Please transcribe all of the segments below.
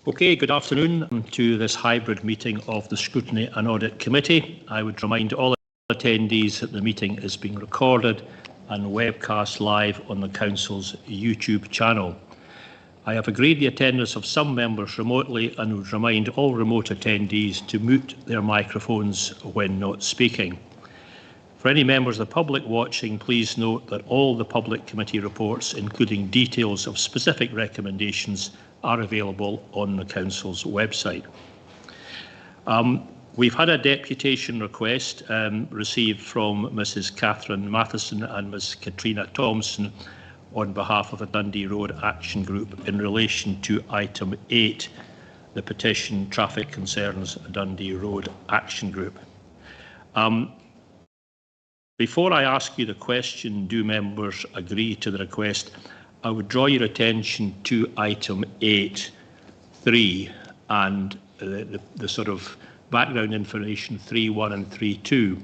Okay, good afternoon to this hybrid meeting of the Scrutiny and Audit Committee. I would remind all attendees that the meeting is being recorded and webcast live on the Council's YouTube channel. I have agreed the attendance of some members remotely and would remind all remote attendees to mute their microphones when not speaking. For any members of the public watching, please note that all the public committee reports, including details of specific recommendations, are available on the Council's website. We've had a deputation request received from Mrs Catherine Matheson and Ms Katrina Thompson on behalf of the Dundee Road Action Group in relation to item 8, the petition Traffic Concerns Dundee Road Action Group. Before I ask you the question, do members agree to the request? I would draw your attention to item 8.3 and the sort of background information 3.1 and 3.2.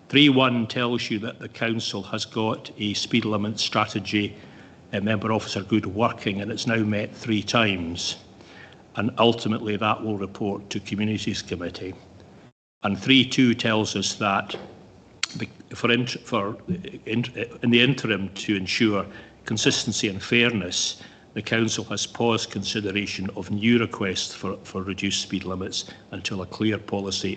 3.1 tells you that the Council has got a speed limit strategy, a member officer good working, and it's now met 3 times. And ultimately that will report to Communities Committee. And 3.2 tells us that in the interim, to ensure consistency and fairness, the Council has paused consideration of new requests for reduced speed limits until a clear policy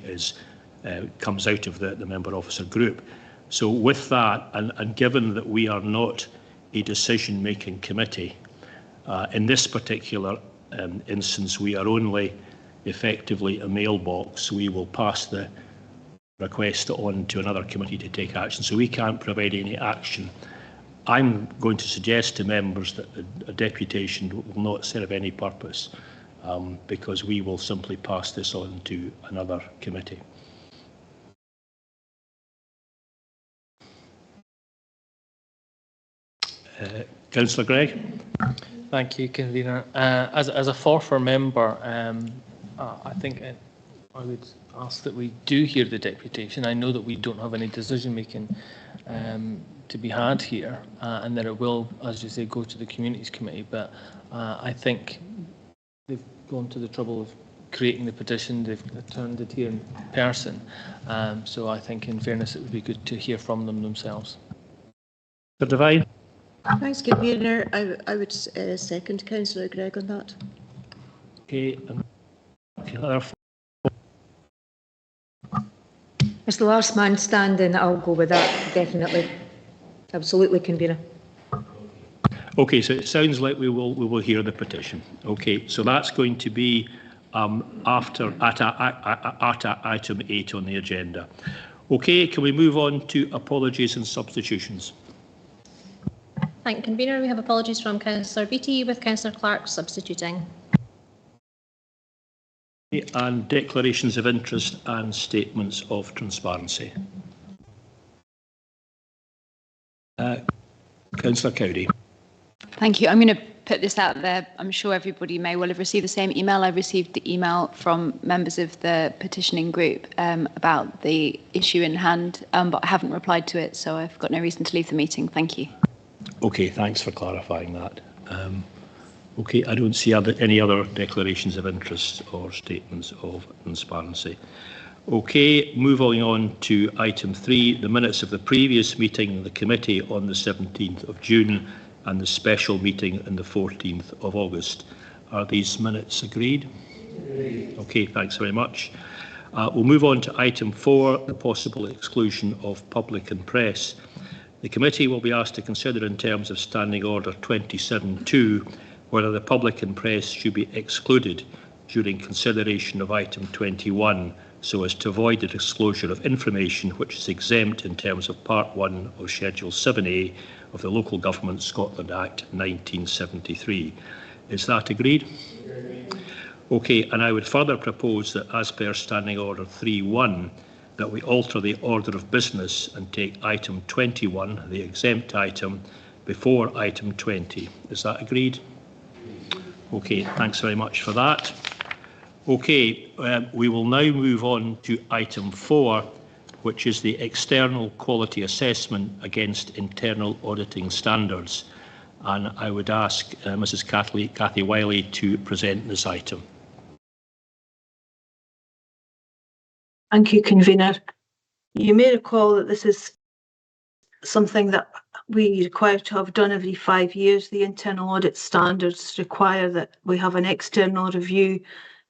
comes out of the member officer group. So with that, and given that we are not a decision-making committee, in this particular instance we are only effectively a mailbox, we will pass the request on to another committee to take action. So we can't provide any action. I'm going to suggest to members that a deputation will not serve any purpose because we will simply pass this on to another committee. Councillor Gregg. Thank you, Convener. As a former member, I think I would ask that we do hear the deputation. I know that we don't have any decision making to be had here, and that it will, as you say, go to the Communities Committee, but I think they've gone to the trouble of creating the petition, they've turned it here in person, so I think in fairness it would be good to hear from them themselves. Mr Devine. Thanks, Convener. I would second Councillor Gregg on that. Okay. As the last man standing, I'll go with that, definitely. Absolutely, Convener. Okay, so it sounds like we will hear the petition. Okay, so that's going to be after item 8 on the agenda. Okay, can we move on to apologies and substitutions? Thank you, Convener. We have apologies from Councillor Beattie with Councillor Clark substituting. And declarations of interest and statements of transparency. Councillor Cowdy. Thank you. I'm going to put this out there. I'm sure everybody may well have received the same email. I received the email from members of the petitioning group about the issue in hand, but I haven't replied to it, so I've got no reason to leave the meeting. Thank you. Okay, thanks for clarifying that. Okay, I don't see any other declarations of interest or statements of transparency. Okay, moving on to item 3, the minutes of the previous meeting of the committee on the 17th of June and the special meeting on the 14th of August. Are these minutes agreed? Okay, thanks very much. We'll move on to item 4, the possible exclusion of public and press. The committee will be asked to consider in terms of Standing Order 27.2 whether the public and press should be excluded during consideration of item 21 so as to avoid the disclosure of information which is exempt in terms of Part 1 of Schedule 7A of the Local Government Scotland Act 1973. Is that agreed? Okay, and I would further propose that as per Standing Order 3.1 that we alter the order of business and take item 21, the exempt item, before item 20. Is that agreed? Okay, thanks very much for that. Okay, we will now move on to item 4, which is the external quality assessment against internal auditing standards. And I would ask Mrs. Cathy Wiley to present this item. Thank you, Convener. You may recall that this is something that we require to have done every 5 years. The internal audit standards require that we have an external review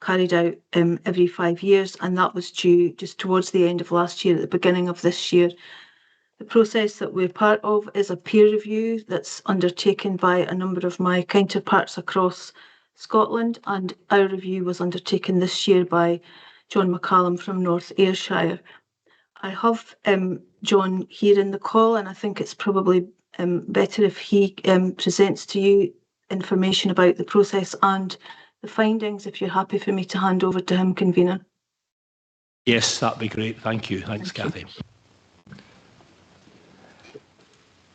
carried out every 5 years, and that was due just towards the end of last year, at the beginning of this year. The process that we're part of is a peer review that's undertaken by a number of my counterparts across Scotland, and our review was undertaken this year by John McCallum from North Ayrshire. I have John here in the call, and I think it's probably better if he presents to you information about the process and the findings, if you're happy for me to hand over to him, Convener. Yes, that'd be great. Thank you. Thanks, Cathy.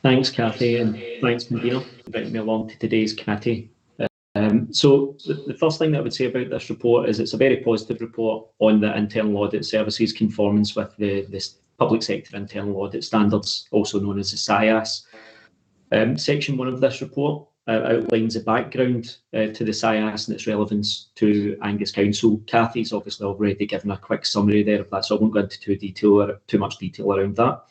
Thanks, Cathy, and thanks, Convener, for inviting me along to today's committee. So the first thing that I would say about this report is it's a very positive report on the Internal Audit Service's conformance with the Public Sector Internal Audit Standards, also known as the SIAS. Section 1 of this report outlines the background to the SIAS and its relevance to Angus Council. Cathy's obviously already given a quick summary there of that, so I won't go into too much detail around that.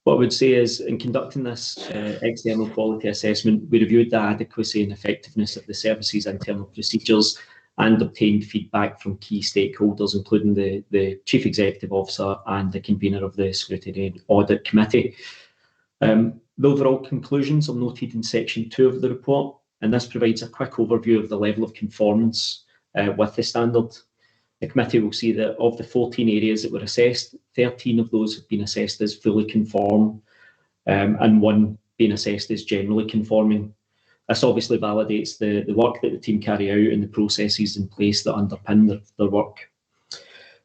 What I would say is, in conducting this external quality assessment, we reviewed the adequacy and effectiveness of the service's internal procedures and obtained feedback from key stakeholders, including the Chief Executive Officer and the convener of the Scrutiny Audit Committee. The overall conclusions are noted in section 2 of the report, and this provides a quick overview of the level of conformance with the standard. The committee will see that of the 14 areas that were assessed, 13 of those have been assessed as fully conform, and 1 being assessed as generally conforming. This obviously validates the work that the team carry out and the processes in place that underpin their work.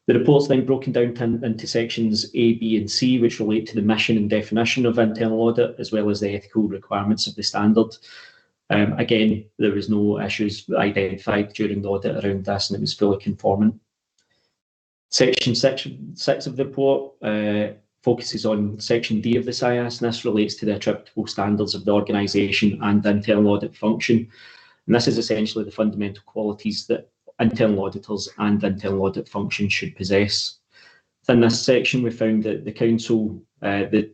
The report's then broken down into sections A, B and C, which relate to the mission and definition of internal audit, as well as the ethical requirements of the standard. Again, there was no issues identified during the audit around this, and it was fully conformant. Section 6 of the report focuses on section D of the SIAS, and this relates to the attributable standards of the organisation and the internal audit function. And this is essentially the fundamental qualities that internal auditors and internal audit function should possess. Within this section, we found that the Council, the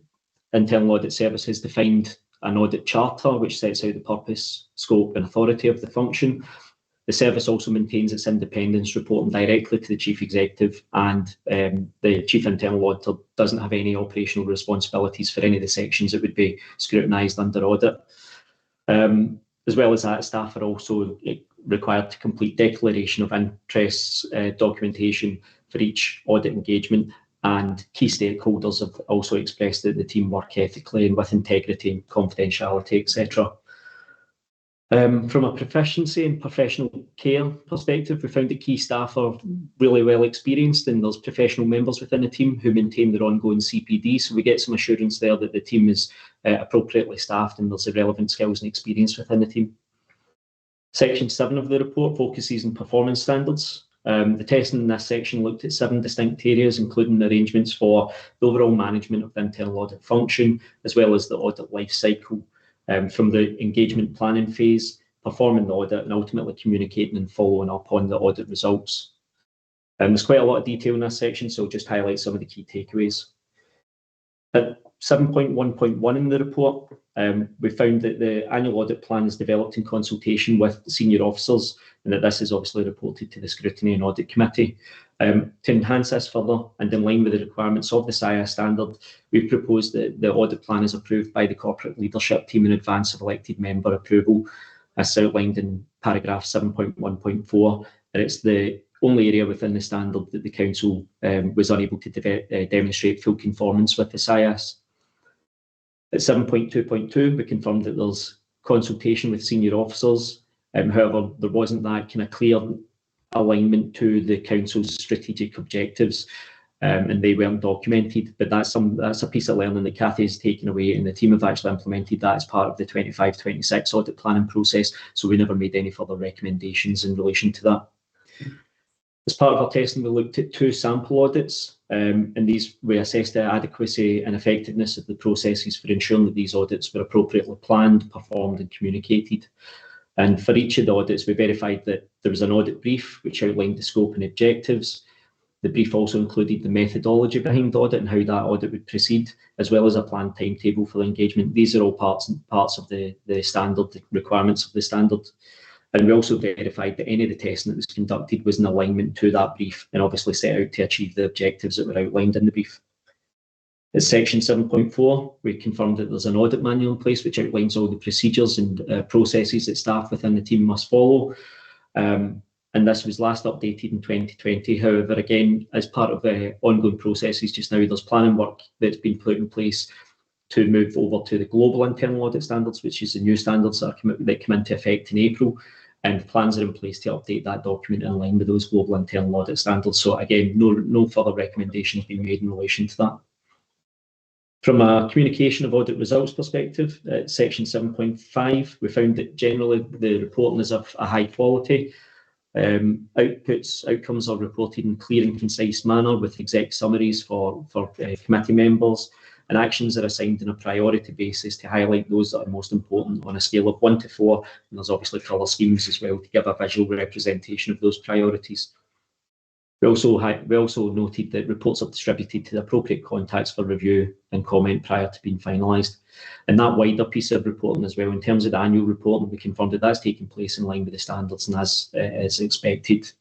Internal Audit Service, has defined an audit charter which sets out the purpose, scope and authority of the function. The service also maintains its independence, reporting directly to the Chief Executive, and the Chief Internal Auditor doesn't have any operational responsibilities for any of the sections that would be scrutinised under audit. As well as that, staff are also required to complete declaration of interests documentation for each audit engagement, and key stakeholders have also expressed that the team work ethically and with integrity and confidentiality, etc. From a proficiency and professional care perspective, we found that key staff are really well experienced, and there's professional members within the team who maintain their ongoing CPD, so we get some assurance there that the team is appropriately staffed and there's the relevant skills and experience within the team. Section 7 of the report focuses on performance standards. The testing in this section looked at 7 distinct areas, including the arrangements for the overall management of the internal audit function, as well as the audit life cycle, from the engagement planning phase, performing the audit, and ultimately communicating and following up on the audit results. There's quite a lot of detail in this section, so I'll just highlight some of the key takeaways. At 7.1.1 in the report, we found that the annual audit plan is developed in consultation with senior officers, and that this is obviously reported to the Scrutiny and Audit Committee. To enhance this further and in line with the requirements of the SIAS standard, we've proposed that the audit plan is approved by the corporate leadership team in advance of elected member approval, as outlined in paragraph 7.1.4, and it's the only area within the standard that the Council was unable to demonstrate full conformance with the SIAS. At 7.2.2, we confirmed that there's consultation with senior officers. However, there wasn't that kind of clear alignment to the Council's strategic objectives, and they weren't documented. But that's a piece of learning that Cathy has taken away, and the team have actually implemented that as part of the 25-26 audit planning process, so we never made any further recommendations in relation to that. As part of our testing, we looked at 2 sample audits, and these we assessed the adequacy and effectiveness of the processes for ensuring that these audits were appropriately planned, performed and communicated. And for each of the audits, we verified that there was an audit brief which outlined the scope and objectives. The brief also included the methodology behind the audit and how that audit would proceed, as well as a planned timetable for the engagement. These are all parts of the standard, the requirements of the standard. And we also verified that any of the testing that was conducted was in alignment to that brief and obviously set out to achieve the objectives that were outlined in the brief. At section 7.4, we confirmed that there's an audit manual in place which outlines all the procedures and processes that staff within the team must follow. And this was last updated in 2020. However, again, as part of the ongoing processes just now, there's planning work that's been put in place to move over to the global internal audit standards, which is the new standards that come into effect in April. And plans are in place to update that document in line with those global internal audit standards. So again, no further recommendations being made in relation to that. From a communication of audit results perspective, at section 7.5, we found that generally the reporting is of a high quality. Outcomes are reported in clear and concise manner with exec summaries for committee members, and actions are assigned on a priority basis to highlight those that are most important on a scale of 1 to 4. And there's obviously colour schemes as well to give a visual representation of those priorities. We also noted that reports are distributed to the appropriate contacts for review and comment prior to being finalised. And that wider piece of reporting as well, in terms of the annual reporting, we confirmed that that's taking place in line with the standards and as expected.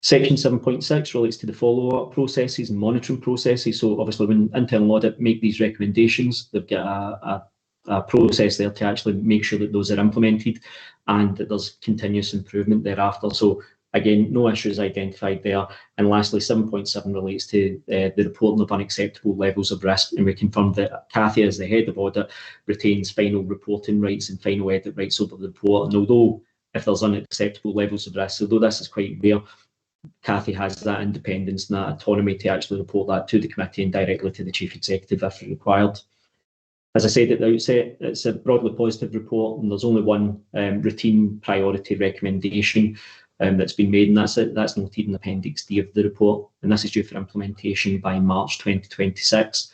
Section 7.6 relates to the follow-up processes and monitoring processes. So obviously when internal audit make these recommendations, they've got a process there to actually make sure that those are implemented and that there's continuous improvement thereafter. So again, no issues identified there. And lastly, 7.7 relates to the reporting of unacceptable levels of risk. And we confirmed that Cathy, as the head of audit, retains final reporting rights and final edit rights over the report. And although if there's unacceptable levels of risk, although this is quite rare, Cathy has that independence and that autonomy to actually report that to the committee and directly to the Chief Executive if required. As I said at the outset, it's a broadly positive report and there's only one routine priority recommendation that's been made, and that's noted in Appendix D of the report, and this is due for implementation by March 2026.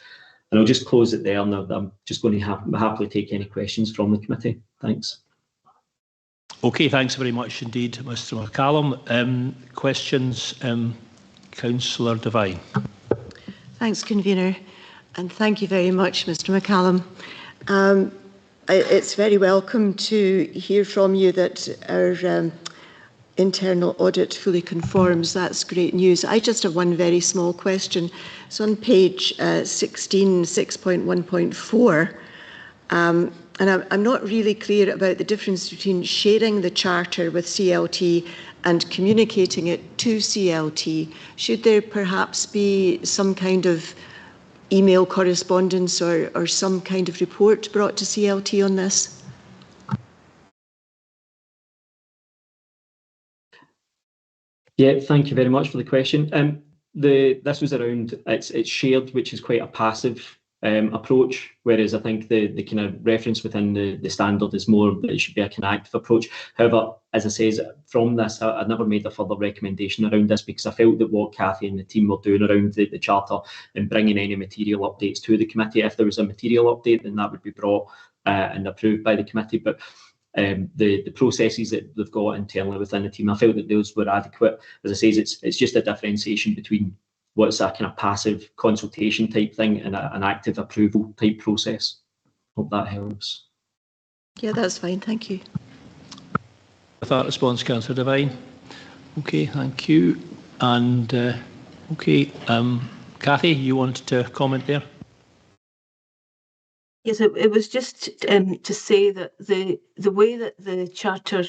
And I'll just close it there, and I'm just going to happily take any questions from the committee. Thanks. Okay, thanks very much indeed, Mr McCallum. Questions, Councillor Devine. Thanks, Convener, and thank you very much, Mr McCallum. It's very welcome to hear from you that our internal audit fully conforms. That's great news. I just have one very small question. So on page 16, 6.1.4, and I'm not really clear about the difference between sharing the charter with CLT and communicating it to CLT. Should there perhaps be some kind of email correspondence or some kind of report brought to CLT on this? Yeah, thank you very much for the question. This was around, it's shared, which is quite a passive approach, whereas I think the kind of reference within the standard is more that it should be a kind of active approach. However, as I say, from this, I never made a further recommendation around this because I felt that what Cathy and the team were doing around the charter and bringing any material updates to the committee, if there was a material update, then that would be brought and approved by the committee. But the processes that they've got internally within the team, I felt that those were adequate. As I say, it's just a differentiation between what's a kind of passive consultation type thing and an active approval type process. Hope that helps. Yeah, that's fine. Thank you. With that response, Councillor Devine. Okay, thank you. And okay, Cathy, you wanted to comment there? Yes, it was just to say that the way that the charter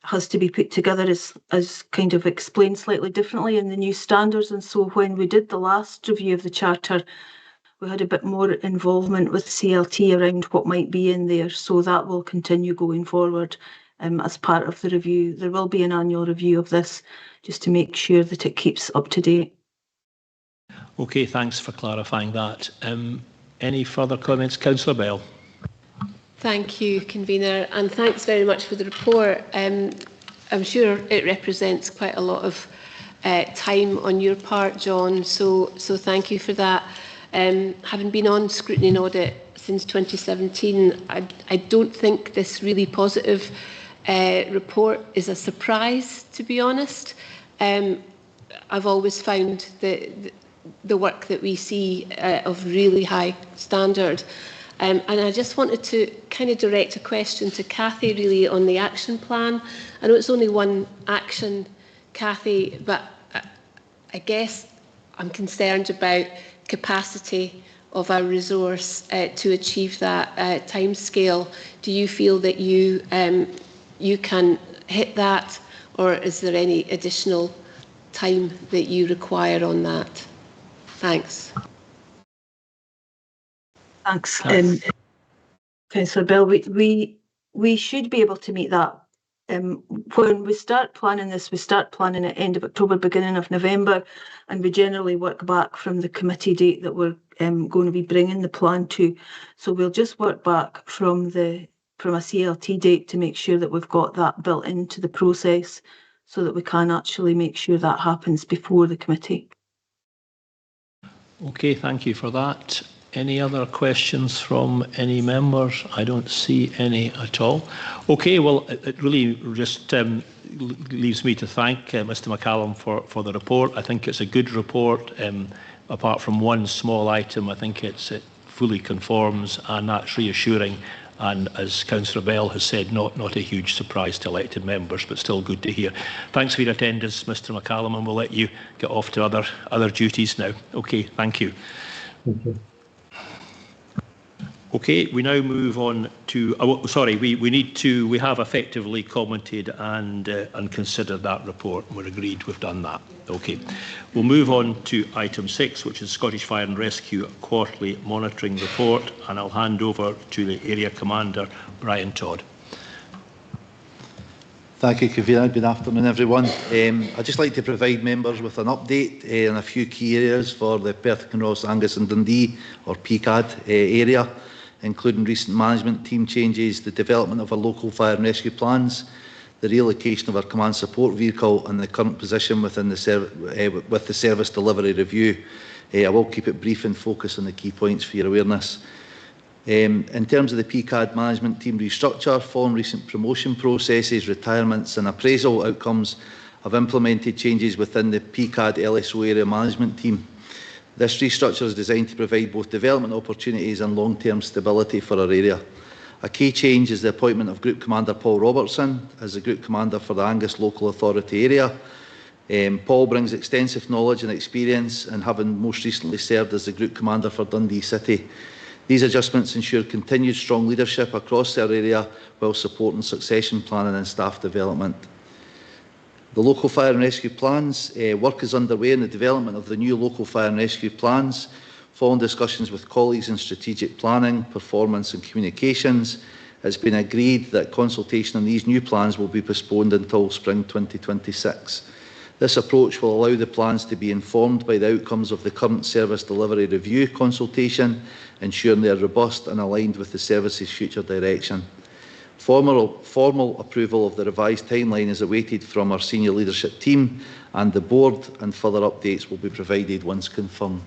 has to be put together is kind of explained slightly differently in the new standards. And so when we did the last review of the charter, we had a bit more involvement with CLT around what might be in there. So that will continue going forward as part of the review. There will be an annual review of this just to make sure that it keeps up to date. Okay, thanks for clarifying that. Any further comments? Councillor Bell. Thank you, Convener, and thanks very much for the report. I'm sure it represents quite a lot of time on your part, John, so thank you for that. Having been on Scrutiny Audit since 2017, I don't think this really positive report is a surprise, to be honest. I've always found the work that we see of really high standard. And I just wanted to kind of direct a question to Cathy really on the action plan. I know it's only one action, Cathy, but I guess I'm concerned about capacity of our resource to achieve that timescale. Do you feel that you can hit that, or is there any additional time that you require on that? Thanks. Thanks, Councillor Bell. We should be able to meet that. When we start planning this, we start planning at end of October, beginning of November, and we generally work back from the committee date that we're going to be bringing the plan to. So we'll just work back from a CLT date to make sure that we've got that built into the process, so that we can actually make sure that happens before the committee. Okay, thank you for that. Any other questions from any members? I don't see any at all. Okay, well, it really just leaves me to thank Mr McCallum for the report. I think it's a good report. Apart from one small item, I think it fully conforms, and that's reassuring. And as Councillor Bell has said, not a huge surprise to elected members, but still good to hear. Thanks for your attendance, Mr McCallum, and we'll let you get off to other duties now. Okay, thank you. Thank you. Okay, we now move on to. Sorry, we have effectively commented and considered that report. We're agreed we've done that. Okay, we'll move on to item 6, which is Scottish Fire and Rescue Quarterly Monitoring Report, and I'll hand over to the Area Commander, Brian Todd. Thank you, Convener. Good afternoon, everyone. I'd just like to provide members with an update on a few key areas for the Perth, Kinross, Angus and Dundee, or PCAD area, including recent management team changes, the development of our local fire and rescue plans, the relocation of our command support vehicle, and the current position within the with the service delivery review. I will keep it brief and focus on the key points for your awareness. In terms of the PCAD management team restructure, following recent promotion processes, retirements and appraisal outcomes, I've implemented changes within the PCAD LSO area management team. This restructure is designed to provide both development opportunities and long-term stability for our area. A key change is the appointment of Group Commander Paul Robertson as the Group Commander for the Angus Local Authority area. Paul brings extensive knowledge and experience, and having most recently served as the Group Commander for Dundee City. These adjustments ensure continued strong leadership across our area while supporting succession planning and staff development. The local fire and rescue plans, work is underway in the development of the new local fire and rescue plans. Following discussions with colleagues in strategic planning, performance and communications, it's been agreed that consultation on these new plans will be postponed until spring 2026. This approach will allow the plans to be informed by the outcomes of the current service delivery review consultation, ensuring they are robust and aligned with the service's future direction. Formal approval of the revised timeline is awaited from our senior leadership team and the board, and further updates will be provided once confirmed.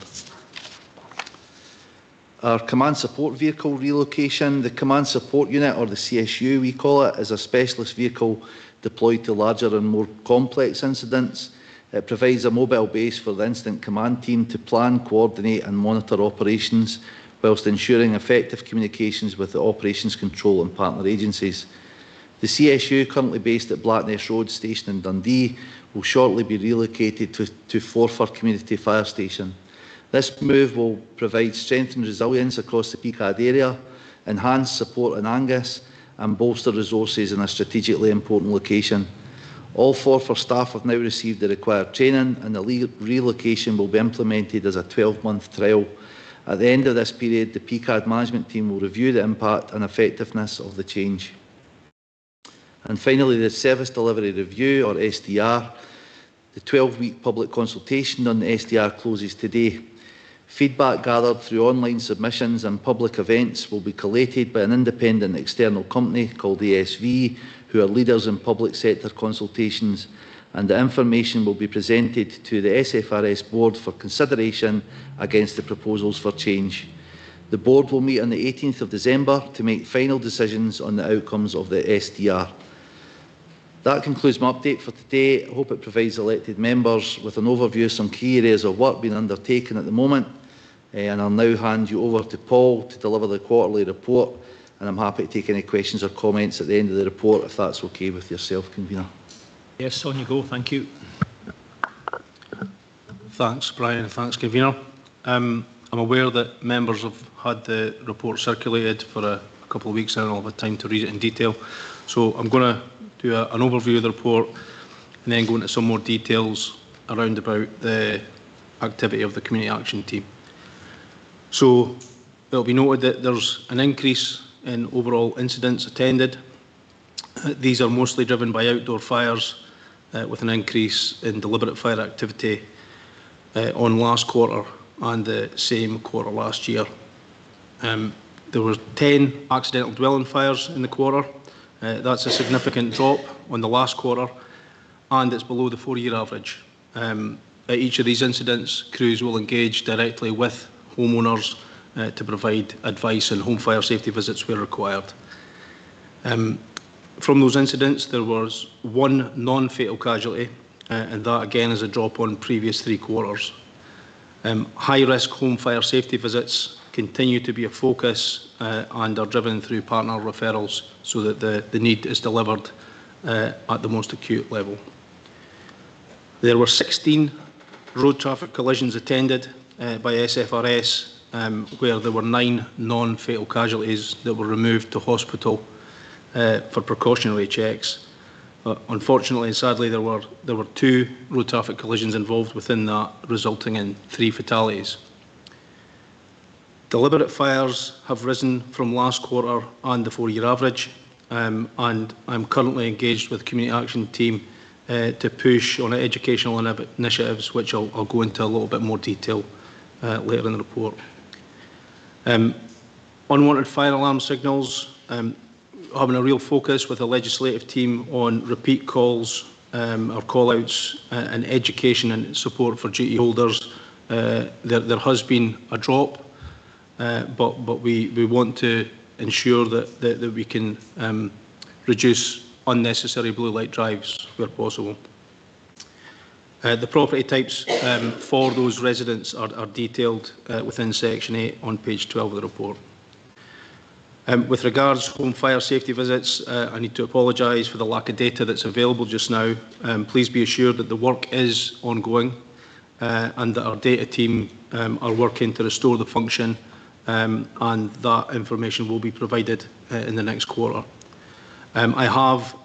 Our command support vehicle relocation. The command support unit, or the CSU we call it, is a specialist vehicle deployed to larger and more complex incidents. It provides a mobile base for the incident command team to plan, coordinate and monitor operations, whilst ensuring effective communications with the operations control and partner agencies. The CSU, currently based at Blackness Road Station in Dundee, will shortly be relocated to Forfar Community Fire Station. This move will provide strengthened resilience across the PCAD area, enhance support in Angus, and bolster resources in a strategically important location. All Forfar staff have now received the required training, and the relocation will be implemented as a 12-month trial. At the end of this period, the PCAD management team will review the impact and effectiveness of the change. And finally, the Service Delivery Review, or SDR. The 12-week public consultation on the SDR closes today. Feedback gathered through online submissions and public events will be collated by an independent external company called ASV, who are leaders in public sector consultations, and the information will be presented to the SFRS board for consideration against the proposals for change. The board will meet on the 18th of December to make final decisions on the outcomes of the SDR. That concludes my update for today. I hope it provides elected members with an overview of some key areas of work being undertaken at the moment. And I'll now hand you over to Paul to deliver the quarterly report. And I'm happy to take any questions or comments at the end of the report, if that's okay with yourself, Convener. Yes, on you go. Thank you. Thanks, Brian. Thanks, Convener. I'm aware that members have had the report circulated for a couple of weeks now, and I'll have had time to read it in detail. So I'm going to do an overview of the report and then go into some more details around about the activity of the Community Action Team. So it will be noted that there's an increase in overall incidents attended. These are mostly driven by outdoor fires, with an increase in deliberate fire activity on last quarter and the same quarter last year. There were 10 accidental dwelling fires in the quarter. That's a significant drop on the last quarter, and it's below the 4-year average. At each of these incidents, crews will engage directly with homeowners to provide advice and home fire safety visits where required. From those incidents, there was 1 non-fatal casualty, and that again is a drop on previous 3 quarters. High-risk home fire safety visits continue to be a focus and are driven through partner referrals so that the need is delivered at the most acute level. There were 16 road traffic collisions attended by SFRS, where there were 9 non-fatal casualties that were removed to hospital for precautionary checks. Unfortunately and sadly, there were 2 road traffic collisions involved within that, resulting in 3 fatalities. Deliberate fires have risen from last quarter and the 4-year average, and I'm currently engaged with the Community Action Team to push on educational initiatives, which I'll go into a little bit more detail later in the report. Unwanted fire alarm signals, having a real focus with the legislative team on repeat calls or call-outs and education and support for duty holders. There has been a drop, but we want to ensure that we can reduce unnecessary blue light drives where possible. The property types for those residents are detailed within Section 8 on page 12 of the report. With regards to home fire safety visits, I need to apologise for the lack of data that's available just now. Please be assured that the work is ongoing and that our data team are working to restore the function, and that information will be provided in the next quarter. I have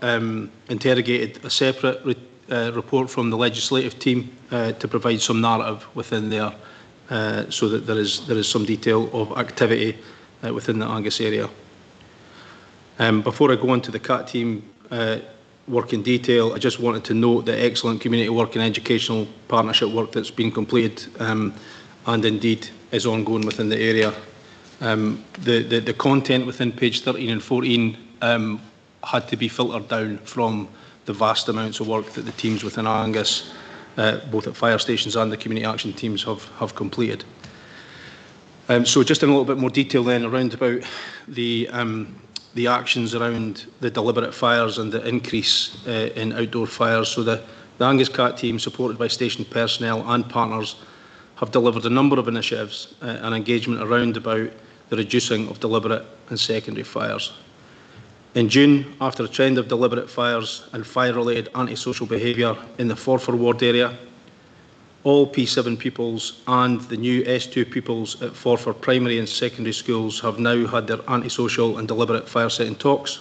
interrogated a separate report from the legislative team to provide some narrative within there, so that there is some detail of activity within the Angus area. Before I go on to the CAT team work in detail, I just wanted to note the excellent community work and educational partnership work that's been completed and indeed is ongoing within the area. The content within page 13 and 14 had to be filtered down from the vast amounts of work that the teams within Angus, both at fire stations and the community action teams, have completed. So just in a little bit more detail then around about the actions around the deliberate fires and the increase in outdoor fires. So the Angus CAT team, supported by station personnel and partners, have delivered a number of initiatives and engagement around about the reducing of deliberate and secondary fires. In June, after a trend of deliberate fires and fire-related antisocial behaviour in the Forfar ward area, all P7 pupils and the new S2 pupils at Forfar primary and secondary schools have now had their antisocial and deliberate fire-setting talks.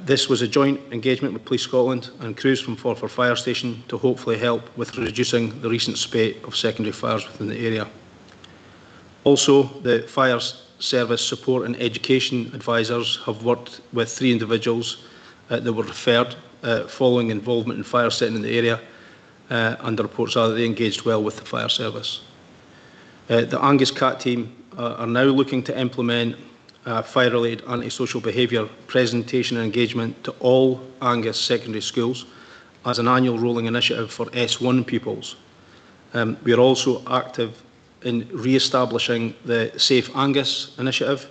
This was a joint engagement with Police Scotland and crews from Forfar Fire Station to hopefully help with reducing the recent spate of secondary fires within the area. Also, the Fire Service Support and Education Advisors have worked with 3 individuals that were referred following involvement in fire setting in the area, and the reports are that they engaged well with the fire service. The Angus CAT team are now looking to implement fire-related antisocial behaviour presentation and engagement to all Angus secondary schools as an annual rolling initiative for S1 pupils. We are also active in re-establishing the Safe Angus initiative,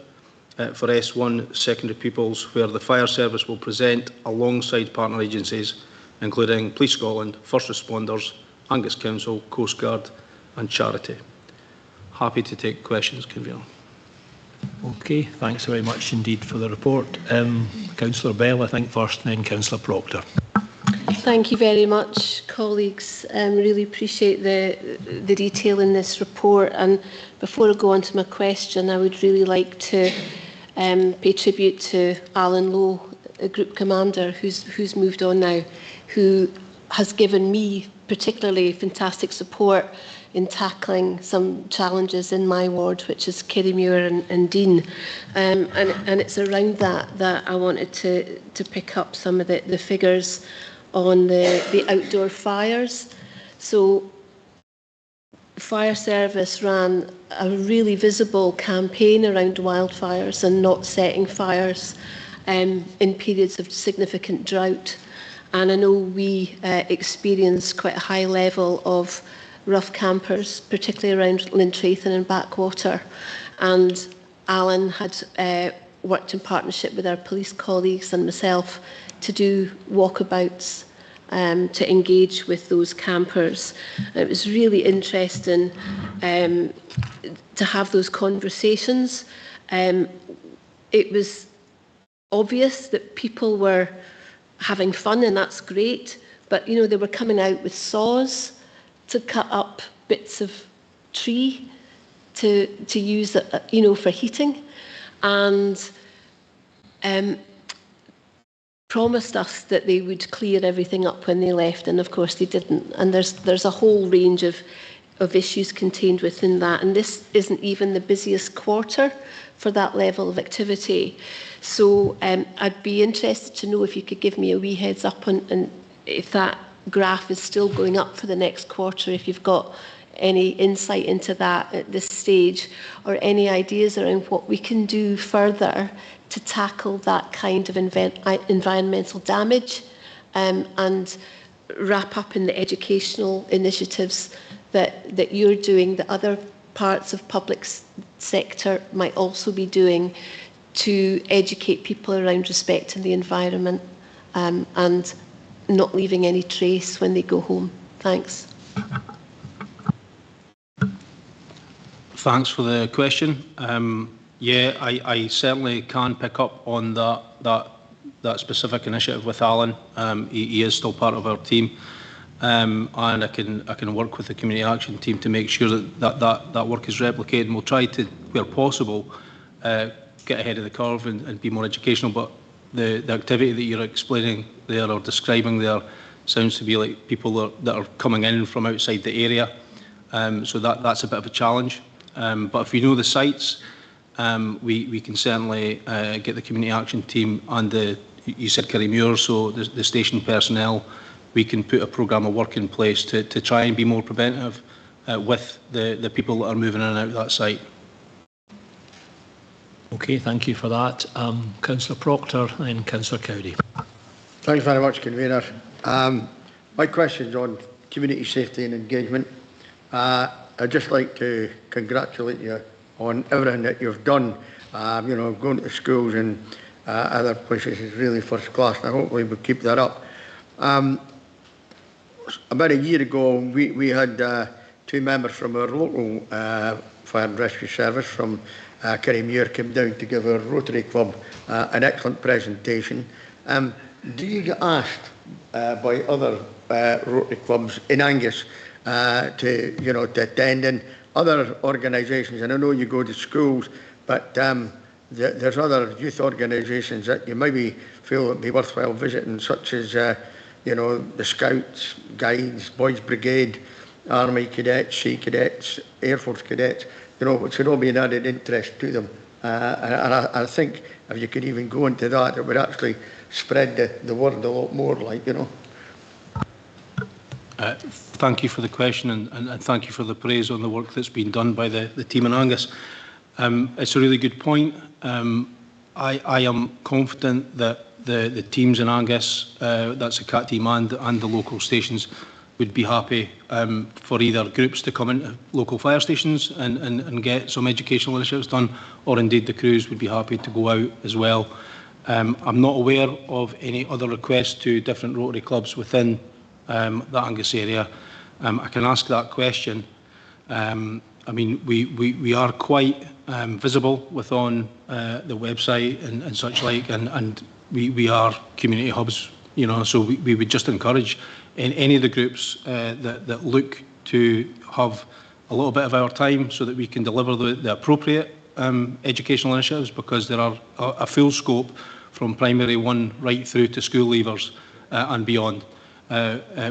for S1 secondary pupils, where the fire service will present alongside partner agencies, including Police Scotland, First Responders, Angus Council, Coast Guard and Charity. Happy to take questions, Convener. Okay, thanks very much indeed for the report. Councillor Bell, I think first, and then Councillor Proctor. Thank you very much, colleagues. Really appreciate the detail in this report. And before I go on to my question, I would really like to pay tribute to Alan Lowe, a group commander who's moved on now, who has given me particularly fantastic support in tackling some challenges in my ward, which is Kerrymuir and Dean. And it's around that I wanted to pick up some of the figures on the outdoor fires. So the fire service ran a really visible campaign around wildfires and not setting fires in periods of significant drought. And I know we experienced quite a high level of rough campers, particularly around Lintrathen and Backwater. And Alan had worked in partnership with our police colleagues and myself to do walkabouts to engage with those campers. It was really interesting to have those conversations. It was obvious that people were having fun, and that's great, but you know, they were coming out with saws to cut up bits of tree to use, you know, for heating, and promised us that they would clear everything up when they left, and of course they didn't. And there's a whole range of issues contained within that, and this isn't even the busiest quarter for that level of activity. So I'd be interested to know if you could give me a wee heads up on and if that graph is still going up for the next quarter, if you've got any insight into that at this stage, or any ideas around what we can do further to tackle that kind of environmental damage, and wrap up in the educational initiatives that you're doing, that other parts of public sector might also be doing to educate people around respecting the environment, and not leaving any trace when they go home. Thanks. Thanks for the question. Yeah, I certainly can pick up on that specific initiative with Alan. He is still part of our team, and I can work with the community action team to make sure that work is replicated, and we'll try to, where possible, get ahead of the curve and be more educational. But the activity that you're explaining there or describing there sounds to be like people that are coming in from outside the area, so that's a bit of a challenge. But if we know the sites, we can certainly get the community action team and you said Kerrymuir, so the station personnel, we can put a programme of work in place to try and be more preventive with the people that are moving in and out of that site. Okay, thank you for that. Councillor Proctor and Councillor Cowdy. Thanks very much, Convener. My question is on community safety and engagement. I'd just like to congratulate you on everything that you've done. You know, going to schools and other places is really first class, and hopefully we'll keep that up. About a year ago, we had two members from our local fire and rescue service from Kerrymuir came down to give our Rotary Club an excellent presentation. Do you get asked by other Rotary clubs in Angus to attend, and other organisations? And I know you go to schools, but there's other youth organisations that you maybe feel would be worthwhile visiting, such as the Scouts, Guides, Boys Brigade, Army Cadets, Sea Cadets, Air Force Cadets, which would all be an added interest to them. And I think if you could even go into that, it would actually spread the word a lot more, Thank you for the question, and thank you for the praise on the work that's been done by the team in Angus. It's a really good point. I am confident that the teams in Angus, that's the CAT team and the local stations, would be happy for either groups to come into local fire stations and get some educational initiatives done, or indeed the crews would be happy to go out as well. I'm not aware of any other requests to different Rotary clubs within the Angus area. I can ask that question. I mean, we are quite visible within the website and such like, and we are community hubs, you know, so we would just encourage in any of the groups that look to have a little bit of our time so that we can deliver the appropriate educational initiatives, because there are a full scope from primary 1 right through to school leavers and beyond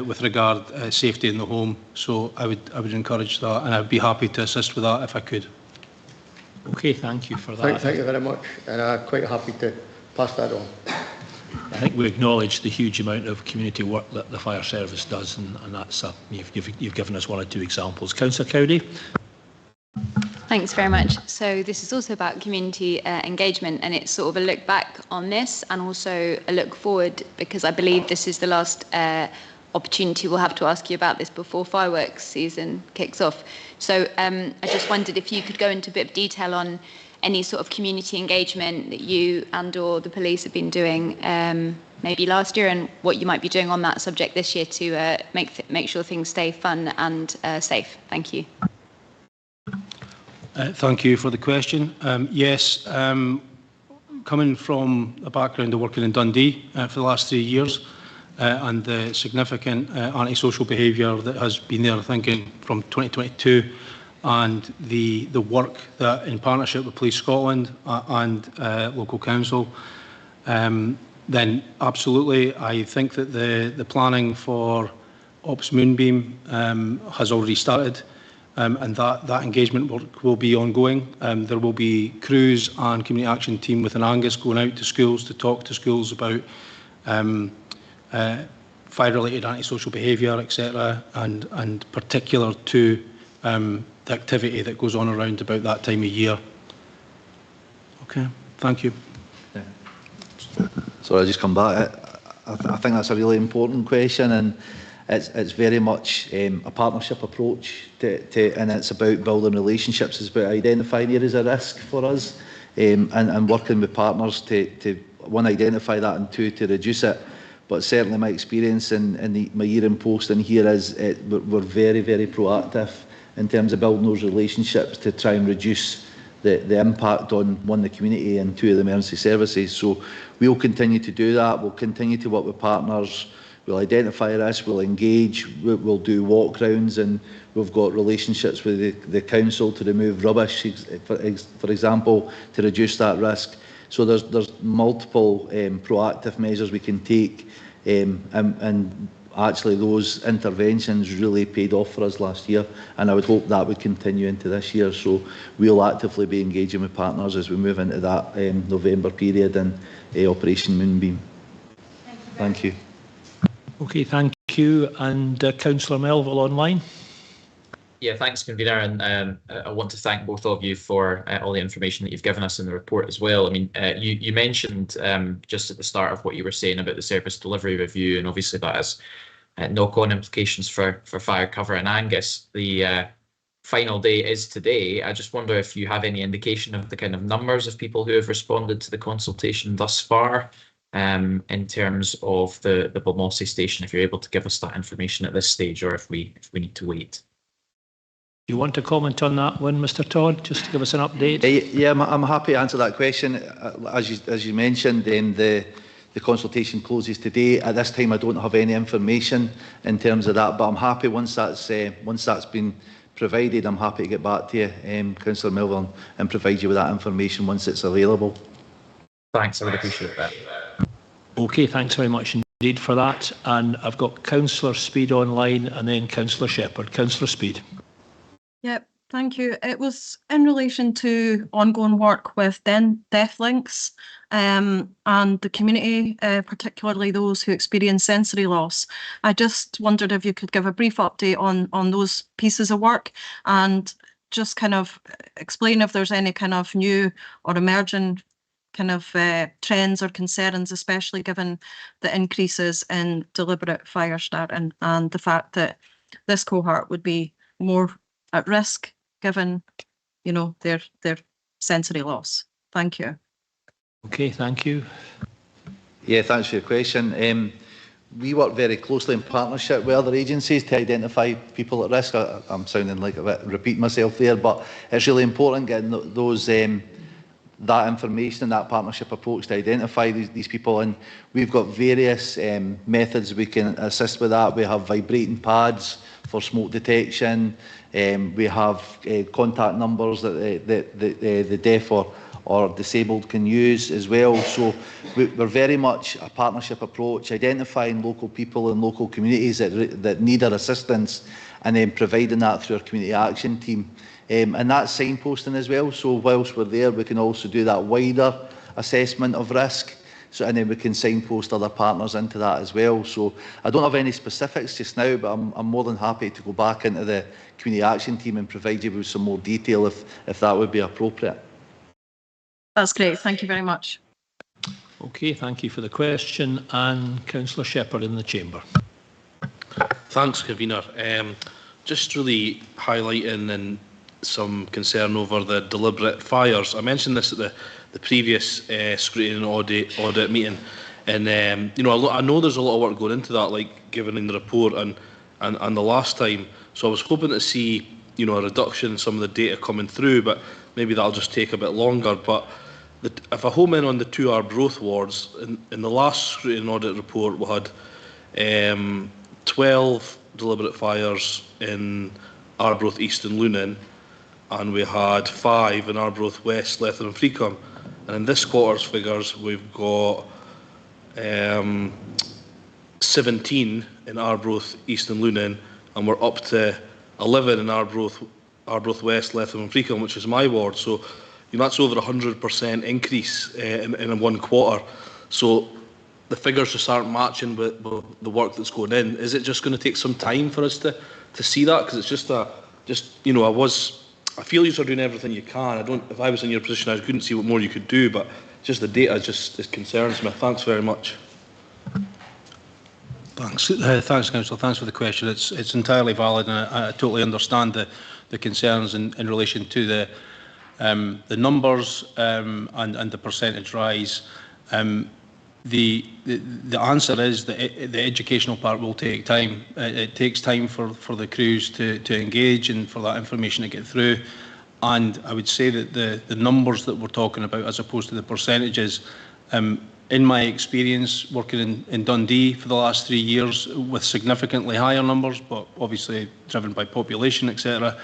with regard safety in the home. So I would encourage that, and I'd be happy to assist with that if I could. Okay, thank you for that. Thank you very much, and I'm quite happy to pass that on. I think we acknowledge the huge amount of community work that the fire service does, and that's you've given us 1 or 2 examples. Councillor Cowdy. Thanks very much. So this is also about community engagement, and it's sort of a look back on this and also a look forward, because I believe this is the last opportunity we'll have to ask you about this before fireworks season kicks off. So I just wondered if you could go into a bit of detail on any sort of community engagement that you and or the police have been doing maybe last year, and what you might be doing on that subject this year to make sure things stay fun and safe. Thank you. Thank you for the question. Yes, coming from a background of working in Dundee for the last 3 years, and the significant antisocial behaviour that has been there, I think, from 2022, and the work that in partnership with Police Scotland and local council, then absolutely, I think that the planning for Ops Moonbeam has already started. And that engagement work will be ongoing. There will be crews and community action team within Angus going out to schools to talk to schools about fire-related antisocial behaviour, etc., and particular to the activity that goes on around about that time of year. Okay, thank you. Yeah. Sorry, I just come back. I think that's a really important question, and it's very much a partnership approach and it's about building relationships. It's about identifying areas of risk for us and working with partners to 1, identify that, and 2, to reduce it. But certainly my experience in my year in post in here is we're very, very proactive in terms of building those relationships to try and reduce the impact on 1, the community, and 2, the emergency services. So we'll continue to do that. We'll continue to work with partners. We'll identify risk, we'll engage, we'll do walk rounds, and we've got relationships with the council to remove rubbish, for example, to reduce that risk. So there's multiple proactive measures we can take, and actually those interventions really paid off for us last year, and I would hope that would continue into this year. So we'll actively be engaging with partners as we move into that November period and Operation Moonbeam. Thank you. Okay, thank you. And Councillor Melville online. Yeah, thanks, Convener, and I want to thank both of you for all the information that you've given us in the report as well. I mean, you mentioned just at the start of what you were saying about the service delivery review, and obviously that has knock-on implications for fire cover in Angus. The final day is today. I just wonder if you have any indication of the kind of numbers of people who have responded to the consultation thus far, in terms of the Balmossy station, if you're able to give us that information at this stage, or if we need to wait. Do you want to comment on that one, Mr. Todd, just to give us an update? Yeah, I'm happy to answer that question. As you mentioned, the consultation closes today. At this time, I don't have any information in terms of that, but I'm happy once that's been provided. I'm happy to get back to you, Councillor Melville, and provide you with that information once it's available. Thanks, I would appreciate that. Okay, thanks very much indeed for that. And I've got Councillor Speed online, and then Councillor Shepherd. Councillor Speed. Yep, thank you. It was in relation to ongoing work with deaf links and the community, particularly those who experience sensory loss. I just wondered if you could give a brief update on those pieces of work, and just kind of explain if there's any kind of new or emerging kind of trends or concerns, especially given the increases in deliberate fire starting and the fact that this cohort would be more at risk given, you know, their sensory loss. Thank you. Okay, thank you. Yeah, thanks for your question. We work very closely in partnership with other agencies to identify people at risk. I'm sounding like a bit repeating myself there, but it's really important getting those that information and that partnership approach to identify these people. And we've got various methods we can assist with that. We have vibrating pads for smoke detection. We have contact numbers that the deaf or disabled can use as well. So we're very much a partnership approach, identifying local people and local communities that need our assistance, and then providing that through our community action team. And that's signposting as well. So whilst we're there, we can also do that wider assessment of risk. So, and then we can signpost other partners into that as well. So I don't have any specifics just now, but I'm more than happy to go back into the community action team and provide you with some more detail if that would be appropriate. That's great. Thank you very much. Okay, thank you for the question. And Councillor Shepherd in the chamber. Thanks, Convener. Just really highlighting some concern over the deliberate fires. I mentioned this at the previous Scrutiny Audit meeting, and you know, I know there's a lot of work going into that, like given in the report and the last time. So I was hoping to see, you know, a reduction in some of the data coming through, but maybe that'll just take a bit longer. But if I home in on the 2 Arbroath wards, in the last Scrutiny Audit report, we had 12 deliberate fires in Arbroath East and Lunan, and we had 5 in Arbroath West, Lether and Freecombe. And in this quarter's figures, we've got 17 in Arbroath East and Lunan, and we're up to 11 in Arbroath West, Lether and Freecombe, which is my ward. So you know, that's over 100% increase in 1 quarter. So the figures just aren't matching with the work that's going in. Is it just going to take some time for us to see that? Because it's just you know, I feel you're doing everything you can. If I was in your position, I couldn't see what more you could do, but just the data it concerns me. Thanks very much. Thanks, Councillor. Thanks for the question. It's entirely valid, and I totally understand the concerns in relation to the numbers and the percentage rise. The answer is that the educational part will take time. It takes time for the crews to engage and for that information to get through. And I would say that the numbers that we're talking about, as opposed to the percentages, in my experience working in Dundee for the last 3 years with significantly higher numbers, but obviously driven by population, etc.,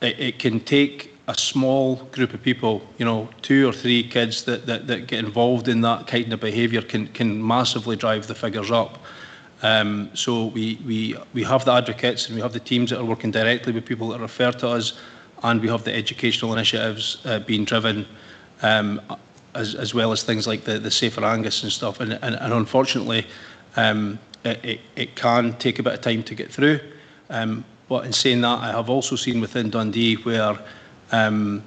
it can take a small group of people, you know, 2 or 3 kids that get involved in that kind of behaviour can massively drive the figures up. So we have the advocates and we have the teams that are working directly with people that refer to us, and we have the educational initiatives being driven, as well as things like the Safer Angus and stuff. And unfortunately, it can take a bit of time to get through. But in saying that, I have also seen within Dundee where a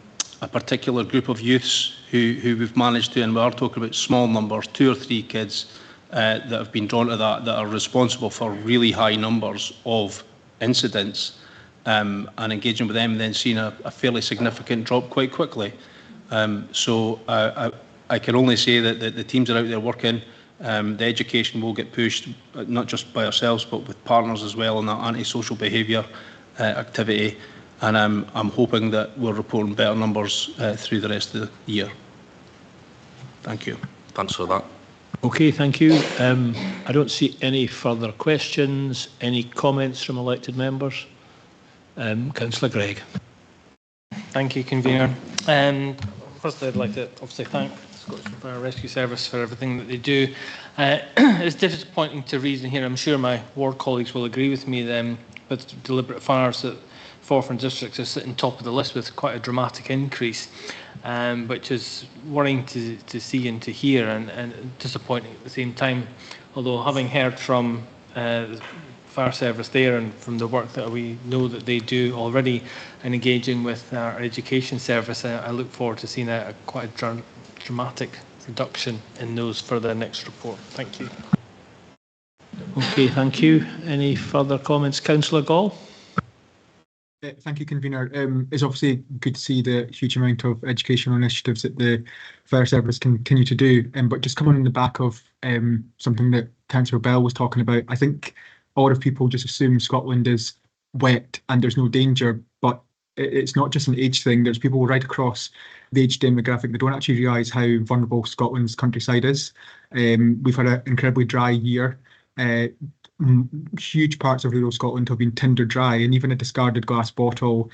particular group of youths who we've managed to, and we are talking about small numbers, 2 or 3 kids that have been drawn to that are responsible for really high numbers of incidents, and engaging with them and then seeing a fairly significant drop quite quickly. So I can only say that the teams are out there working. The education will get pushed, not just by ourselves, but with partners as well in that antisocial behaviour activity. And I'm hoping that we're reporting better numbers through the rest of the year. Thank you. Thanks for that. Okay, thank you. I don't see any further questions. Any comments from elected members? Councillor Gregg. Thank you, Convener. Firstly, I'd like to obviously thank the Scottish Fire Rescue Service for everything that they do. It's disappointing to reason here. I'm sure my ward colleagues will agree with me then, with deliberate fires that Forfar districts are sitting top of the list with quite a dramatic increase, which is worrying to see and to hear, and disappointing at the same time. Although having heard from fire service there, and from the work that we know that they do already in engaging with our education service, I look forward to seeing quite a dramatic reduction in those for the next report. Thank you. Okay, thank you. Any further comments? Councillor Gall? Thank you, Convener. It's obviously good to see the huge amount of educational initiatives that the Fire Service continue to do. But just coming on the back of something that Councillor Bell was talking about, I think a lot of people just assume Scotland is wet and there's no danger, but it's not just an age thing. There's people right across the age demographic that don't actually realise how vulnerable Scotland's countryside is. We've had an incredibly dry year. Huge parts of rural Scotland have been tinder dry, and even a discarded glass bottle,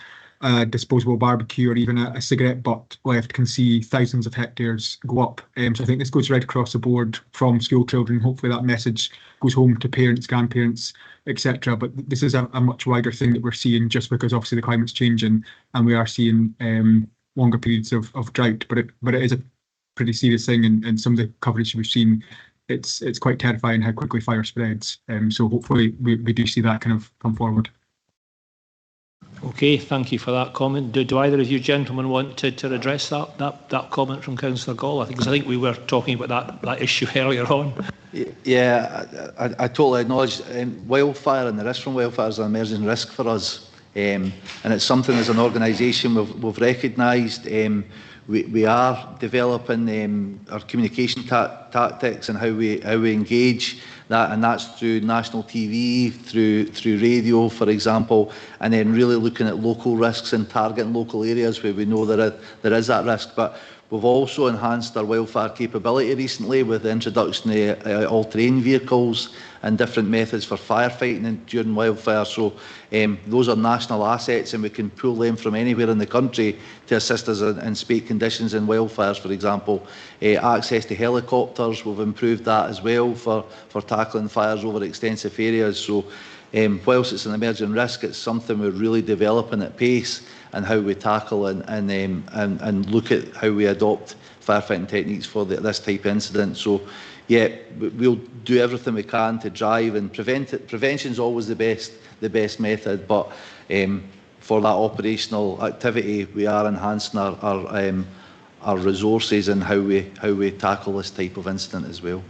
disposable barbecue, or even a cigarette butt left can see thousands of hectares go up. So I think this goes right across the board from school children. Hopefully that message goes home to parents, grandparents, etc. But this is a much wider thing that we're seeing, just because obviously the climate's changing and we are seeing longer periods of drought. But it is a pretty serious thing, and some of the coverage we've seen, it's quite terrifying how quickly fire spreads. So hopefully we do see that kind of come forward. Okay, thank you for that comment. Do either of you gentlemen want to address that comment from Councillor Gall? I think we were talking about that issue earlier on. Yeah, I totally acknowledge wildfire and the risk from wildfire is an emerging risk for us, and it's something as an organisation we've recognised. We are developing our communication tactics and how we engage that, and that's through national TV, through radio, for example, and then really looking at local risks and targeting local areas where we know there is that risk. But we've also enhanced our wildfire capability recently with the introduction of all-terrain vehicles and different methods for firefighting during wildfire. So those are national assets, and we can pull them from anywhere in the country to assist us in spate conditions in wildfires, for example. Access to helicopters, we've improved that as well for tackling fires over extensive areas. So whilst it's an emerging risk, it's something we're really developing at pace, and how we tackle and look at how we adopt firefighting techniques for this type of incident. So yeah, we'll do everything we can to drive and prevent it. Prevention is always the best method, but for that operational activity, we are enhancing our resources and how we tackle this type of incident as well.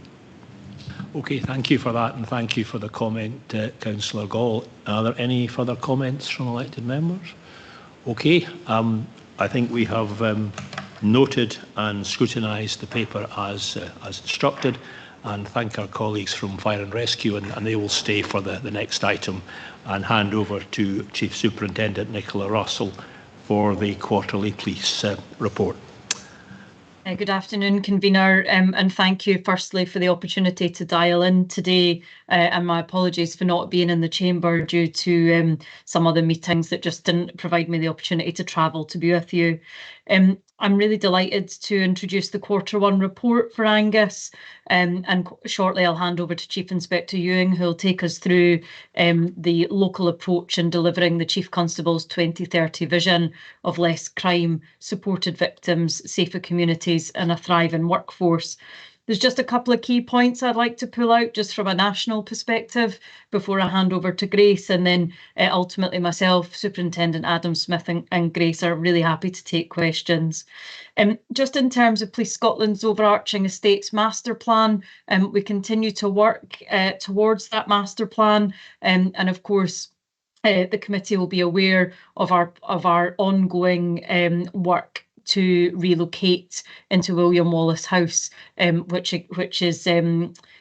Okay, thank you for that, and thank you for the comment, Councillor Gall. Are there any further comments from elected members? Okay, I think we have noted and scrutinised the paper as instructed, and thank our colleagues from Fire and Rescue, and they will stay for the next item, and hand over to Chief Superintendent Nicola Russell for the quarterly police report. Good afternoon, Convener, and thank you firstly for the opportunity to dial in today, and my apologies for not being in the chamber due to some other meetings that just didn't provide me the opportunity to travel to be with you. I'm really delighted to introduce the Q1 report for Angus, and shortly I'll hand over to Chief Inspector Ewing, who will take us through the local approach in delivering the Chief Constable's 2030 vision of less crime, supported victims, safer communities and a thriving workforce. There's just a couple of key points I'd like to pull out just from a national perspective before I hand over to Grace, and then ultimately myself, Superintendent Adam Smith and Grace are really happy to take questions. Just in terms of Police Scotland's overarching estates master plan, we continue to work towards that master plan, and of course the committee will be aware of our ongoing work to relocate into William Wallace House, which is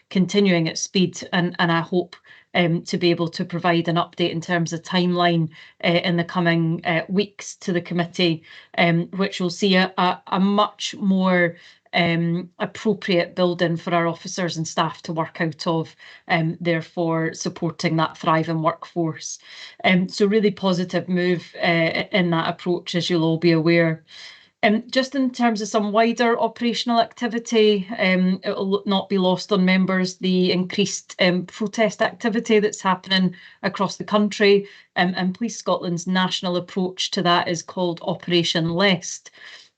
continuing at speed, and I hope to be able to provide an update in terms of timeline in the coming weeks to the committee, which will see a much more appropriate building for our officers and staff to work out of, therefore supporting that thriving workforce. So really positive move in that approach, as you'll all be aware. Just in terms of some wider operational activity, it will not be lost on members the increased protest activity that's happening across the country, and Police Scotland's national approach to that is called Operation Lest.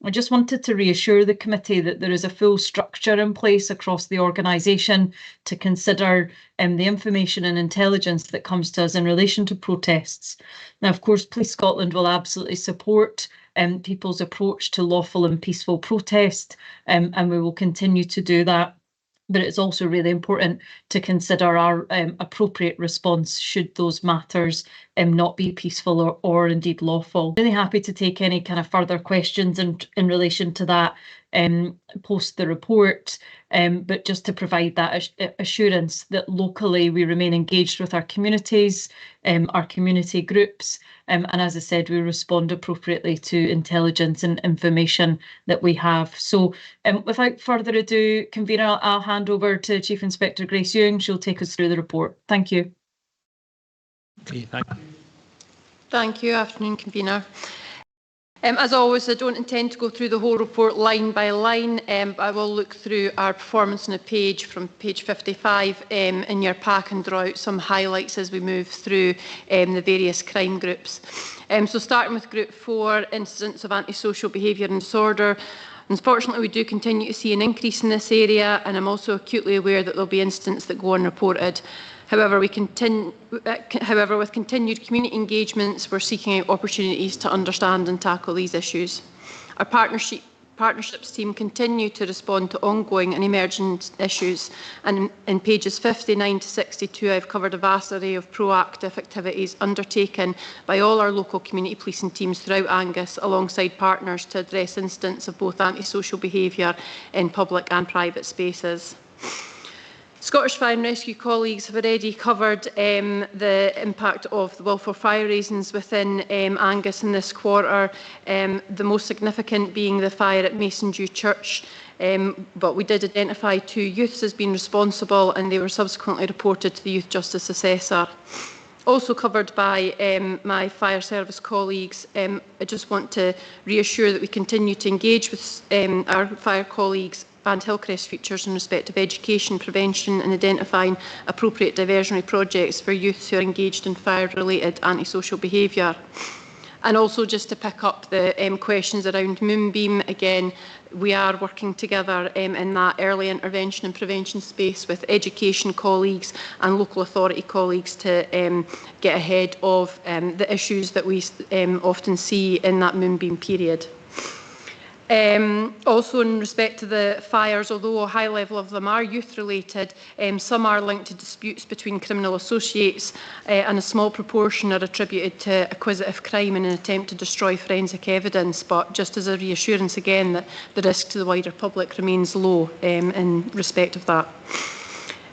I just wanted to reassure the committee that there is a full structure in place across the organisation to consider the information and intelligence that comes to us in relation to protests. Now, of course, Police Scotland will absolutely support people's approach to lawful and peaceful protest, and we will continue to do that. But it's also really important to consider our appropriate response should those matters not be peaceful or indeed lawful. Really happy to take any kind of further questions in relation to that post the report, but just to provide that assurance that locally we remain engaged with our communities, our community groups, and as I said, we respond appropriately to intelligence and information that we have. So without further ado, Convener, I'll hand over to Chief Inspector Grace Ewing. She'll take us through the report. Thank you. Okay, thank you. Thank you. Afternoon, Convener. As always, I don't intend to go through the whole report line by line. I will look through our performance on a page from page 55 in your pack and draw out some highlights as we move through the various crime groups. So starting with Group 4, incidents of antisocial behaviour and disorder. Unfortunately, we do continue to see an increase in this area, and I'm also acutely aware that there will be incidents that go unreported. However, with continued community engagements, we're seeking out opportunities to understand and tackle these issues. Our partnerships team continue to respond to ongoing and emerging issues, and in pages 59 to 62, I've covered a vast array of proactive activities undertaken by all our local community policing teams throughout Angus, alongside partners to address incidents of both antisocial behaviour in public and private spaces. Scottish Fire and Rescue colleagues have already covered the impact of the willful fire reasons within Angus in this quarter, the most significant being the fire at Mason Dew Church. But we did identify 2 youths as being responsible, and they were subsequently reported to the Youth Justice Assessor. Also covered by my fire service colleagues, I just want to reassure that we continue to engage with our fire colleagues and Hillcrest Futures in respect of education, prevention and identifying appropriate diversionary projects for youths who are engaged in fire-related antisocial behaviour. And also just to pick up the questions around Moonbeam, again, we are working together in that early intervention and prevention space with education colleagues and local authority colleagues to get ahead of the issues that we often see in that Moonbeam period. Also in respect to the fires, although a high level of them are youth-related, some are linked to disputes between criminal associates, and a small proportion are attributed to acquisitive crime in an attempt to destroy forensic evidence. But just as a reassurance again that the risk to the wider public remains low in respect of that.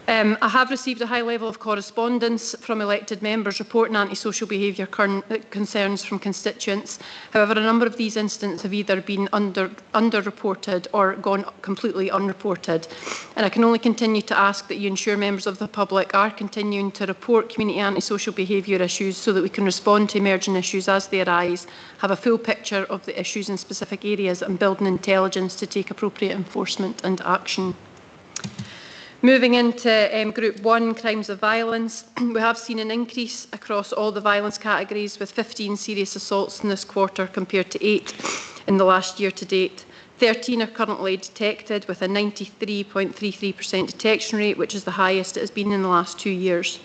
I have received a high level of correspondence from elected members reporting antisocial behaviour concerns from constituents. However, a number of these incidents have either been underreported or gone completely unreported. And I can only continue to ask that you ensure members of the public are continuing to report community antisocial behaviour issues so that we can respond to emerging issues as they arise, have a full picture of the issues in specific areas and build an intelligence to take appropriate enforcement and action. Moving into Group 1, crimes of violence, we have seen an increase across all the violence categories, with 15 serious assaults in this quarter compared to 8 in the last year to date. 13 are currently detected, with a 93.33% detection rate, which is the highest it has been in the last 2 years.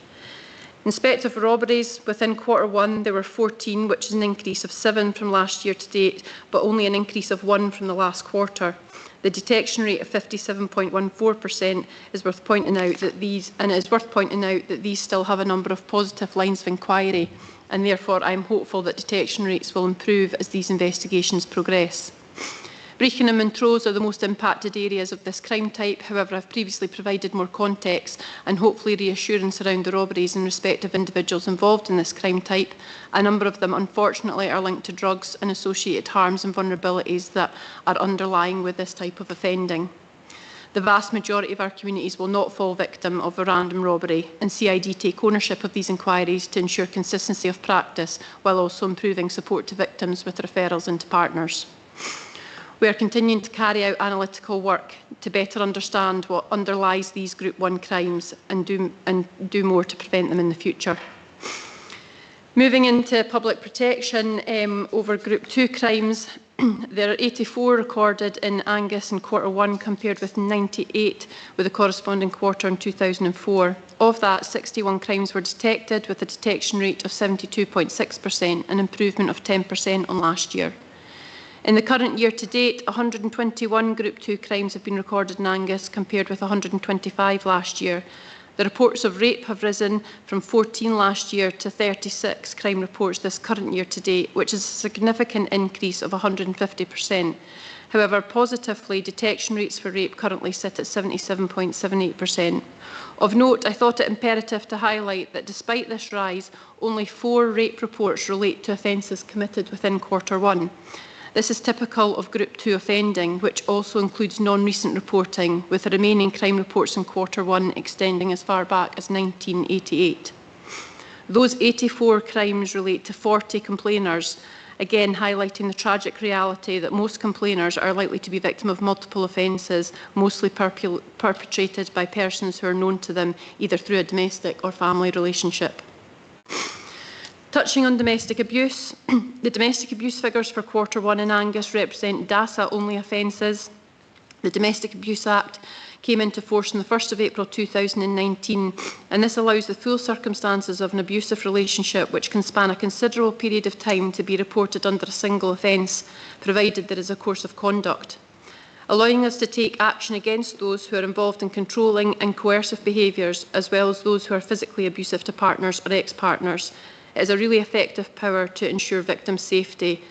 In respect of robberies, within quarter 1 there were 14, which is an increase of 7 from last year to date, but only an increase of 1 from the last quarter. The detection rate of 57.14% is worth pointing out that these still have a number of positive lines of inquiry, and therefore I am hopeful that detection rates will improve as these investigations progress. Brechin and Montrose are the most impacted areas of this crime type. However, I've previously provided more context and hopefully reassurance around the robberies in respect of individuals involved in this crime type. A number of them, unfortunately, are linked to drugs and associated harms and vulnerabilities that are underlying with this type of offending. The vast majority of our communities will not fall victim of a random robbery, and CID take ownership of these inquiries to ensure consistency of practice while also improving support to victims with referrals into partners. We are continuing to carry out analytical work to better understand what underlies these Group 1 crimes and do more to prevent them in the future. Moving into public protection over Group 2 crimes, there are 84 recorded in Angus in Q1 compared with 98 with the corresponding quarter in 2004. Of that, 61 crimes were detected with a detection rate of 72.6%, an improvement of 10% on last year. In the current year to date, 121 Group 2 crimes have been recorded in Angus compared with 125 last year. The reports of rape have risen from 14 last year to 36 crime reports this current year to date, which is a significant increase of 150%. However, positively, detection rates for rape currently sit at 77.78%. Of note, I thought it imperative to highlight that despite this rise, only 4 rape reports relate to offences committed within Q1. This is typical of Group 2 offending, which also includes non-recent reporting, with the remaining crime reports in Q1 extending as far back as 1988. Those 84 crimes relate to 40 complainers, again highlighting the tragic reality that most complainers are likely to be victim of multiple offences, mostly perpetrated by persons who are known to them either through a domestic or family relationship. Touching on domestic abuse, the domestic abuse figures for Q1 in Angus represent DASA-only offences. The Domestic Abuse Act came into force on the 1st of April 2019, and this allows the full circumstances of an abusive relationship, which can span a considerable period of time, to be reported under a single offence, provided there is a course of conduct, allowing us to take action against those who are involved in controlling and coercive behaviours, as well as those who are physically abusive to partners or ex-partners. It is a really effective power to ensure victim safety.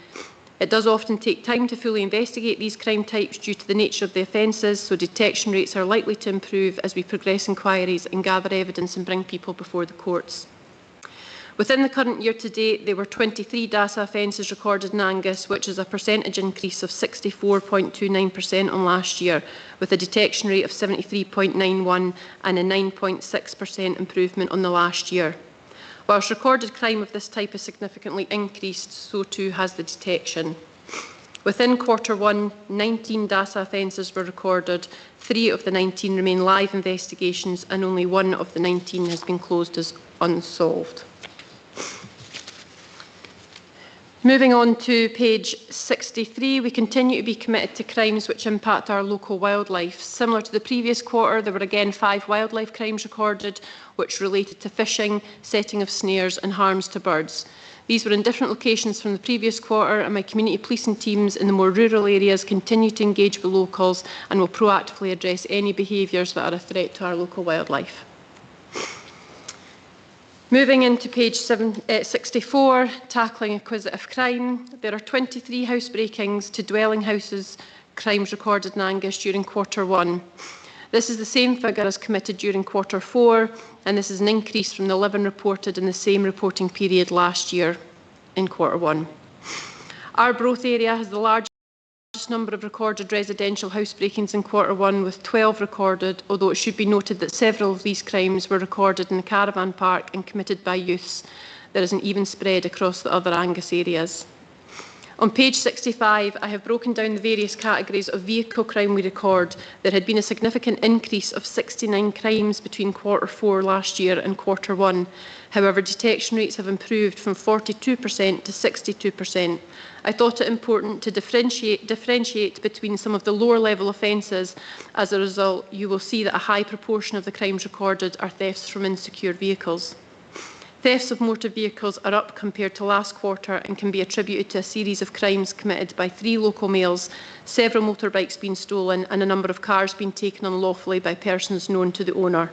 It does often take time to fully investigate these crime types due to the nature of the offences, so detection rates are likely to improve as we progress inquiries and gather evidence and bring people before the courts. Within the current year to date, there were 23 DASA offences recorded in Angus, which is a percentage increase of 64.29% on last year, with a detection rate of 73.91 and a 9.6% improvement on the last year. Whilst recorded crime of this type has significantly increased, so too has the detection. Within Q1, 19 DASA offences were recorded, 3 of the 19 remain live investigations, and only 1 of the 19 has been closed as unsolved. Moving on to page 63, we continue to be committed to crimes which impact our local wildlife. Similar to the previous quarter, there were again 5 wildlife crimes recorded, which related to fishing, setting of snares and harms to birds. These were in different locations from the previous quarter, and my community policing teams in the more rural areas continue to engage with locals and will proactively address any behaviours that are a threat to our local wildlife. Moving into page 64, tackling acquisitive crime. There are 23 housebreakings to dwelling houses crimes recorded in Angus during Q1. This is the same figure as committed during Q4, and this is an increase from the 11 reported in the same reporting period last year in Q1. Our Broth area has the largest number of recorded residential housebreakings in Q1, with 12 recorded, although it should be noted that several of these crimes were recorded in the caravan park and committed by youths. There is an even spread across the other Angus areas. On page 65, I have broken down the various categories of vehicle crime we record. There had been a significant increase of 69 crimes between Q4 last year and Q1. However, detection rates have improved from 42% to 62%. I thought it important to differentiate between some of the lower level offences. As a result, you will see that a high proportion of the crimes recorded are thefts from insecure vehicles. Thefts of motor vehicles are up compared to last quarter and can be attributed to a series of crimes committed by 3 local males, several motorbikes being stolen and a number of cars being taken unlawfully by persons known to the owner.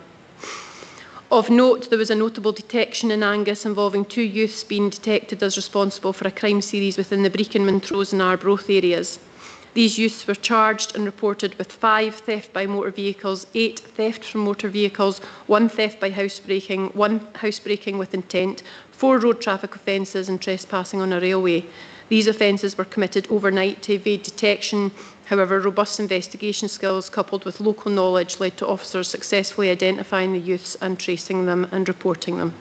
Of note, there was a notable detection in Angus involving 2 youths being detected as responsible for a crime series within the Brecon, Montrose and Arbroath areas. These youths were charged and reported with 5 theft by motor vehicles, 8 theft from motor vehicles, 1 theft by housebreaking, 1 housebreaking with intent, 4 road traffic offences and trespassing on a railway. These offences were committed overnight to evade detection. However, robust investigation skills coupled with local knowledge led to officers successfully identifying the youths and tracing them and reporting them.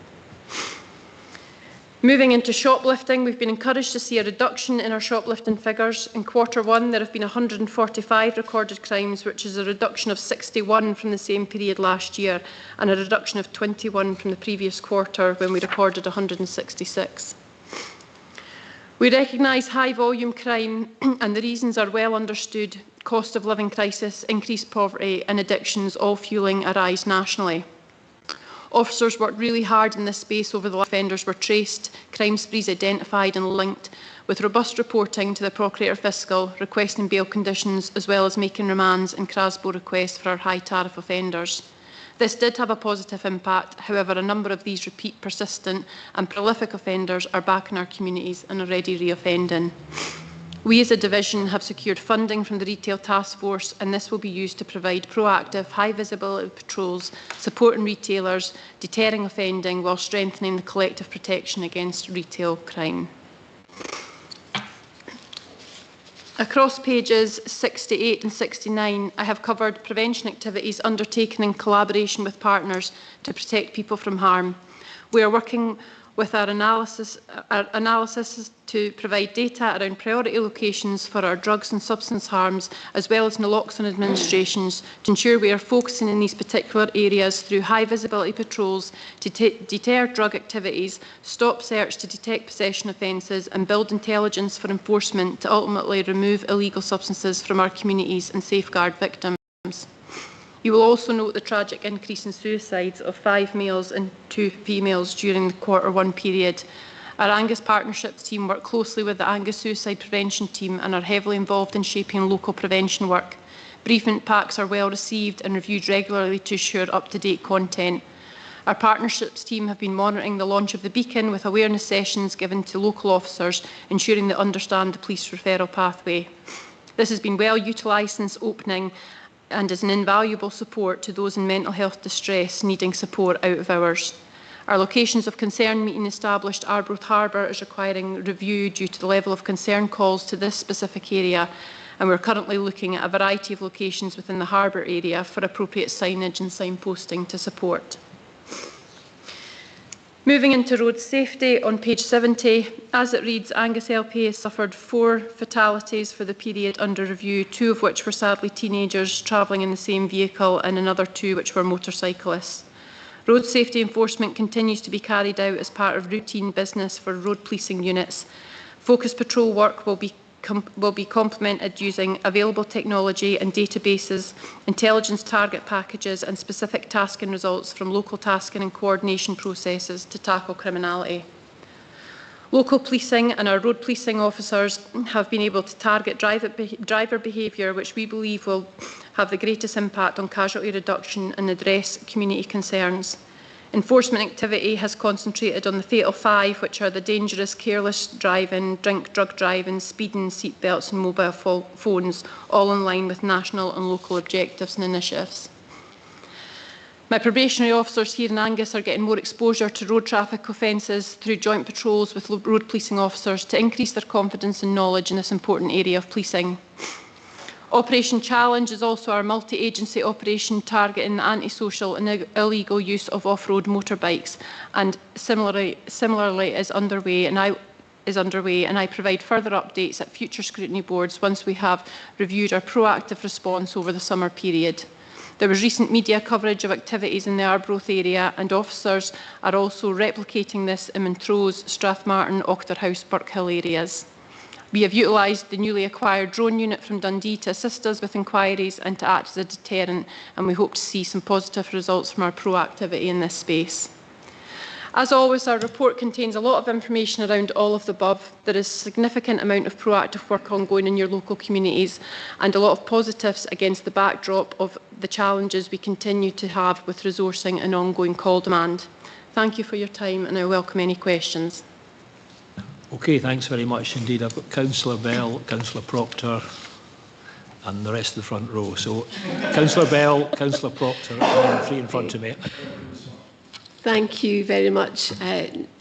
Moving into shoplifting, we've been encouraged to see a reduction in our shoplifting figures. In Q1, there have been 145 recorded crimes, which is a reduction of 61 from the same period last year, and a reduction of 21 from the previous quarter when we recorded 166. We recognise high volume crime and the reasons are well understood: cost of living crisis, increased poverty and addictions, all fuelling a rise nationally. Officers worked really hard in this space over the last offenders were traced, crime sprees identified and linked, with robust reporting to the Procurator Fiscal, requesting bail conditions, as well as making remands and CRASBO requests for our high tariff offenders. This did have a positive impact. However, a number of these repeat, persistent and prolific offenders are back in our communities and already reoffending. We as a division have secured funding from the Retail Task Force, and this will be used to provide proactive, high visibility patrols, supporting retailers, deterring offending while strengthening the collective protection against retail crime. Across pages 68 and 69, I have covered prevention activities undertaken in collaboration with partners to protect people from harm. We are working with our analysis to provide data around priority locations for our drugs and substance harms, as well as naloxone administrations, to ensure we are focusing in these particular areas through high visibility patrols to deter drug activities, stop search to detect possession offences, and build intelligence for enforcement to ultimately remove illegal substances from our communities and safeguard victims. You will also note the tragic increase in suicides of 5 males and 2 females during the Q1 period. Our Angus Partnerships team work closely with the Angus Suicide Prevention team and are heavily involved in shaping local prevention work. Briefing packs are well received and reviewed regularly to ensure up-to-date content. Our partnerships team have been monitoring the launch of the Beacon with awareness sessions given to local officers, ensuring they understand the police referral pathway. This has been well utilised since opening and is an invaluable support to those in mental health distress needing support out of hours. Our locations of concern meeting established Arbroath Harbour is requiring review due to the level of concern calls to this specific area, and we're currently looking at a variety of locations within the harbour area for appropriate signage and signposting to support. Moving into road safety on page 70, as it reads, Angus LP has suffered 4 fatalities for the period under review, 2 of which were sadly teenagers travelling in the same vehicle and another 2 which were motorcyclists. Road safety enforcement continues to be carried out as part of routine business for road policing units. Focused patrol work will be complemented using available technology and databases, intelligence target packages and specific tasking results from local tasking and coordination processes to tackle criminality. Local policing and our road policing officers have been able to target driver behaviour, which we believe will have the greatest impact on casualty reduction and address community concerns. Enforcement activity has concentrated on the fatal 5, which are the dangerous, careless driving, drug driving, speeding, seatbelts and mobile phones, all in line with national and local objectives and initiatives. My probationary officers here in Angus are getting more exposure to road traffic offences through joint patrols with road policing officers to increase their confidence and knowledge in this important area of policing. Operation Challenge is also our multi-agency operation targeting the antisocial and illegal use of off-road motorbikes, and similarly is underway. And I provide further updates at future scrutiny boards once we have reviewed our proactive response over the summer period. There was recent media coverage of activities in the Arbroath area, and officers are also replicating this in Montrose, Strathmartin, Auchterhouse, Birkhill areas. We have utilised the newly acquired drone unit from Dundee to assist us with inquiries and to act as a deterrent, and we hope to see some positive results from our proactivity in this space. As always, our report contains a lot of information around all of the above. There is a significant amount of proactive work ongoing in your local communities and a lot of positives against the backdrop of the challenges we continue to have with resourcing and ongoing call demand. Thank you for your time, and I welcome any questions. Okay, thanks very much indeed. I've got Councillor Bell, Councillor Proctor and the rest of the front row. So Councillor Bell, Councillor Proctor, and 3 in front of me. Thank you very much,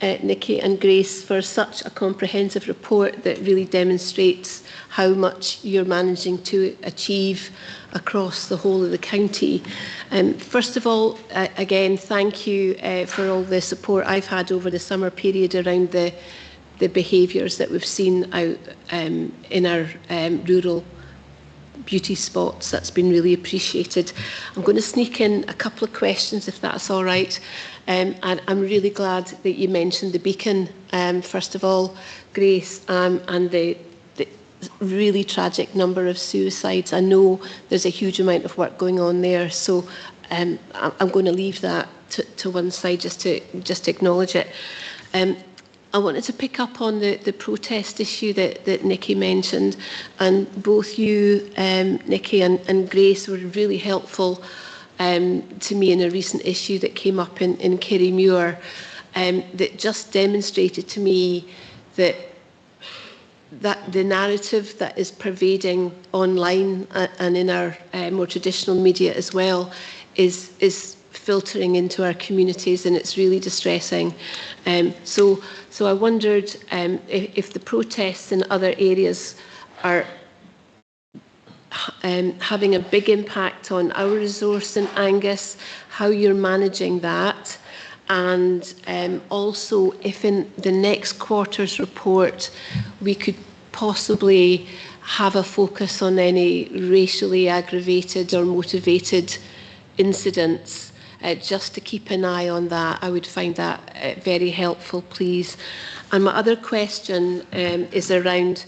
Nikki and Grace, for such a comprehensive report that really demonstrates how much you're managing to achieve across the whole of the county. First of all, again, thank you for all the support I've had over the summer period around the behaviours that we've seen out in our rural beauty spots. That's been really appreciated. I'm going to sneak in a couple of questions, if that's all right. And I'm really glad that you mentioned the beacon, first of all, Grace, and the really tragic number of suicides. I know there's a huge amount of work going on there, so I'm going to leave that to one side just to acknowledge it. I wanted to pick up on the protest issue that Nikki mentioned, and both you, Nikki and Grace, were really helpful to me in a recent issue that came up in Kerrymuir, that just demonstrated to me that the narrative that is pervading online and in our more traditional media as well is filtering into our communities, and it's really distressing. So I wondered if the protests in other areas are having a big impact on our resource in Angus, how you're managing that, and also if in the next quarter's report we could possibly have a focus on any racially aggravated or motivated incidents, just to keep an eye on that. I would find that very helpful, please. And my other question is around,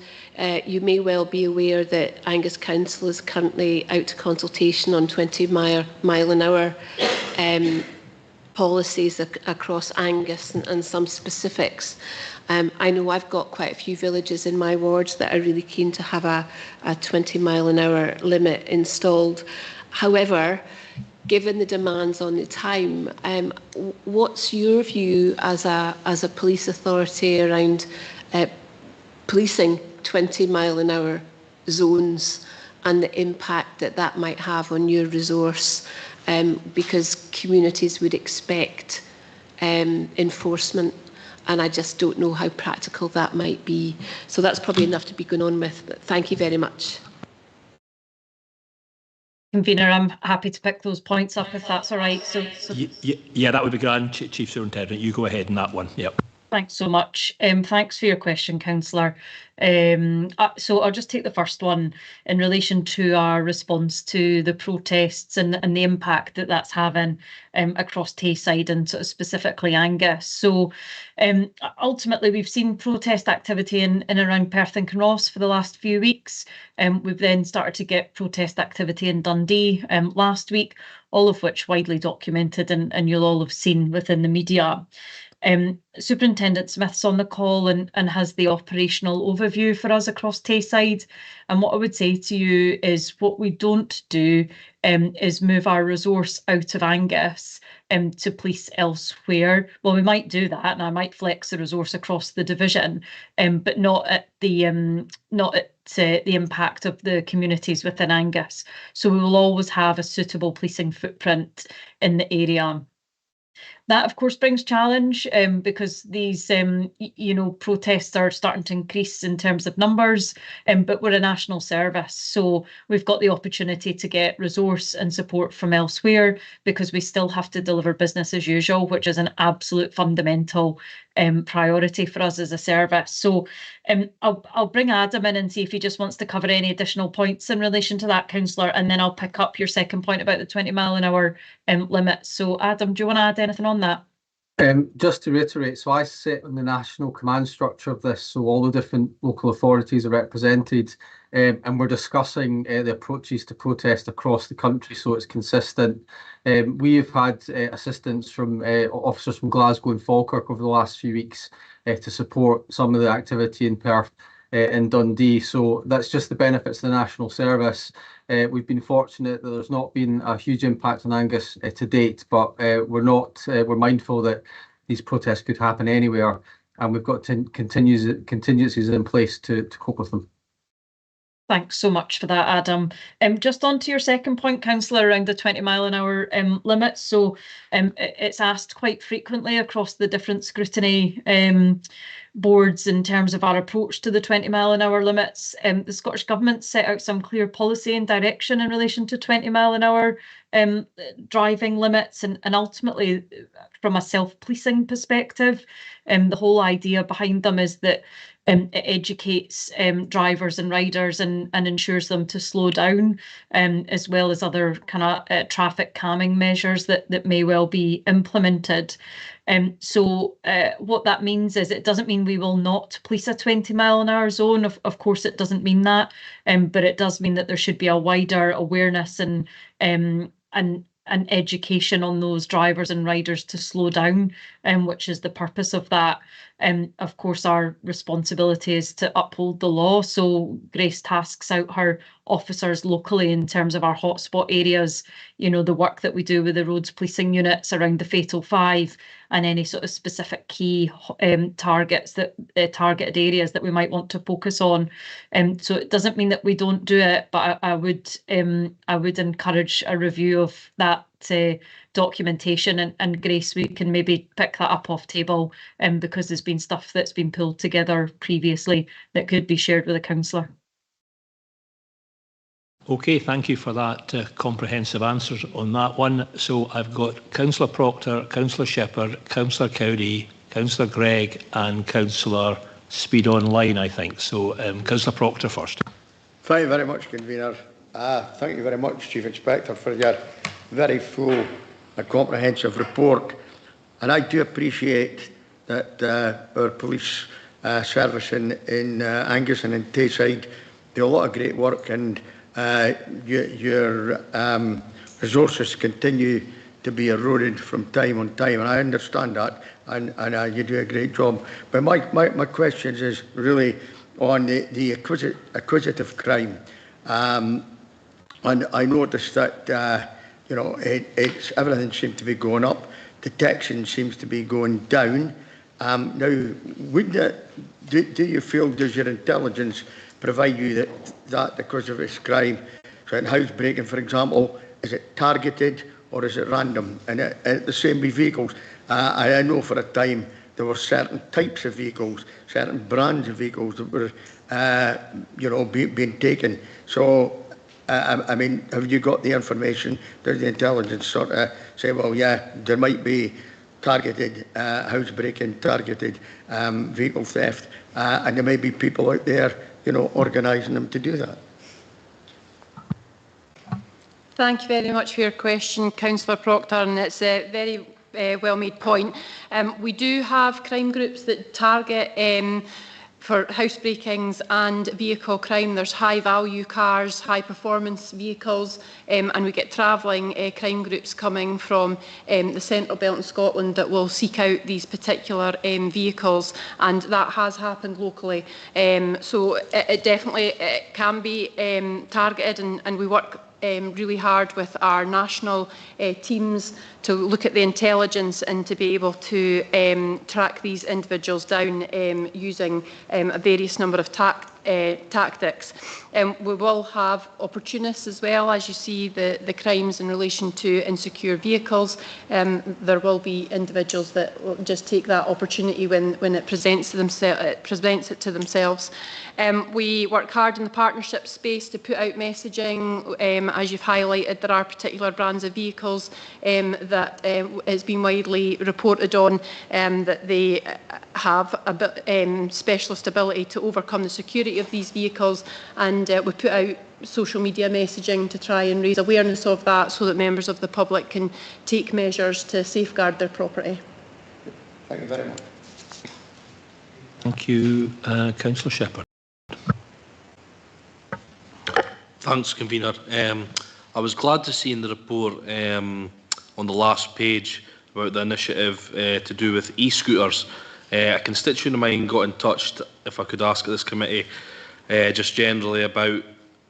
you may well be aware that Angus Council is currently out to consultation on 20-mile-an-hour policies across Angus and some specifics. I know I've got quite a few villages in my wards that are really keen to have a 20-mile-an-hour limit installed. However, given the demands on the time, what's your view as a police authority around policing 20-mile-an-hour zones and the impact that might have on your resource? Because communities would expect enforcement, and I just don't know how practical that might be. So that's probably enough to be going on with. But thank you very much. Convener, I'm happy to pick those points up if that's all right. Yeah, that would be grand, Chief Superintendent. You go ahead on that one. Yep. Thanks so much. Thanks for your question, Councillor. So I'll just take the first one in relation to our response to the protests and the impact that's having across Tayside and sort of specifically Angus. So ultimately, we've seen protest activity in around Perth and Kinross for the last few weeks. We've then started to get protest activity in Dundee last week, all of which widely documented and you'll all have seen within the media. Superintendent Smith's on the call and has the operational overview for us across Tayside. And what I would say to you is what we don't do is move our resource out of Angus to police elsewhere. Well, we might do that, and I might flex the resource across the division, but not at the impact of the communities within Angus. So we will always have a suitable policing footprint in the area. That, of course, brings challenge because these, protests are starting to increase in terms of numbers, but we're a national service, so we've got the opportunity to get resource and support from elsewhere because we still have to deliver business as usual, which is an absolute fundamental priority for us as a service. So I'll bring Adam in and see if he just wants to cover any additional points in relation to that, Councillor, and then I'll pick up your second point about the 20-mile-an-hour limit. So Adam, do you want to add anything on that? Just to reiterate, so I sit on the national command structure of this, so all the different local authorities are represented, and we're discussing the approaches to protest across the country so it's consistent. We've had assistance from officers from Glasgow and Falkirk over the last few weeks to support some of the activity in Perth and Dundee, so that's just the benefits of the national service. We've been fortunate that there's not been a huge impact on Angus to date, but we're mindful that these protests could happen anywhere, and we've got contingencies in place to cope with them. Thanks so much for that, Adam. Just on to your second point, Councillor, around the 20-mile-an-hour limit. So it's asked quite frequently across the different scrutiny boards in terms of our approach to the 20-mile-an-hour limits. The Scottish Government set out some clear policy and direction in relation to 20-mile-an-hour driving limits, and ultimately, from a self-policing perspective, the whole idea behind them is that it educates drivers and riders and ensures them to slow down, as well as other kind of traffic calming measures that may well be implemented. So what that means is it doesn't mean we will not police a 20-mile-an-hour zone. Of course, it doesn't mean that, but it does mean that there should be a wider awareness and education on those drivers and riders to slow down, which is the purpose of that. Of course, our responsibility is to uphold the law. So Grace tasks out her officers locally in terms of our hotspot areas, you know, the work that we do with the roads policing units around the Fatal Five and any sort of specific key targets that targeted areas that we might want to focus on. So it doesn't mean that we don't do it, but I would encourage a review of that documentation, and Grace, we can maybe pick that up off table, because there's been stuff that's been pulled together previously that could be shared with a councillor. Okay, thank you for that comprehensive answers on that one. So I've got Councillor Proctor, Councillor Shepherd, Councillor Cowdy, Councillor Gregg and Councillor Speed Online, I think. So Councillor Proctor first. Thank you very much, Convener. Thank you very much, Chief Inspector, for your very full and comprehensive report. And I do appreciate that our police service in Angus and in Tayside do a lot of great work, and your resources continue to be eroded from time on time, and I understand that, and you do a great job. But my questions is really on the acquisitive crime, and I noticed that you know, everything seems to be going up, detection seems to be going down. Now, do you feel, does your intelligence provide you that because of its crime, so in housebreaking, for example, is it targeted or is it random? And the same with vehicles. I know for a time there were certain types of vehicles, certain brands of vehicles that were, you know, being taken. So, I mean, have you got the information? Does the intelligence sort of say, well, yeah, there might be targeted housebreaking, targeted vehicle theft, and there may be people out there, you know, organising them to do that? Thank you very much for your question, Councillor Proctor, and it's a very well-made point. We do have crime groups that target for housebreakings and vehicle crime. There's high-value cars, high-performance vehicles, and we get travelling crime groups coming from the Central Belt in Scotland that will seek out these particular vehicles, and that has happened locally. So it definitely can be targeted, and we work really hard with our national teams to look at the intelligence and to be able to track these individuals down using a various number of tactics. We will have opportunists as well, as you see the crimes in relation to insecure vehicles. There will be individuals that will just take that opportunity when it presents it to themselves. We work hard in the partnership space to put out messaging. As you've highlighted, there are particular brands of vehicles that has been widely reported on that they have a specialist ability to overcome the security of these vehicles, and we put out social media messaging to try and raise awareness of that so that members of the public can take measures to safeguard their property. Thank you very much. Thank you, Councillor Shepherd. Thanks, Convener. I was glad to see in the report on the last page about the initiative to do with e-scooters. A constituent of mine got in touch, if I could ask at this committee, just generally about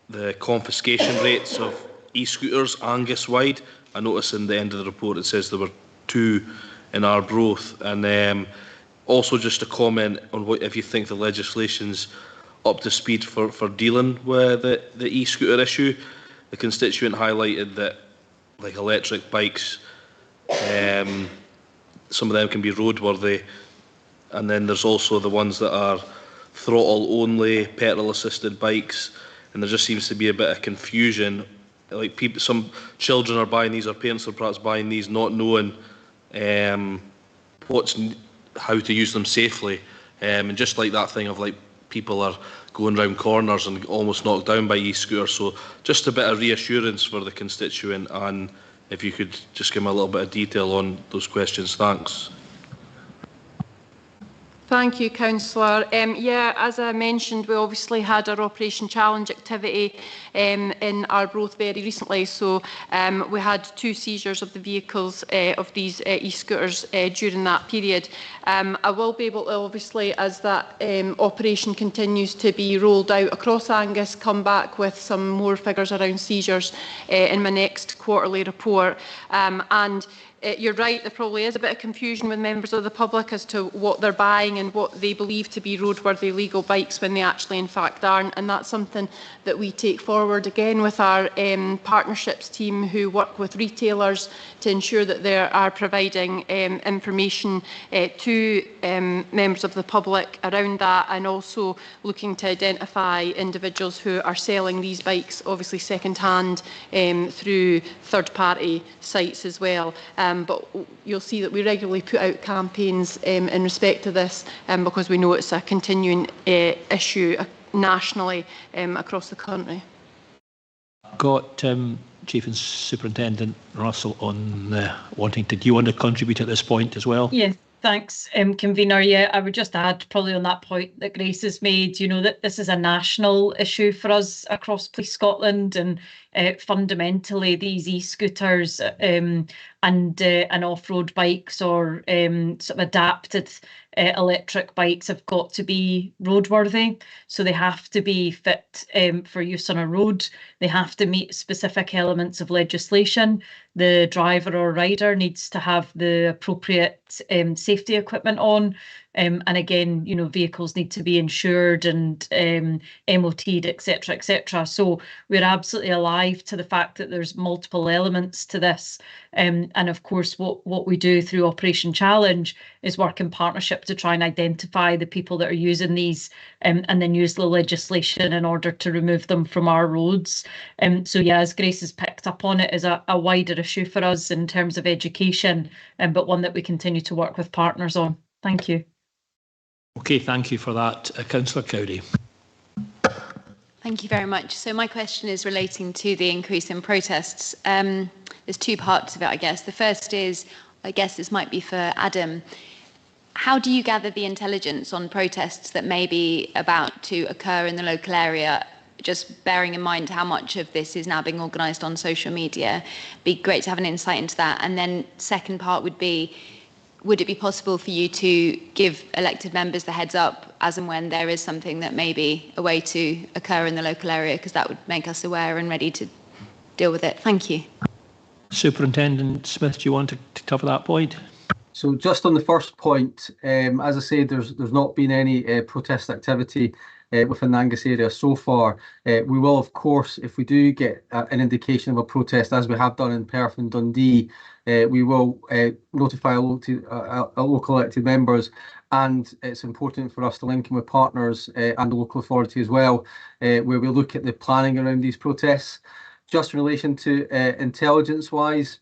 the confiscation rates of e-scooters Angus-wide. I noticed in the end of the report it says there were 2 in Arbroath, and also just a comment on what if you think the legislation's up to speed for dealing with the e-scooter issue. The constituent highlighted that, like electric bikes, some of them can be roadworthy, and then there's also the ones that are throttle only, petrol assisted bikes, and there just seems to be a bit of confusion. Like some children are buying these, or parents are perhaps buying these not knowing how to use them safely, and just like that thing of like people are going round corners and almost knocked down by e-scooters. So just a bit of reassurance for the constituent, and if you could just give me a little bit of detail on those questions. Thanks. Thank you, Councillor. Yeah, as I mentioned, we obviously had our Operation Challenge activity in Arbroath very recently. So we had 2 seizures of the vehicles of these e-scooters during that period. I will be able to, obviously, as that operation continues to be rolled out across Angus, come back with some more figures around seizures in my next quarterly report. You're right, there probably is a bit of confusion with members of the public as to what they're buying and what they believe to be roadworthy legal bikes when they actually in fact aren't, and that's something that we take forward again with our partnerships team who work with retailers to ensure that they are providing information to members of the public around that, and also looking to identify individuals who are selling these bikes, obviously second-hand, through third-party sites as well. But you'll see that we regularly put out campaigns in respect to this because we know it's a continuing issue nationally across the country. Got Chief and Superintendent Russell on wanting to. Do you want to contribute at this point as well? Yeah. Thanks, Convener. Yeah, I would just add probably on that point that Grace has made, you know, that this is a national issue for us across Police Scotland, and fundamentally these e-scooters and off-road bikes or sort of adapted electric bikes have got to be roadworthy. So they have to be fit for use on a road. They have to meet specific elements of legislation. The driver or rider needs to have the appropriate safety equipment on. And again, you know, vehicles need to be insured and MOT'd, etc., etc. So we're absolutely alive to the fact that there's multiple elements to this. And of course, what we do through Operation Challenge is work in partnership to try and identify the people that are using these and then use the legislation in order to remove them from our roads. So yeah, as Grace has picked up on, it is a wider issue for us in terms of education, but one that we continue to work with partners on. Thank you. Okay, thank you for that. Councillor Cowdery. Thank you very much. So my question is relating to the increase in protests. There's 2 parts of it, I guess. The first is, I guess this might be for Adam. How do you gather the intelligence on protests that may be about to occur in the local area? Just bearing in mind how much of this is now being organised on social media. Be great to have an insight into that. And then second part would be, would it be possible for you to give elected members the heads up as and when there is something that may be a way to occur in the local area, because that would make us aware and ready to deal with it? Thank you. Superintendent Smith, do you want to cover that point? So just on the first point, as I say, there's not been any protest activity within the Angus area so far. We will, of course, if we do get an indication of a protest, as we have done in Perth and Dundee, we will notify local elected members, and it's important for us to link in with partners and the local authority as well, where we look at the planning around these protests. Just in relation to intelligence-wise,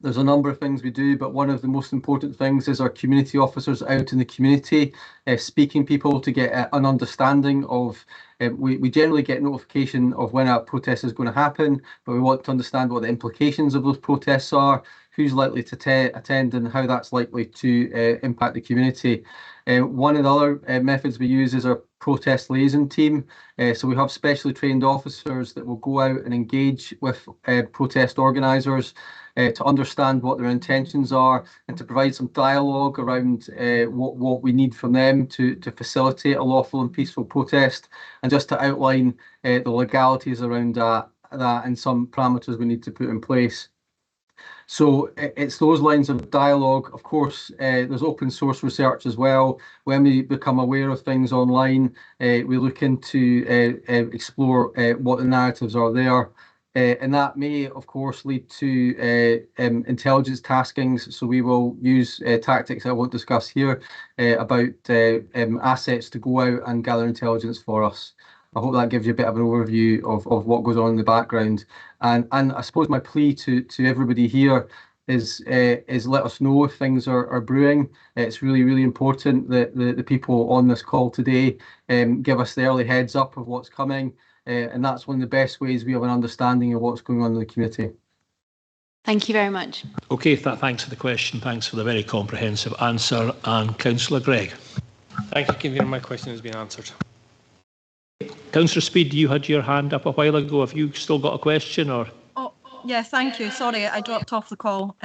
there's a number of things we do, but one of the most important things is our community officers out in the community, speaking people to get an understanding of, we generally get notification of when a protest is going to happen, but we want to understand what the implications of those protests are, who's likely to attend and how that's likely to impact the community. One of the other methods we use is our protest liaison team. So we have specially trained officers that will go out and engage with protest organisers to understand what their intentions are and to provide some dialogue around what we need from them to facilitate a lawful and peaceful protest, and just to outline the legalities around that and some parameters we need to put in place. So it's those lines of dialogue. Of course, there's open source research as well. When we become aware of things online, we look into explore what the narratives are there. And that may, of course, lead to intelligence taskings. So we will use tactics I won't discuss here about assets to go out and gather intelligence for us. I hope that gives you a bit of an overview of what goes on in the background. And I suppose my plea to everybody here is let us know if things are brewing. It's really important that the people on this call today give us the early heads up of what's coming, and that's one of the best ways we have an understanding of what's going on in the community. Thank you very much. Okay, thanks for the question. Thanks for the very comprehensive answer. And Councillor Gregg. Thank you, Convener. My question has been answered. Councillor Speed, you had your hand up a while ago. Have you still got a question, or? Oh, yeah, thank you. Sorry, I dropped off the call.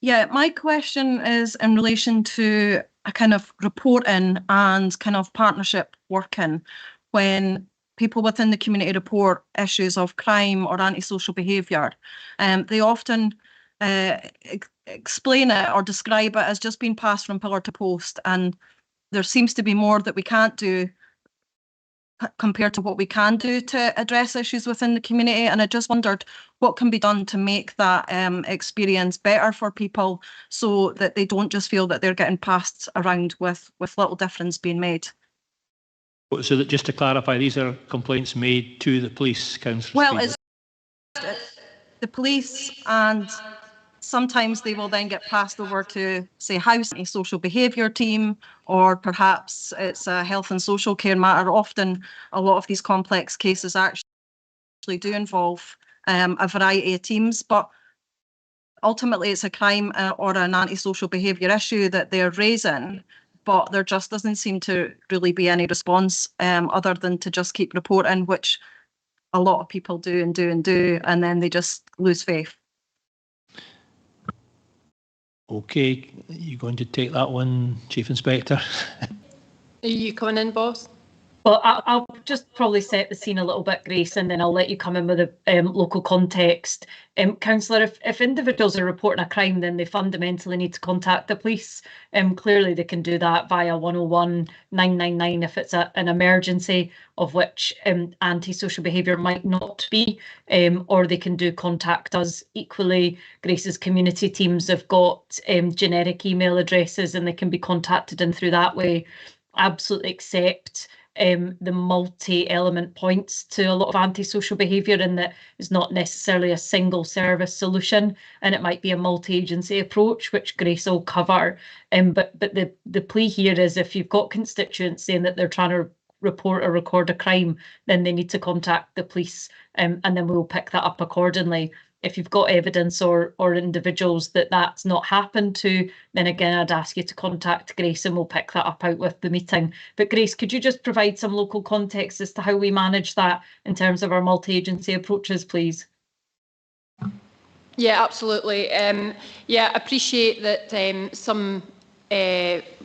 Yeah, my question is in relation to a kind of reporting and kind of partnership working when people within the community report issues of crime or antisocial behaviour. They often explain it or describe it as just being passed from pillar to post, and there seems to be more that we can't do compared to what we can do to address issues within the community. And I just wondered what can be done to make that experience better for people so that they don't just feel that they're getting passed around with little difference being made. So that, just to clarify, these are complaints made to the police, Councillor Well, Speed? it's the police, and sometimes they will then get passed over to, say, house, a social behaviour team, or perhaps it's a health and social care matter. Often a lot of these complex cases actually do involve a variety of teams, but ultimately it's a crime or an antisocial behaviour issue that they're raising, but there just doesn't seem to really be any response other than to just keep reporting, which a lot of people do, and then they just lose faith. Okay, you going to take that one, Chief Inspector? Are you coming in, boss? Well, I'll just probably set the scene a little bit, Grace, and then I'll let you come in with a local context. Councillor, if individuals are reporting a crime, then they fundamentally need to contact the police. Clearly, they can do that via 101 999 if it's an emergency, of which antisocial behaviour might not be, or they can do contact us. Equally, Grace's community teams have got generic email addresses and they can be contacted in through that way. Absolutely accept the multi-element points to a lot of antisocial behaviour, and that is not necessarily a single service solution, and it might be a multi-agency approach, which Grace will cover. But the plea here is, if you've got constituents saying that they're trying to report or record a crime, then they need to contact the police, and then we'll pick that up accordingly. If you've got evidence or individuals that that's not happened to, then again, I'd ask you to contact Grace and we'll pick that up out with the meeting. But Grace, could you just provide some local context as to how we manage that in terms of our multi-agency approaches, please? Yeah, absolutely. Yeah, appreciate that some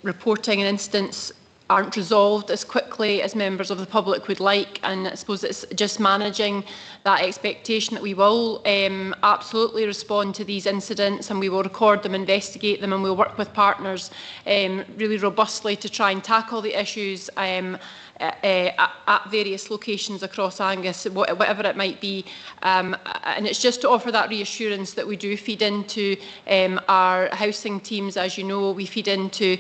reporting and incidents aren't resolved as quickly as members of the public would like, and I suppose it's just managing that expectation that we will absolutely respond to these incidents, and we will record them, investigate them, and we'll work with partners really robustly to try and tackle the issues at various locations across Angus, whatever it might be. And it's just to offer that reassurance that we do feed into our housing teams. As you know, we feed into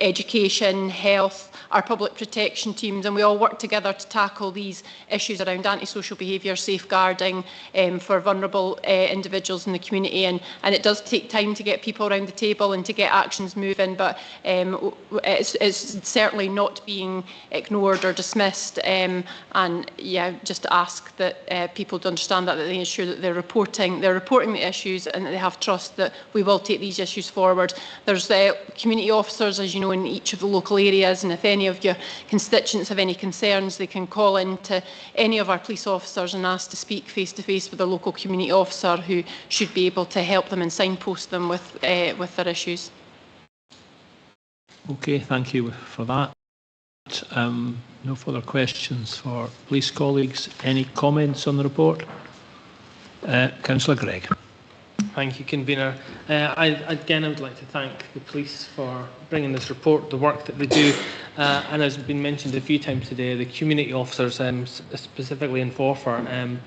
education, health, our public protection teams, and we all work together to tackle these issues around antisocial behaviour, safeguarding for vulnerable individuals in the community. And it does take time to get people around the table and to get actions moving, but it's certainly not being ignored or dismissed. And yeah, just to ask that people to understand that they ensure that they're reporting the issues, and that they have trust that we will take these issues forward. There's community officers, as you know, in each of the local areas, and if any of your constituents have any concerns, they can call in to any of our police officers and ask to speak face to face with a local community officer, who should be able to help them and signpost them with their issues. Okay, thank you for that. No further questions for police colleagues. Any comments on the report? Councillor Gregg. Thank you, Convener. Again, I would like to thank the police for bringing this report, the work that they do, and as has been mentioned a few times today, the community officers, specifically in Forfar,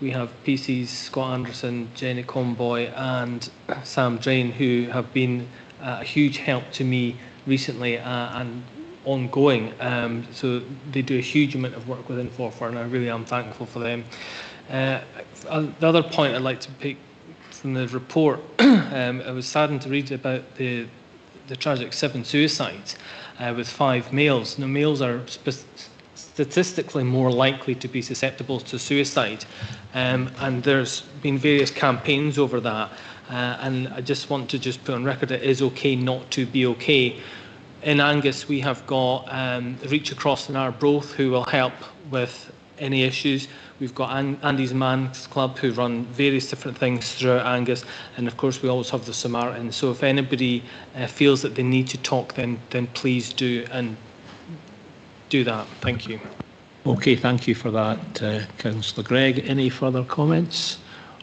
we have PCs Scott Anderson, Jenny Comboy and Sam Drain, who have been a huge help to me recently and ongoing. So they do a huge amount of work within Forfar, and I really am thankful for them. The other point I'd like to from the report, I was saddened to read about the tragic 7 suicides with 5 males. Now, males are statistically more likely to be susceptible to suicide, and there's been various campaigns over that. And I just want to put on record it is okay not to be okay. In Angus, we have got Reach Across in Arbroath, who will help with any issues. We've got Andy's Man's Club, who run various different things throughout Angus, and of course we always have the Samaritan. So if anybody feels that they need to talk, then please do, and do that. Thank you. Okay, thank you for that, Councillor Gregg. Any further comments?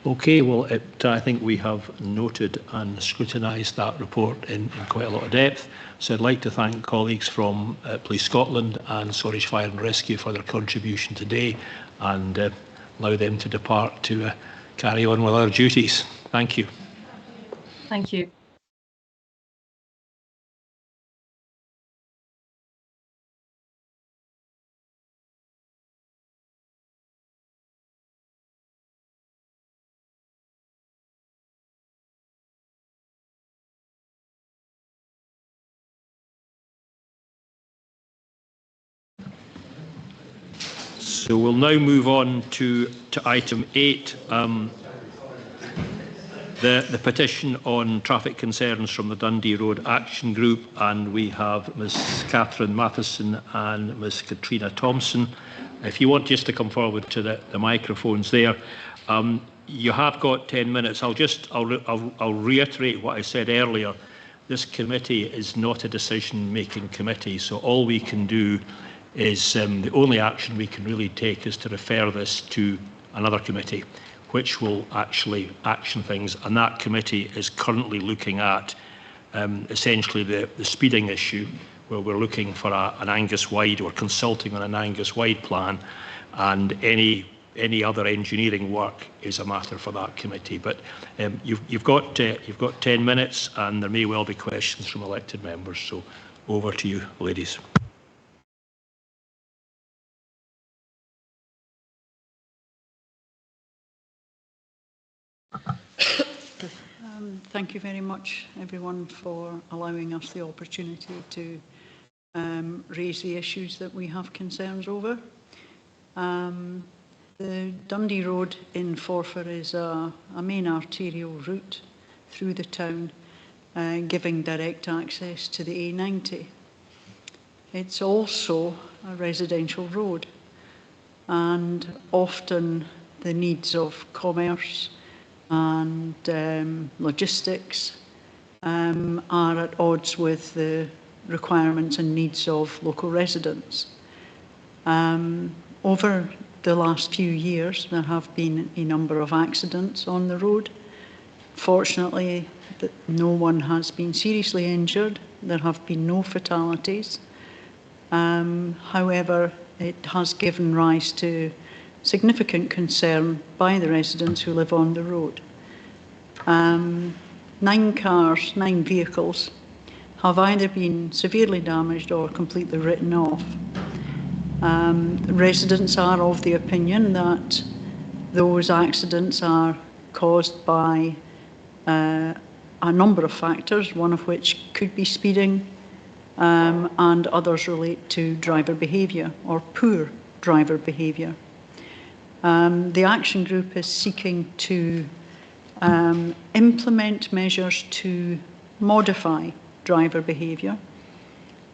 Okay, well, I think we have noted and scrutinised that report in quite a lot of depth. So I'd like to thank colleagues from Police Scotland and Scottish Fire and Rescue for their contribution today, and allow them to depart to carry on with our duties. Thank you. Thank you. So we'll now move on to item 8, the petition on traffic concerns from the Dundee Road Action Group, and we have Ms Catherine Matheson and Ms Katrina Thompson. If you want just to come forward to the microphones there. You have got 10 minutes. I'll reiterate what I said earlier. This committee is not a decision-making committee, so all we can do is the only action we can really take is to refer this to another committee, which will actually action things. And that committee is currently looking at essentially the speeding issue, where we're looking for an Angus-wide, or consulting on an Angus-wide plan, and any other engineering work is a matter for that committee. But you've got 10 minutes, and there may well be questions from elected members. So over to you, ladies. Thank you very much, everyone, for allowing us the opportunity to raise the issues that we have concerns over. The Dundee Road in Forfar is a main arterial route through the town, giving direct access to the A90. It's also a residential road, and often the needs of commerce and logistics are at odds with the requirements and needs of local residents. Over the last few years, there have been a number of accidents on the road. Fortunately, no one has been seriously injured. There have been no fatalities. However, it has given rise to significant concern by the residents who live on the road. 9 vehicles have either been severely damaged or completely written off. Residents are of the opinion that those accidents are caused by a number of factors, one of which could be speeding, and others relate to driver behaviour or poor driver behaviour. The action group is seeking to implement measures to modify driver behaviour.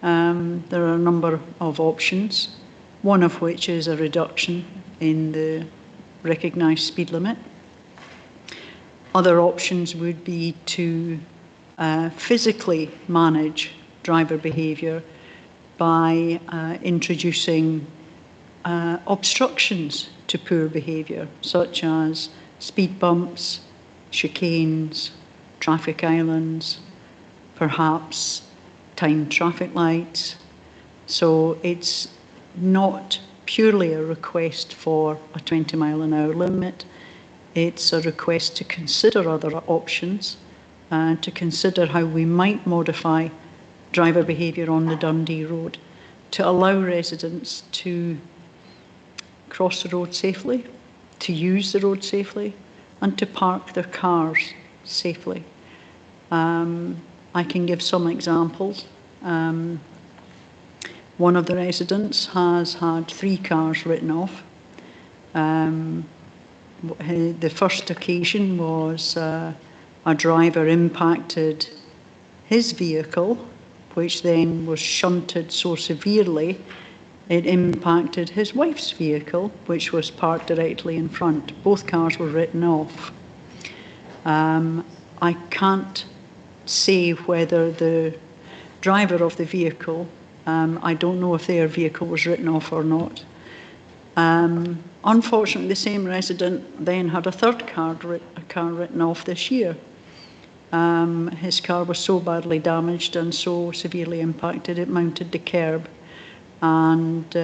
There are a number of options, one of which is a reduction in the recognised speed limit. Other options would be to physically manage driver behaviour by introducing obstructions to poor behaviour, such as speed bumps, chicanes, traffic islands, perhaps timed traffic lights. So it's not purely a request for a 20-mile-an-hour limit. It's a request to consider other options and to consider how we might modify driver behaviour on the Dundee Road to allow residents to cross the road safely, to use the road safely, and to park their cars safely. I can give some examples. One of the residents has had 3 cars written off. The first occasion was a driver impacted his vehicle, which then was shunted so severely it impacted his wife's vehicle, which was parked directly in front. Both cars were written off. I can't say whether the driver of the vehicle, I don't know if their vehicle was written off or not. Unfortunately, the same resident then had a 3rd car written off this year. His car was so badly damaged and so severely impacted it mounted the kerb, and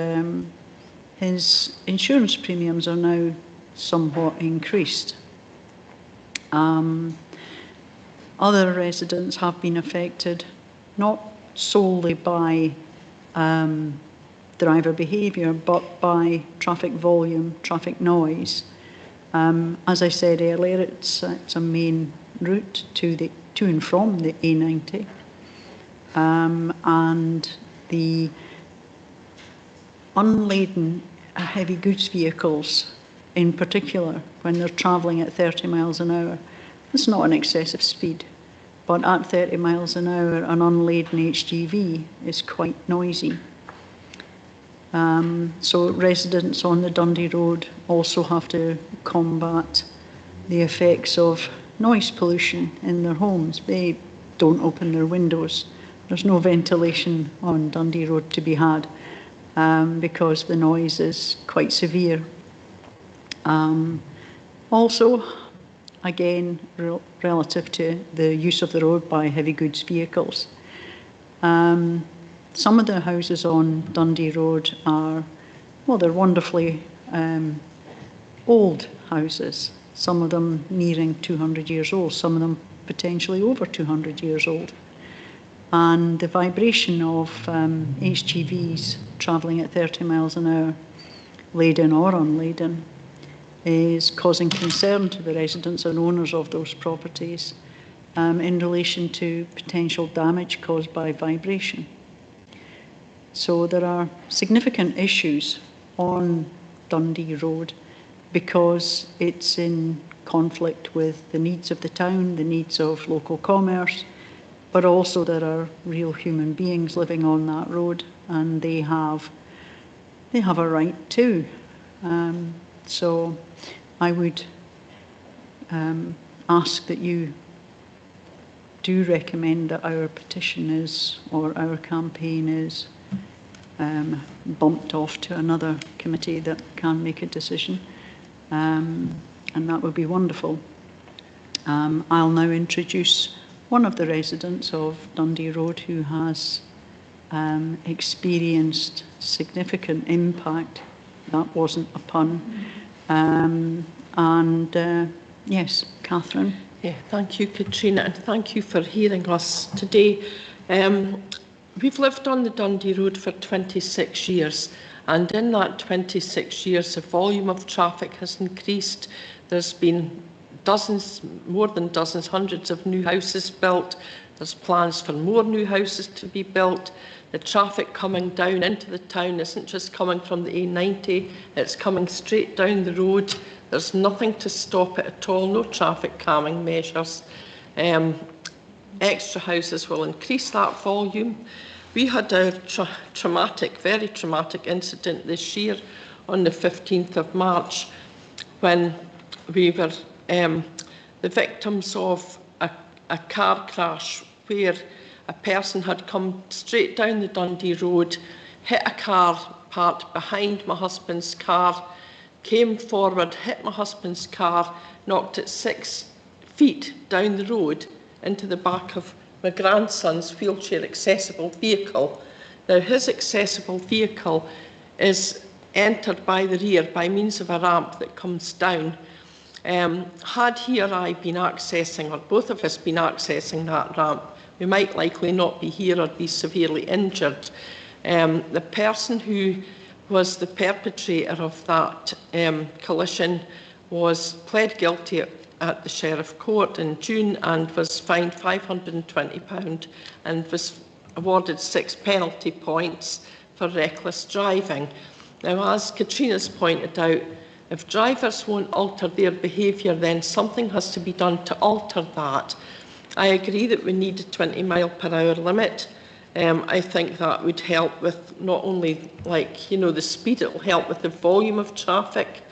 his insurance premiums are now somewhat increased. Other residents have been affected not solely by driver behaviour but by traffic volume, traffic noise. As I said earlier, it's a main route to and from the A90, and the unladen heavy goods vehicles in particular, when they're travelling at 30 miles an hour, it's not an excessive speed, but at 30 miles an hour an unladen HGV is quite noisy. So residents on the Dundee Road also have to combat the effects of noise pollution in their homes. They don't open their windows. There's no ventilation on Dundee Road to be had because the noise is quite severe. Also, again, relative to the use of the road by heavy goods vehicles, some of the houses on Dundee Road are, well, they're wonderfully old houses, some of them nearing 200 years old, some of them potentially over 200 years old. And the vibration of HGVs travelling at 30 miles an hour, laden or unladen, is causing concern to the residents and owners of those properties in relation to potential damage caused by vibration. So there are significant issues on Dundee Road because it's in conflict with the needs of the town, the needs of local commerce, but also there are real human beings living on that road, and they have a right too. So I would ask that you do recommend that our petition is, or our campaign is, bumped off to another committee that can make a decision, and that would be wonderful. I'll now introduce one of the residents of Dundee Road who has experienced significant impact. That wasn't a pun. Yes, Catherine. Yeah, thank you, Katrina, and thank you for hearing us today. We've lived on the Dundee Road for 26 years, and in that 26 years, the volume of traffic has increased. There's been dozens, more than dozens, hundreds of new houses built. There's plans for more new houses to be built. The traffic coming down into the town isn't just coming from the A90, it's coming straight down the road. There's nothing to stop it at all, no traffic calming measures. Extra houses will increase that volume. We had a very traumatic incident this year on the 15th of March when we were the victims of a car crash where a person had come straight down the Dundee Road, hit a car parked behind my husband's car, came forward, hit my husband's car, knocked it 6 feet down the road into the back of my grandson's wheelchair accessible vehicle. Now his accessible vehicle is entered by the rear by means of a ramp that comes down. Had he or I been accessing, or both of us been accessing that ramp, we might likely not be here or be severely injured. The person who was the perpetrator of that collision was pled guilty at the Sheriff Court in June and was fined £520 and was awarded 6 penalty points for reckless driving. Now, as Katrina's pointed out, if drivers won't alter their behaviour, then something has to be done to alter that. I agree that we need a 20-mile-per-hour limit. I think that would help with not only, the speed, it will help with the volume of traffic.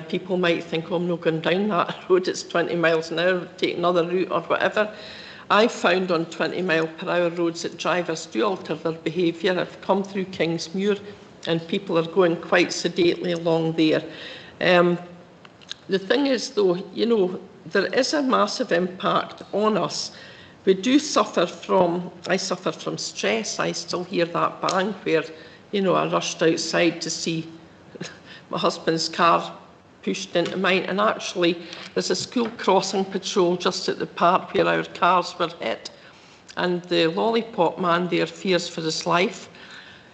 People might think, oh, I'm not going down that road, it's 20 miles an hour, take another route or whatever. I found on 20-mile-per-hour roads that drivers do alter their behaviour. I've come through Kingsmuir and people are going quite sedately along there. The thing is, though, there is a massive impact on us. We do suffer from, I suffer from stress. I still hear that bang where, I rushed outside to see my husband's car pushed into mine. And actually, there's a school crossing patrol just at the park where our cars were hit. And the lollipop man there fears for his life.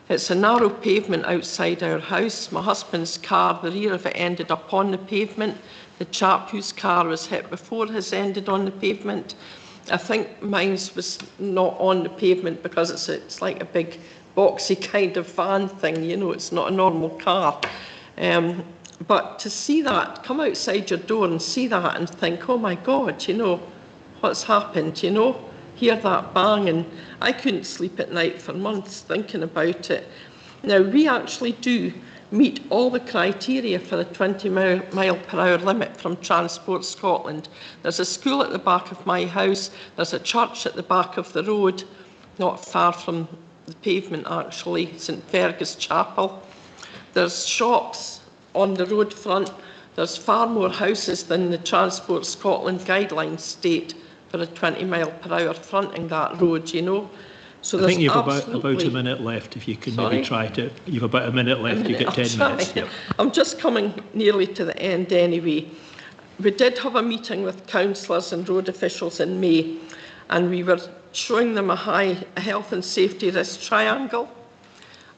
It's a narrow pavement outside our house. My husband's car, the rear of it ended up on the pavement. The chap whose car was hit before has ended on the pavement. I think mine was not on the pavement because it's like a big boxy kind of van thing, it's not a normal car. But to see that, come outside your door and see that and think, oh my God, what's happened, hear that bang, and I couldn't sleep at night for months thinking about it. Now, we actually do meet all the criteria for a 20-mile-per-hour limit from Transport Scotland. There's a school at the back of my house, there's a church at the back of the road, not far from the pavement actually, St Fergus Chapel. There's shops on the road front, there's far more houses than the Transport Scotland guidelines state for a 20-mile-per-hour fronting that road, So I think you've about a minute left. If you can maybe try to, you've about a minute left. You get 10 minutes. Yep. I'm just coming nearly to the end anyway. We did have a meeting with councillors and road officials in May, and we were showing them a high health and safety risk triangle.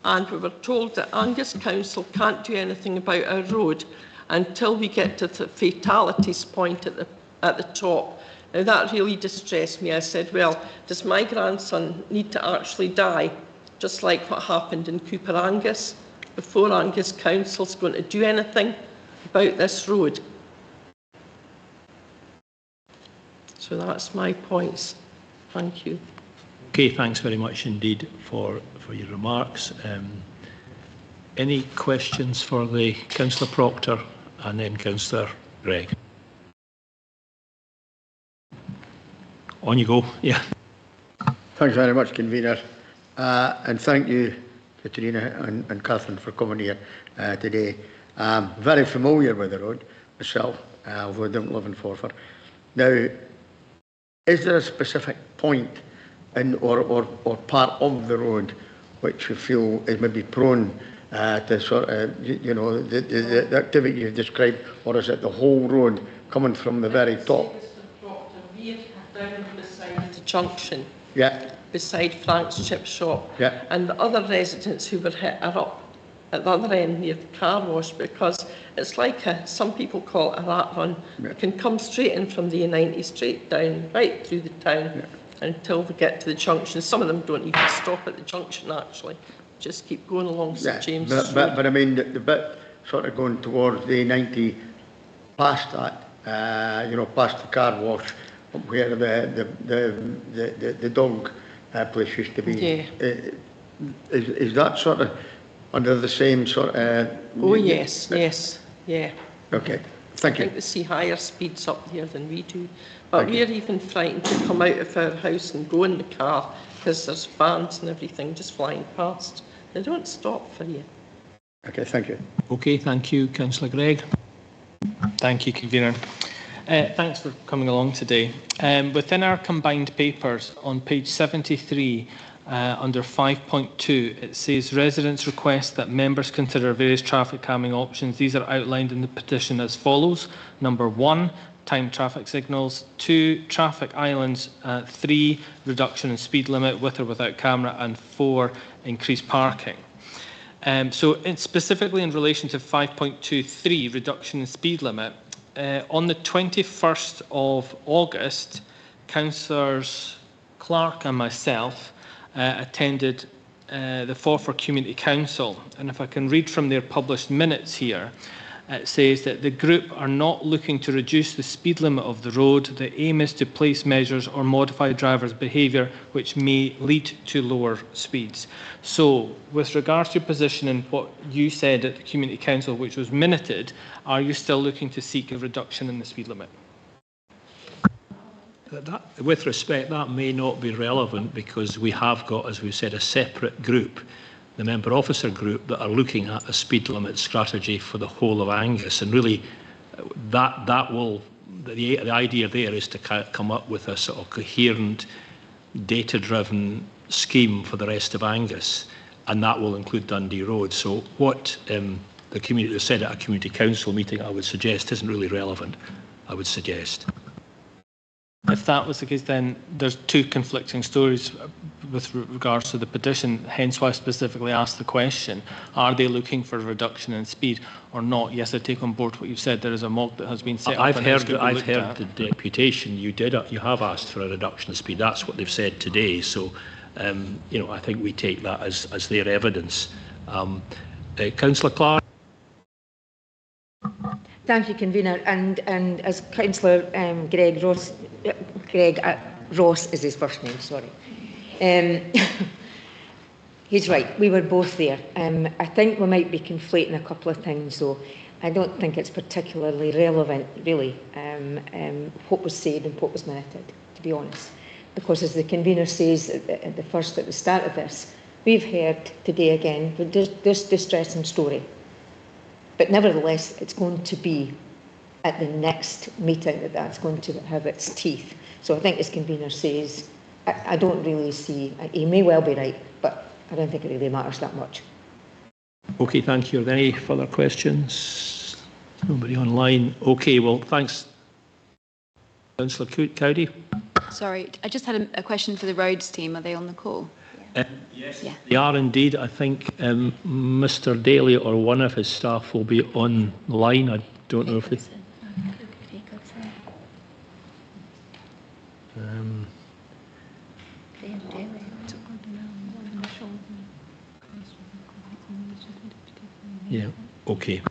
And we were told that Angus Council can't do anything about our road until we get to the fatalities point at the top. Now, that really distressed me. I said, well, does my grandson need to actually die, just like what happened in Cooper Angus, before Angus Council's going to do anything about this road? So that's my points. Thank you. Okay, thanks very much indeed for your remarks. Any questions for the Councillor Proctor and then Councillor Gregg? On you go, yeah. Thanks very much, Convener. And thank you, Katrina and Catherine, for coming here today. I'm very familiar with the road myself, although I don't live in Forfar. Now, is there a specific point in or part of the road which you feel is maybe prone to sort of, the activity you've described, or is it the whole road coming from the very top? Down beside the junction, beside Frank's chip shop, and the other residents who were hit are up at the other end near the car wash, because it's like some people call it a rat run. You can come straight in from the A90 straight down right through the town until we get to the junction. Some of them don't even stop at the junction actually, just keep going along St James Road. But I mean the bit sort of going towards the A90 past that, past the car wash, where the dog place used to be. Is that sort of under the same sort of... Oh yes, yeah. Okay, thank you. I think they see higher speeds up here than we do. But we're even frightened to come out of our house and go in the car because there's vans and everything just flying past. They don't stop for you. Okay, thank you. Okay, thank you, Councillor Gregg. Thank you, Convener. Thanks for coming along today. Within our combined papers on page 73, under 5.2, it says residents request that members consider various traffic calming options. These are outlined in the petition as follows. Number 1, time traffic signals. 2, traffic islands. 3, reduction in speed limit with or without camera. And 4, increased parking. Specifically in relation to 5.23, reduction in speed limit, on the 21st of August, Councillors Clark and myself attended the Forfar Community Council, and if I can read from their published minutes here, it says that the group are not looking to reduce the speed limit of the road. The aim is to place measures or modify drivers' behaviour which may lead to lower speeds. So, with regards to your position and what you said at the Community Council, which was minuted, are you still looking to seek a reduction in the speed limit? With respect, that may not be relevant because we have got, as we said, a separate group, the member officer group, that are looking at a speed limit strategy for the whole of Angus, and really that will, the idea there is to come up with a sort of coherent, data-driven scheme for the rest of Angus, and that will include Dundee Road. So what the community said at a community council meeting, I would suggest, isn't really relevant, I would suggest. If that was the case, then there's two conflicting stories with regards to the petition, hence why I specifically asked the question, are they looking for a reduction in speed or not? Yes, I take on board what you've said, there is a mock that has been set up. I've heard the deputation, you have asked for a reduction in speed, that's what they've said today, so you know, I think we take that as their evidence. Councillor Clark. Thank you, Convener. And as Councillor Greg Ross is his first name, sorry. He's right, we were both there. I think we might be conflating a couple of things, though. I don't think it's particularly relevant, really, what was said and what was minuted, to be honest. Because as the convener says at the start of this, we've heard today again this distressing story. But nevertheless, it's going to be at the next meeting that's going to have its teeth. So I think, as convener says, I don't really see, he may well be right, but I don't think it really matters that much. Okay, thank you. Are there any further questions? Nobody online. Okay, well, thanks. Councillor Cowdy. Sorry, I just had a question for the roads team. Are they on the call? Yes, yeah. They are indeed. I think Mr. Daly or one of his staff will be online. I don't know if they... Yeah, okay.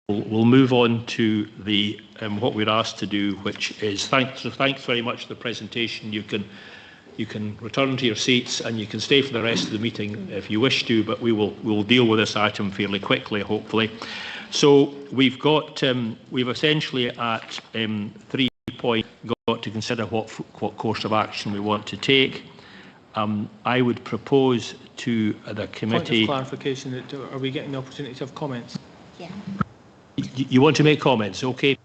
We'll move on to the what we're asked to do, which is thanks very much for the presentation. You can return to your seats and you can stay for the rest of the meeting if you wish to, but we will deal with this item fairly quickly, hopefully. So we've essentially at 3 points got to consider what course of action we want to take. I would propose to the committee. Point of clarification: are we getting the opportunity to have comments? Yeah. You want to make comments, okay?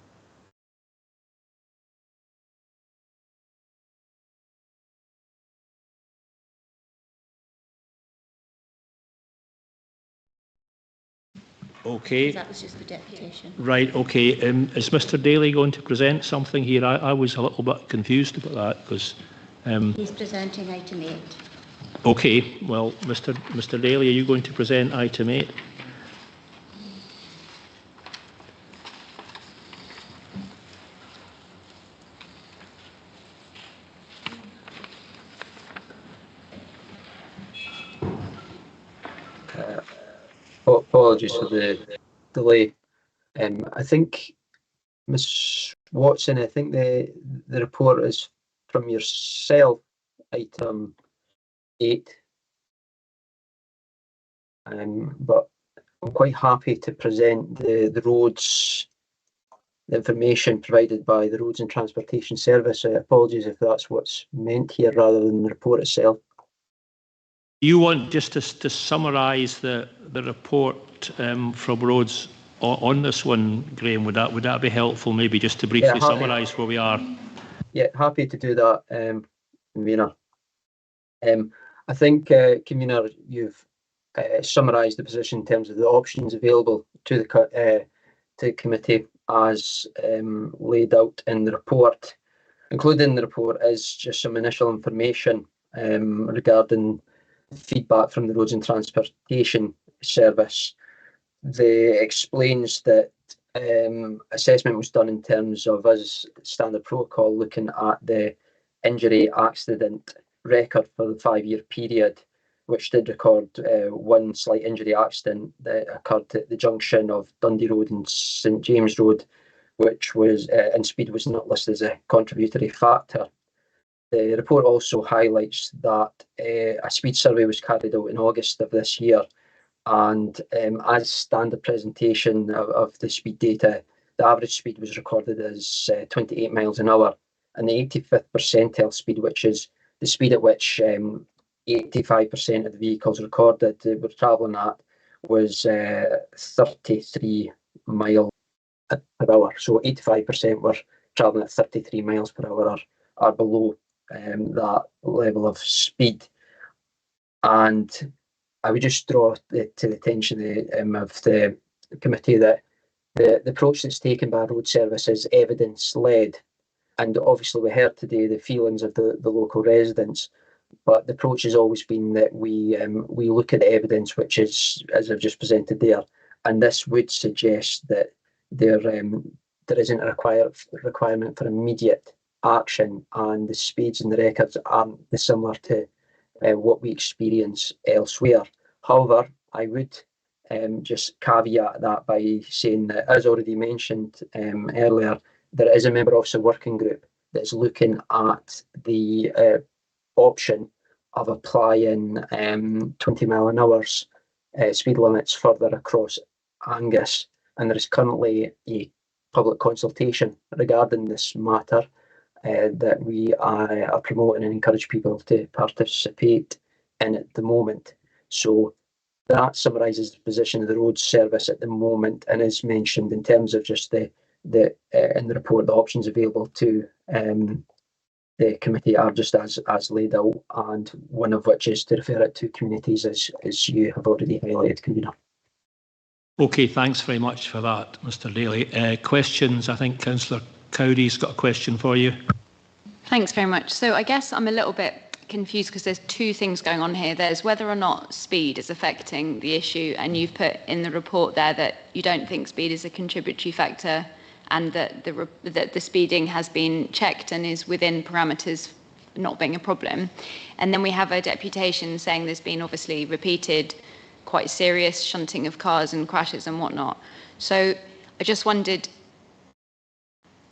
Okay. That was just the deputation. Right, okay. Is Mr. Daly going to present something here? I was a little bit confused about that because... He's presenting item 8. Okay, well, Mr. Daly, are you going to present item 8? Apologies for the delay. I think, Ms. Watson, I think the report is from yourself, item 8. But I'm quite happy to present the roads, the information provided by the Roads and Transportation Service. Apologies if that's what's meant here rather than the report itself. You want just to summarise the report from Roads on this one, Graham? Would that be helpful? Maybe just to briefly summarise where we are. Yeah, happy to do that, Convener. I think, Convener, you've summarised the position in terms of the options available to the committee as laid out in the report. Included in the report is just some initial information regarding feedback from the Roads and Transportation Service. explains that assessment was done in terms of us standard protocol looking at the injury accident record for the 5-year period, which did record one slight injury accident that occurred at the junction of Dundee Road and St James Road, which was and speed was not listed as a contributory factor. The report also highlights that a speed survey was carried out in August of this year, and as standard presentation of the speed data, the average speed was recorded as 28 miles an hour, and the 85th percentile speed, which is the speed at which 85% of the vehicles recorded were travelling at, was 33 miles per hour. So 85% were travelling at 33 miles per hour or below that level of speed. And I would just draw to the attention of the committee that the approach that's taken by road service is evidence-led. And obviously we heard today the feelings of the local residents, but the approach has always been that we look at the evidence, which is, as I've just presented there, and this would suggest that there isn't a requirement for immediate action, and the speeds and the records aren't dissimilar to what we experience elsewhere. However, I would just caveat that by saying that, as already mentioned earlier, there is a member officer working group that's looking at the option of applying 20 mile an hour speed limits further across Angus, and there is currently a public consultation regarding this matter that we are promoting and encourage people to participate in at the moment. So that summarises the position of the road service at the moment, and is mentioned in terms of just in the report, the options available to the committee are just as laid out, and one of which is to refer it to communities, as you have already highlighted, Convener. Okay, thanks very much for that, Mr Daly. Questions? I think Councillor Cowdery's got a question for you. Thanks very much. So I guess I'm a little bit confused because there's two things going on here. There's whether or not speed is affecting the issue, and you've put in the report there that you don't think speed is a contributory factor, and that the speeding has been checked and is within parameters not being a problem. And then we have a deputation saying there's been obviously repeated quite serious shunting of cars and crashes and whatnot. So I just wondered,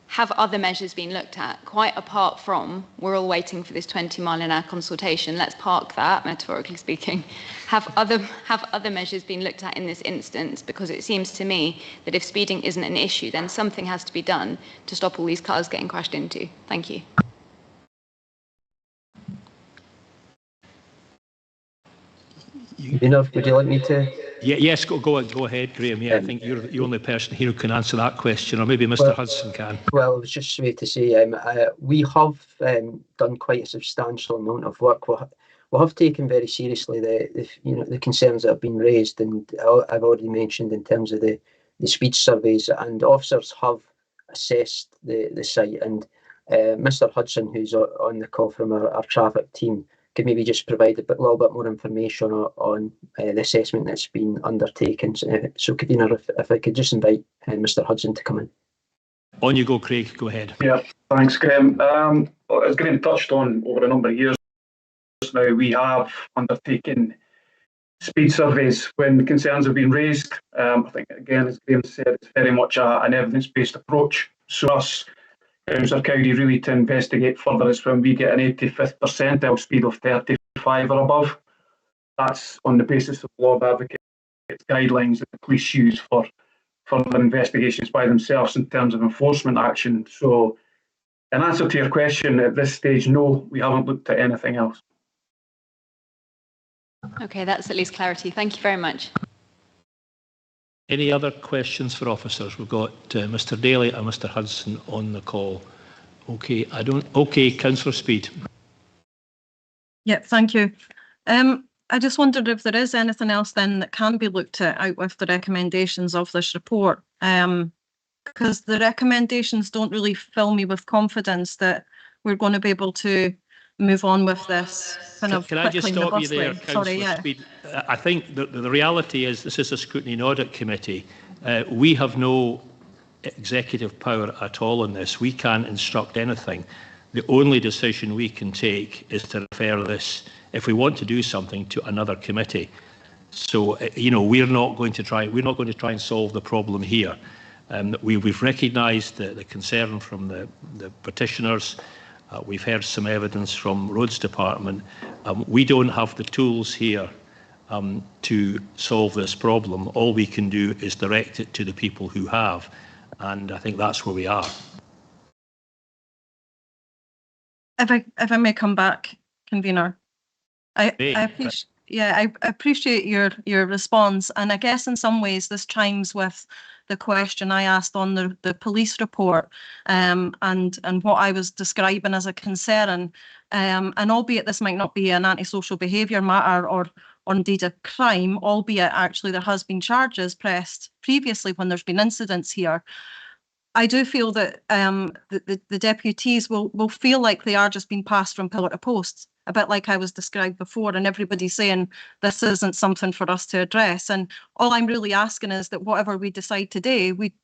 have other measures been looked at, quite apart from we're all waiting for this 20 mile an hour consultation? Let's park that, metaphorically speaking. Have other measures been looked at in this instance? Because it seems to me that if speeding isn't an issue, then something has to be done to stop all these cars getting crashed into. Thank you. Convener, would you like me to? Yeah, yes, go ahead, Graham. Yeah, I think you're the only person here who can answer that question, or maybe Mr Hudson can. Well, I was just way to say, we have done quite a substantial amount of work. We have taken very seriously the concerns that have been raised, and I've already mentioned in terms of the speed surveys, and officers have assessed the site. And Mr Hudson, who's on the call from our traffic team, could maybe just provide a little bit more information on the assessment that's been undertaken. So Convener, if I could just invite Mr Hudson to come in. On you go, Craig. Go ahead. Yeah, thanks, Graham. As Graham touched on, over a number of years now, we have undertaken speed surveys when concerns have been raised. I think, again, as Graham said, it's very much an evidence-based approach. So us, Councillor Cowdery, really to investigate further is when we get an 85th percentile speed of 35 or above. That's on the basis of law advocates guidelines that the police use for further investigations by themselves in terms of enforcement action. So in answer to your question, at this stage, no, we haven't looked at anything else. Okay, that's at least clarity. Thank you very much. Any other questions for officers? We've got Mr Daly and Mr Hudson on the call. Okay, Okay, Councillor Speed. Yeah, thank you. I just wondered if there is anything else then that can be looked at out with the recommendations of this report, because the recommendations don't really fill me with confidence that we're going to be able to move on with this kind of Can I just quickly and stop you there, robustly. Sorry, Councillor yeah. Speed? I think that the reality is this is a Scrutiny and Audit Committee. We have no executive power at all in this. We can't instruct anything. The only decision we can take is to refer this, if we want to do something, to another committee. So, you know, we're not going to try and solve the problem here. We've recognised the concern from the petitioners. We've heard some evidence from Roads Department. We don't have the tools here to solve this problem. All we can do is direct it to the people who have, and I think that's where we are. If I may come back, convener, I appreciate your response, and I guess in some ways this chimes with the question I asked on the police report, and what I was describing as a concern, and albeit this might not be an antisocial behaviour matter or indeed a crime, albeit actually there has been charges pressed previously when there's been incidents here. I do feel that the deputies will feel like they are just being passed from pillar to post, a bit like I was described before, and everybody's saying this isn't something for us to address. And all I'm really asking is that whatever we decide today, we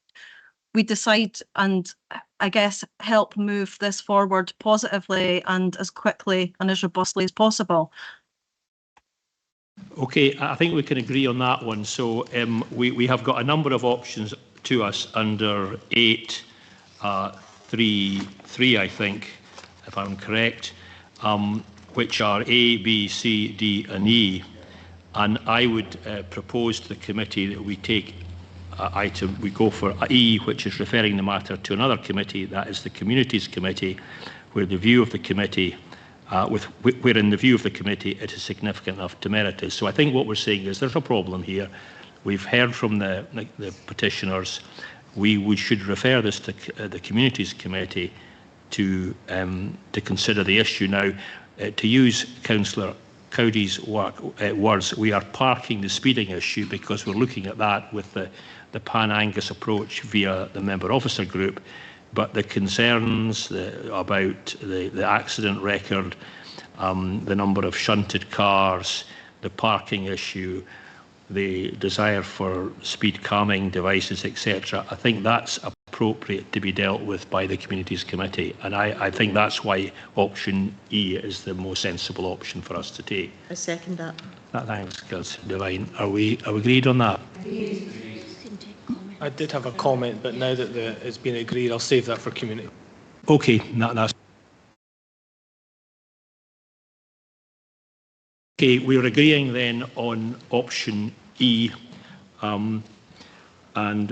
decide and I guess help move this forward positively and as quickly and as robustly as possible. Okay, I think we can agree on that one. So we have got a number of options to us under 8.3.3, I think, if I'm correct, which are A, B, C, D and E. And I would propose to the committee that we take we go for E, which is referring the matter to another committee, that is the Communities Committee, where the view of the committee where in the view of the committee it is significant enough to merit it. So I think what we're saying is there's a problem here. We've heard from the petitioners. We should refer this to the Communities Committee to consider the issue. Now, to use Councillor Cowdery's words, we are parking the speeding issue because we're looking at that with the Pan-Angus approach via the member officer group. But the concerns about the accident record, the number of shunted cars, the parking issue, the desire for speed calming devices, etc., I think that's appropriate to be dealt with by the Communities Committee. And I think that's why option E is the most sensible option for us to take. I second that. Thanks, Councillor Devine. Are we agreed on that? I did have a comment, but now that it's been agreed, I'll save that for community. Okay, that's okay. We're agreeing then on option E, and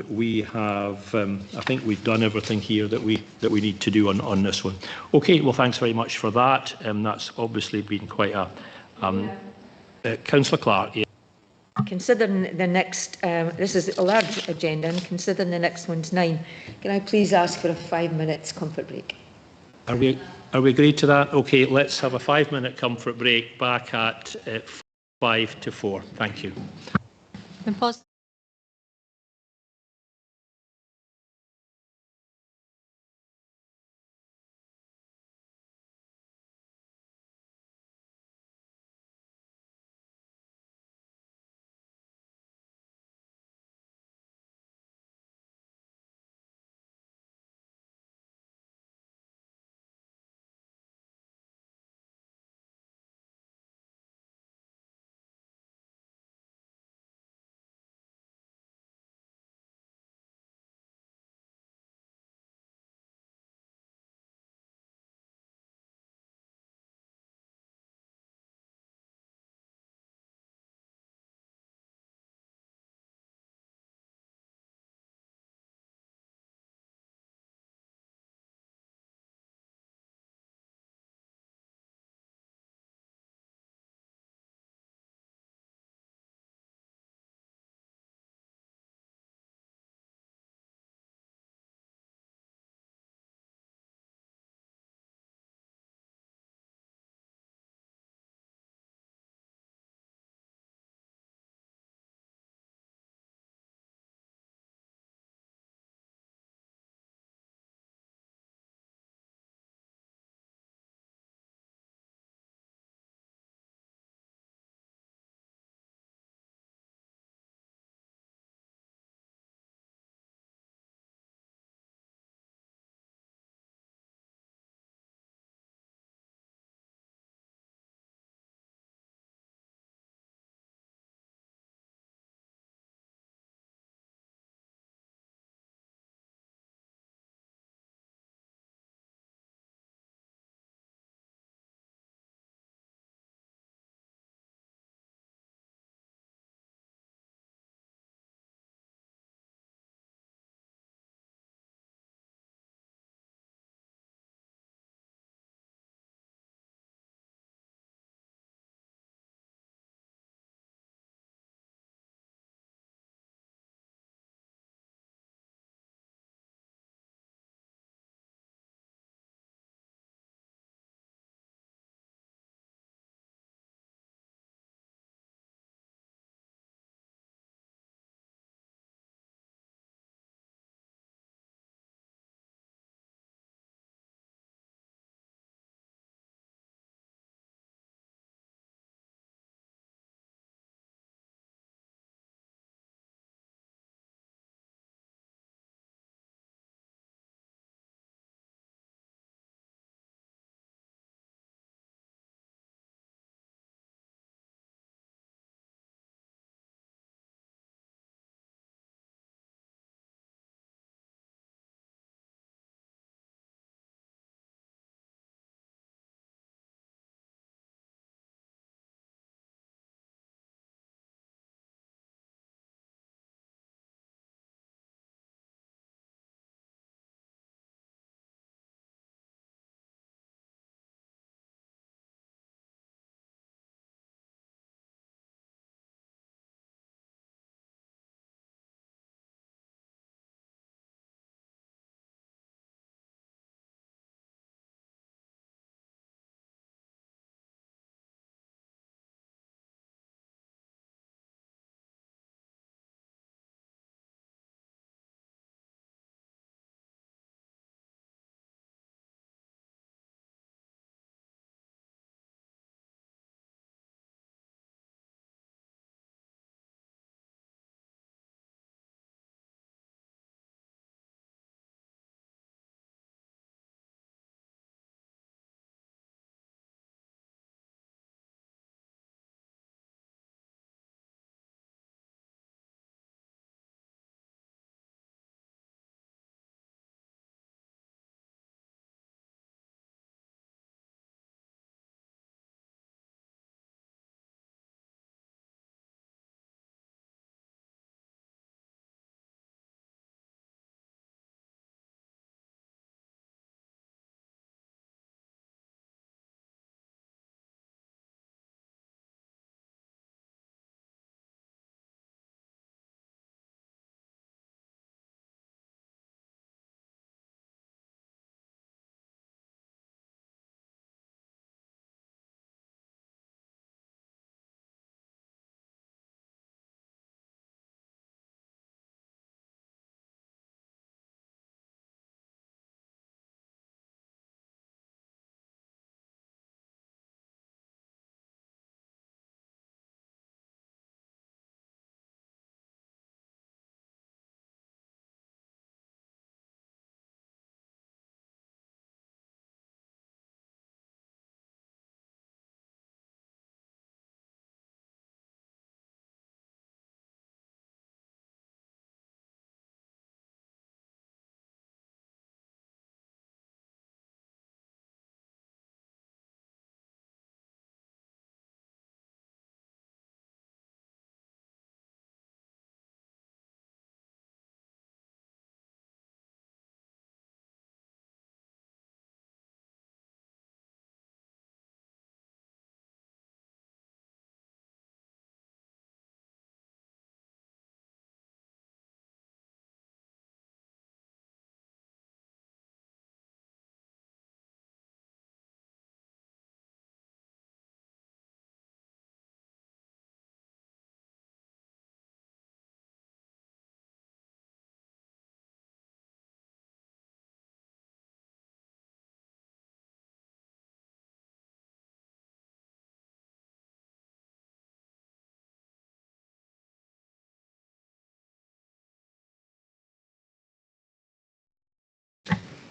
we have. I think we've done everything here that we need to do on this one. Okay. Well, thanks very much for that. That's obviously been quite a. Councillor Clark. Yeah. Considering the next, this is a large agenda, and considering the next one's 9, can I please ask for a 5 minutes comfort break? Are we agreed to that? Okay, let's have a 5-minute comfort break back at 5 to 4. Thank you. Pause.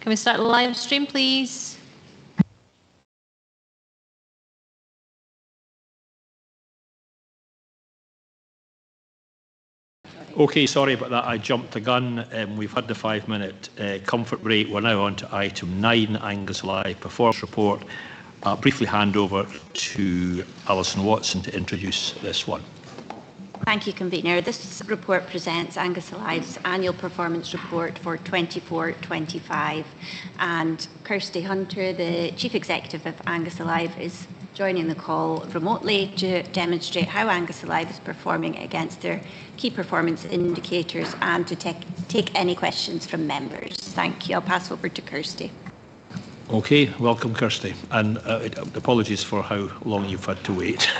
Can we start the live stream, please? Okay, sorry about that. I jumped the gun. We've had the 5-minute comfort break. We're now on to item 9, Angus Live Performance Report. I'll briefly hand over to Alison Watson to introduce this one. Thank you, Convener. This report presents Angus Alive's annual performance report for 24-25, and Kirsty Hunter, the Chief Executive of Angus Alive, is joining the call remotely to demonstrate how Angus Alive is performing against their key performance indicators and to take any questions from members. Thank you. I'll pass over to Kirsty. Okay, welcome, Kirsty, and apologies for how long you've had to wait.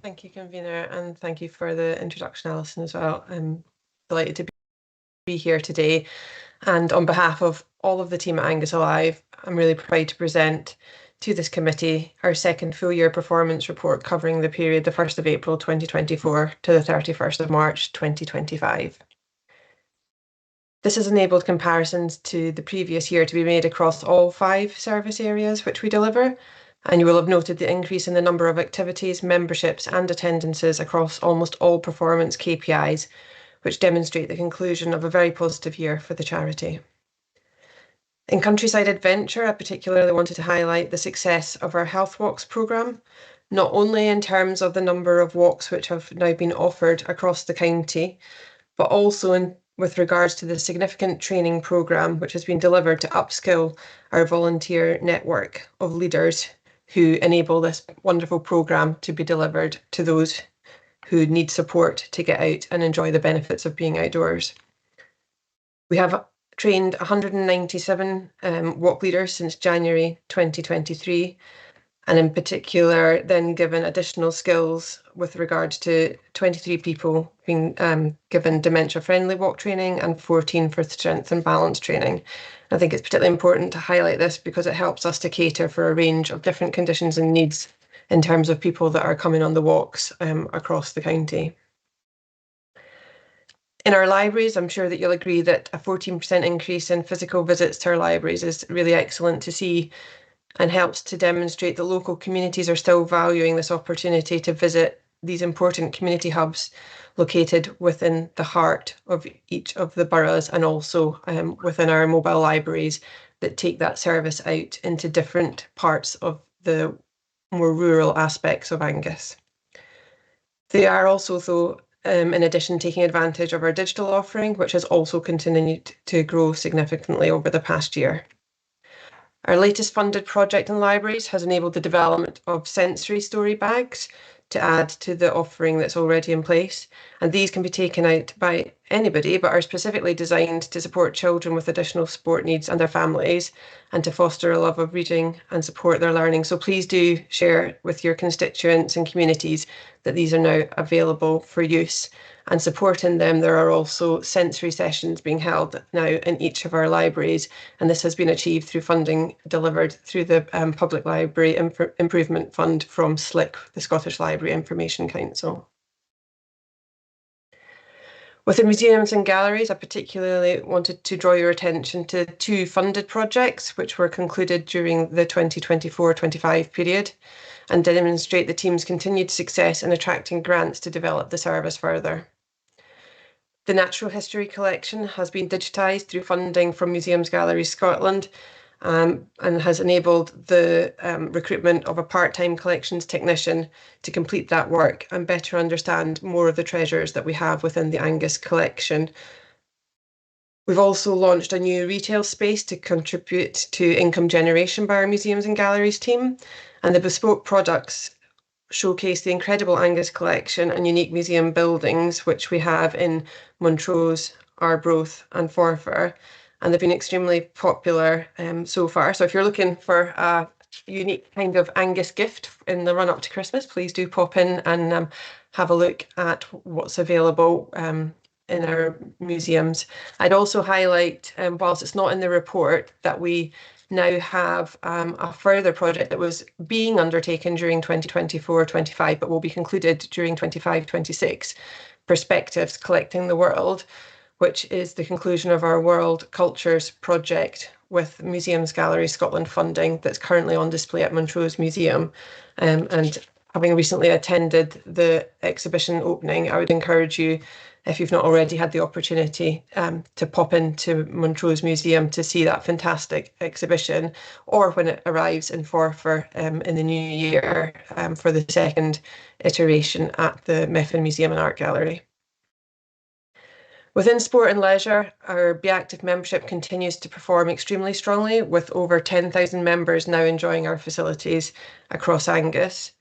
Thank you, Convener, and thank you for the introduction, Alison, as well. I'm delighted to be here today. And on behalf of all of the team at Angus Alive, I'm really proud to present to this committee our second full year performance report covering the period the 1st of April 2024 to the 31st of March 2025. This has enabled comparisons to the previous year to be made across all 5 service areas which we deliver, and you will have noted the increase in the number of activities, memberships and attendances across almost all performance KPIs, which demonstrate the conclusion of a very positive year for the charity. In Countryside Adventure, I particularly wanted to highlight the success of our Health Walks programme, not only in terms of the number of walks which have now been offered across the county, but also with regards to the significant training programme which has been delivered to upskill our volunteer network of leaders who enable this wonderful programme to be delivered to those who need support to get out and enjoy the benefits of being outdoors. We have trained 197 walk leaders since January 2023, and in particular then given additional skills with regard to 23 people being given dementia-friendly walk training and 14 for strength and balance training. I think it's particularly important to highlight this because it helps us to cater for a range of different conditions and needs in terms of people that are coming on the walks across the county. In our libraries, I'm sure that you'll agree that a 14% increase in physical visits to our libraries is really excellent to see and helps to demonstrate that local communities are still valuing this opportunity to visit these important community hubs located within the heart of each of the boroughs and also within our mobile libraries that take that service out into different parts of the more rural aspects of Angus. They are also, though, in addition, taking advantage of our digital offering, which has also continued to grow significantly over the past year. Our latest funded project in libraries has enabled the development of sensory story bags to add to the offering that's already in place, and these can be taken out by anybody but are specifically designed to support children with additional support needs and their families and to foster a love of reading and support their learning. So please do share with your constituents and communities that these are now available for use, and supporting them there are also sensory sessions being held now in each of our libraries, and this has been achieved through funding delivered through the Public Library Improvement Fund from SLIC, the Scottish Library Information Council. Within museums and galleries, I particularly wanted to draw your attention to 2 funded projects which were concluded during the 2024-25 period and demonstrate the team's continued success in attracting grants to develop the service further. The Natural History Collection has been digitised through funding from Museums Galleries Scotland and has enabled the recruitment of a part-time collections technician to complete that work and better understand more of the treasures that we have within the Angus collection. We've also launched a new retail space to contribute to income generation by our Museums and Galleries team, and the bespoke products showcase the incredible Angus collection and unique museum buildings which we have in Montrose, Arbroath and Forfar, and they've been extremely popular so far. So if you're looking for a unique kind of Angus gift in the run up to Christmas, please do pop in and have a look at what's available in our museums. I'd also highlight, whilst it's not in the report, that we now have a further project that was being undertaken during 2024-25 but will be concluded during 25-26, Perspectives Collecting the World, which is the conclusion of our World Cultures project with Museums Gallery Scotland funding that's currently on display at Montrose Museum. And having recently attended the exhibition opening, I would encourage you, if you've not already had the opportunity, to pop into Montrose Museum to see that fantastic exhibition, or when it arrives in Forfar in the new year for the second iteration at the Methven Museum and Art Gallery. Within sport and leisure, our Be Active membership continues to perform extremely strongly, with over 10,000 members now enjoying our facilities across Angus.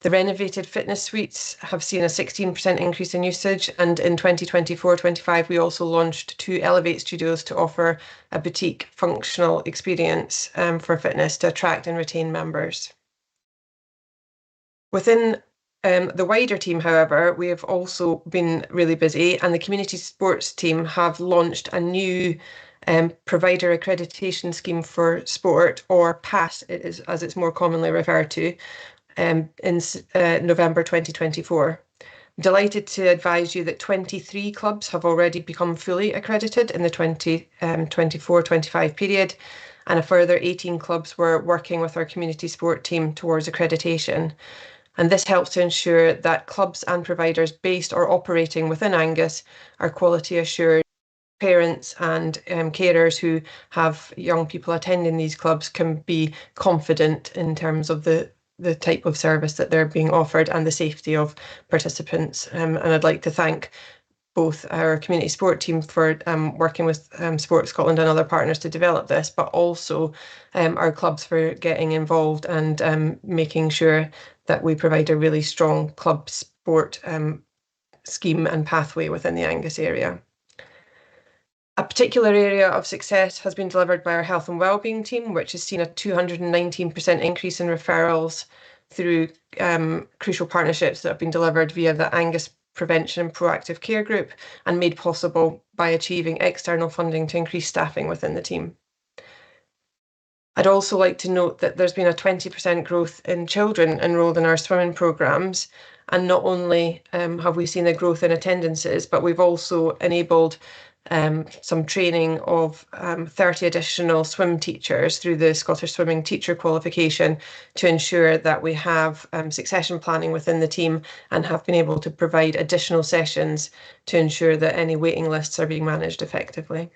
The renovated fitness suites have seen a 16% increase in usage, and in 2024-25 we also launched 2 Elevate studios to offer a boutique functional experience for fitness to attract and retain members. Within the wider team, however, we have also been really busy, and the community sports team have launched a new provider accreditation scheme for sport, or PASS as it's more commonly referred to, in November 2024. I'm delighted to advise you that 23 clubs have already become fully accredited in the 24-25 period, and a further 18 clubs were working with our community sport team towards accreditation. And this helps to ensure that clubs and providers based or operating within Angus are quality assured. Parents and carers who have young people attending these clubs can be confident in terms of the type of service that they're being offered and the safety of participants. And I'd like to thank both our community sport team for working with Sport Scotland and other partners to develop this, but also our clubs for getting involved and making sure that we provide a really strong club sport scheme and pathway within the Angus area. A particular area of success has been delivered by our health and wellbeing team, which has seen a 219% increase in referrals through crucial partnerships that have been delivered via the Angus Prevention and Proactive Care Group, and made possible by achieving external funding to increase staffing within the team. I'd also like to note that there's been a 20% growth in children enrolled in our swimming programmes, and not only have we seen a growth in attendances, but we've also enabled some training of 30 additional swim teachers through the Scottish Swimming Teacher Qualification to ensure that we have succession planning within the team, and have been able to provide additional sessions to ensure that any waiting lists are being managed effectively.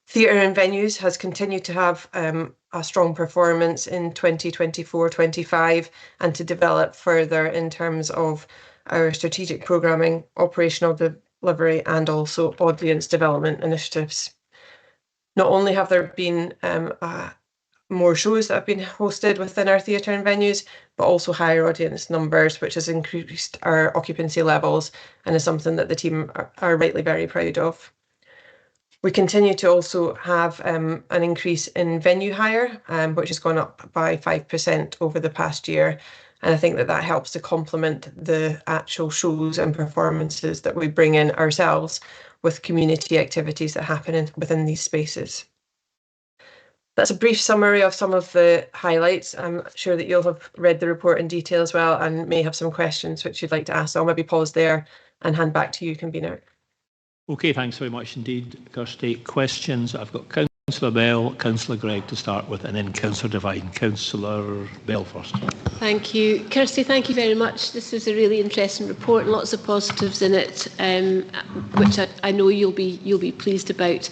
Theatre and Venues has continued to have a strong performance in 2024-25 and to develop further in terms of our strategic programming, operational delivery and also audience development initiatives. Not only have there been more shows that have been hosted within our theatre and venues, but also higher audience numbers, which has increased our occupancy levels and is something that the team are rightly very proud of. We continue to also have an increase in venue hire, which has gone up by 5% over the past year. And I think that that helps to complement the actual shows and performances that we bring in ourselves with community activities that happen within these spaces. That's a brief summary of some of the highlights. I'm sure that you'll have read the report in detail as well and may have some questions which you'd like to ask. So I'll maybe pause there and hand back to you, Convener. Okay, thanks very much indeed, Kirsty. Questions? I've got Councillor Bell, Councillor Gregg to start with, and then Councillor Devine. Councillor Bell first. Thank you. Kirsty, thank you very much. This is a really interesting report and lots of positives in it, which I know you'll be pleased about.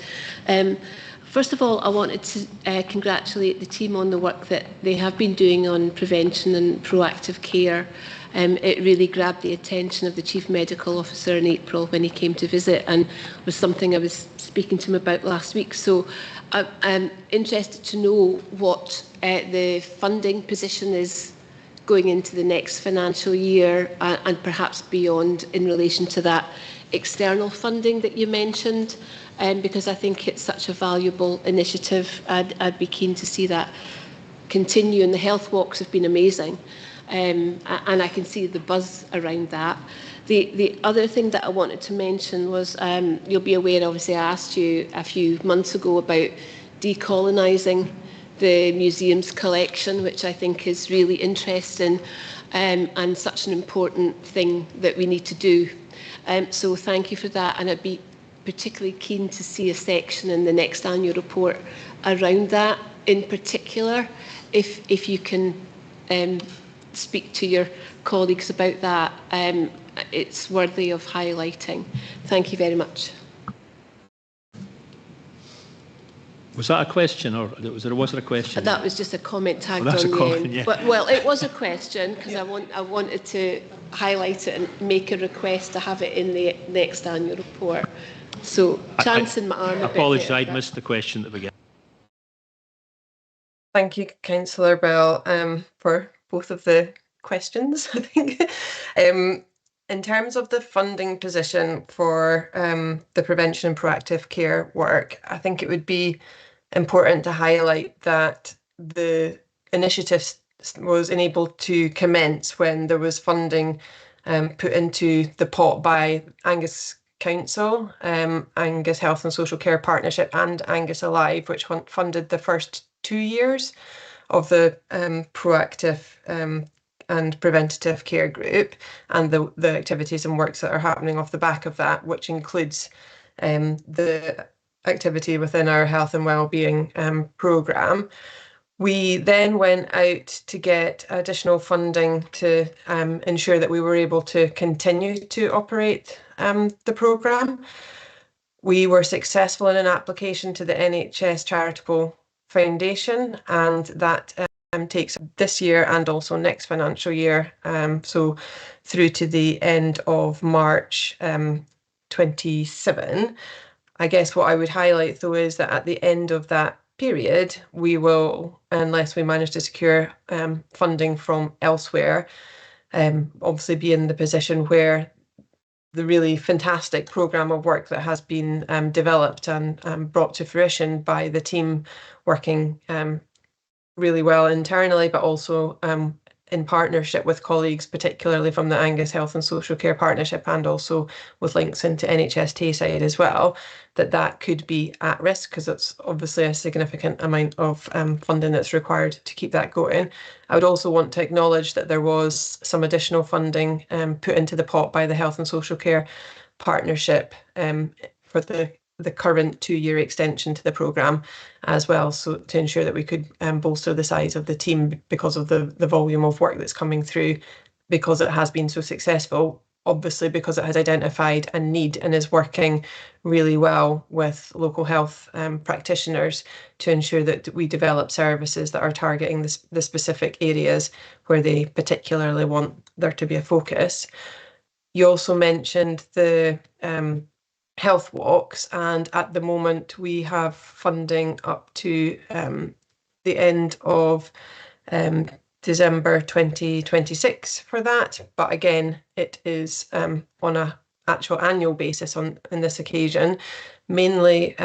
First of all, I wanted to congratulate the team on the work that they have been doing on prevention and proactive care. It really grabbed the attention of the Chief Medical Officer in April when he came to visit, and was something I was speaking to him about last week. So I'm interested to know what the funding position is going into the next financial year and perhaps beyond in relation to that external funding that you mentioned, because I think it's such a valuable initiative. I'd be keen to see that continue, and the health walks have been amazing. And I can see the buzz around that. The other thing that I wanted to mention was, you'll be aware, obviously, I asked you a few months ago about decolonising the museum's collection, which I think is really interesting and such an important thing that we need to do. So thank you for that, and I'd be particularly keen to see a section in the next annual report around that in particular. If you can speak to your colleagues about that, it's worthy of highlighting. Thank you very much. Was that a question, or was there a question? That was just a comment tagged that's on a the comment, end. yeah. But, well, it was a question because I wanted to highlight it and make a request to have it in the next annual report. So, chancing my arm. I apologise, I'd missed the question at the beginning. Thank you, Councillor Bell, for both of the questions, I think. In terms of the funding position for the prevention and proactive care work, I think it would be important to highlight that the initiative was enabled to commence when there was funding put into the pot by Angus Council, Angus Health and Social Care Partnership and Angus Alive, which funded the first 2 years of the proactive and preventative care group, and the activities and works that are happening off the back of that, which includes the activity within our health and wellbeing programme. We then went out to get additional funding to ensure that we were able to continue to operate the programme. We were successful in an application to the NHS Charitable Foundation, and that takes this year and also next financial year, so through to the end of March 27. I guess what I would highlight though is that at the end of that period, we will, unless we manage to secure funding from elsewhere, obviously be in the position where the really fantastic programme of work that has been developed and brought to fruition by the team working really well internally, but also in partnership with colleagues, particularly from the Angus Health and Social Care Partnership, and also with links into NHS Tayside as well, that could be at risk, because it's obviously a significant amount of funding that's required to keep that going. I would also want to acknowledge that there was some additional funding put into the pot by the Health and Social Care Partnership for the current 2-year extension to the programme as well, so to ensure that we could bolster the size of the team because of the volume of work that's coming through, because it has been so successful, obviously because it has identified a need and is working really well with local health practitioners to ensure that we develop services that are targeting the specific areas where they particularly want there to be a focus. You also mentioned the health walks, and at the moment we have funding up to the end of December 2026 for that, but again it is on a actual annual basis in this occasion, mainly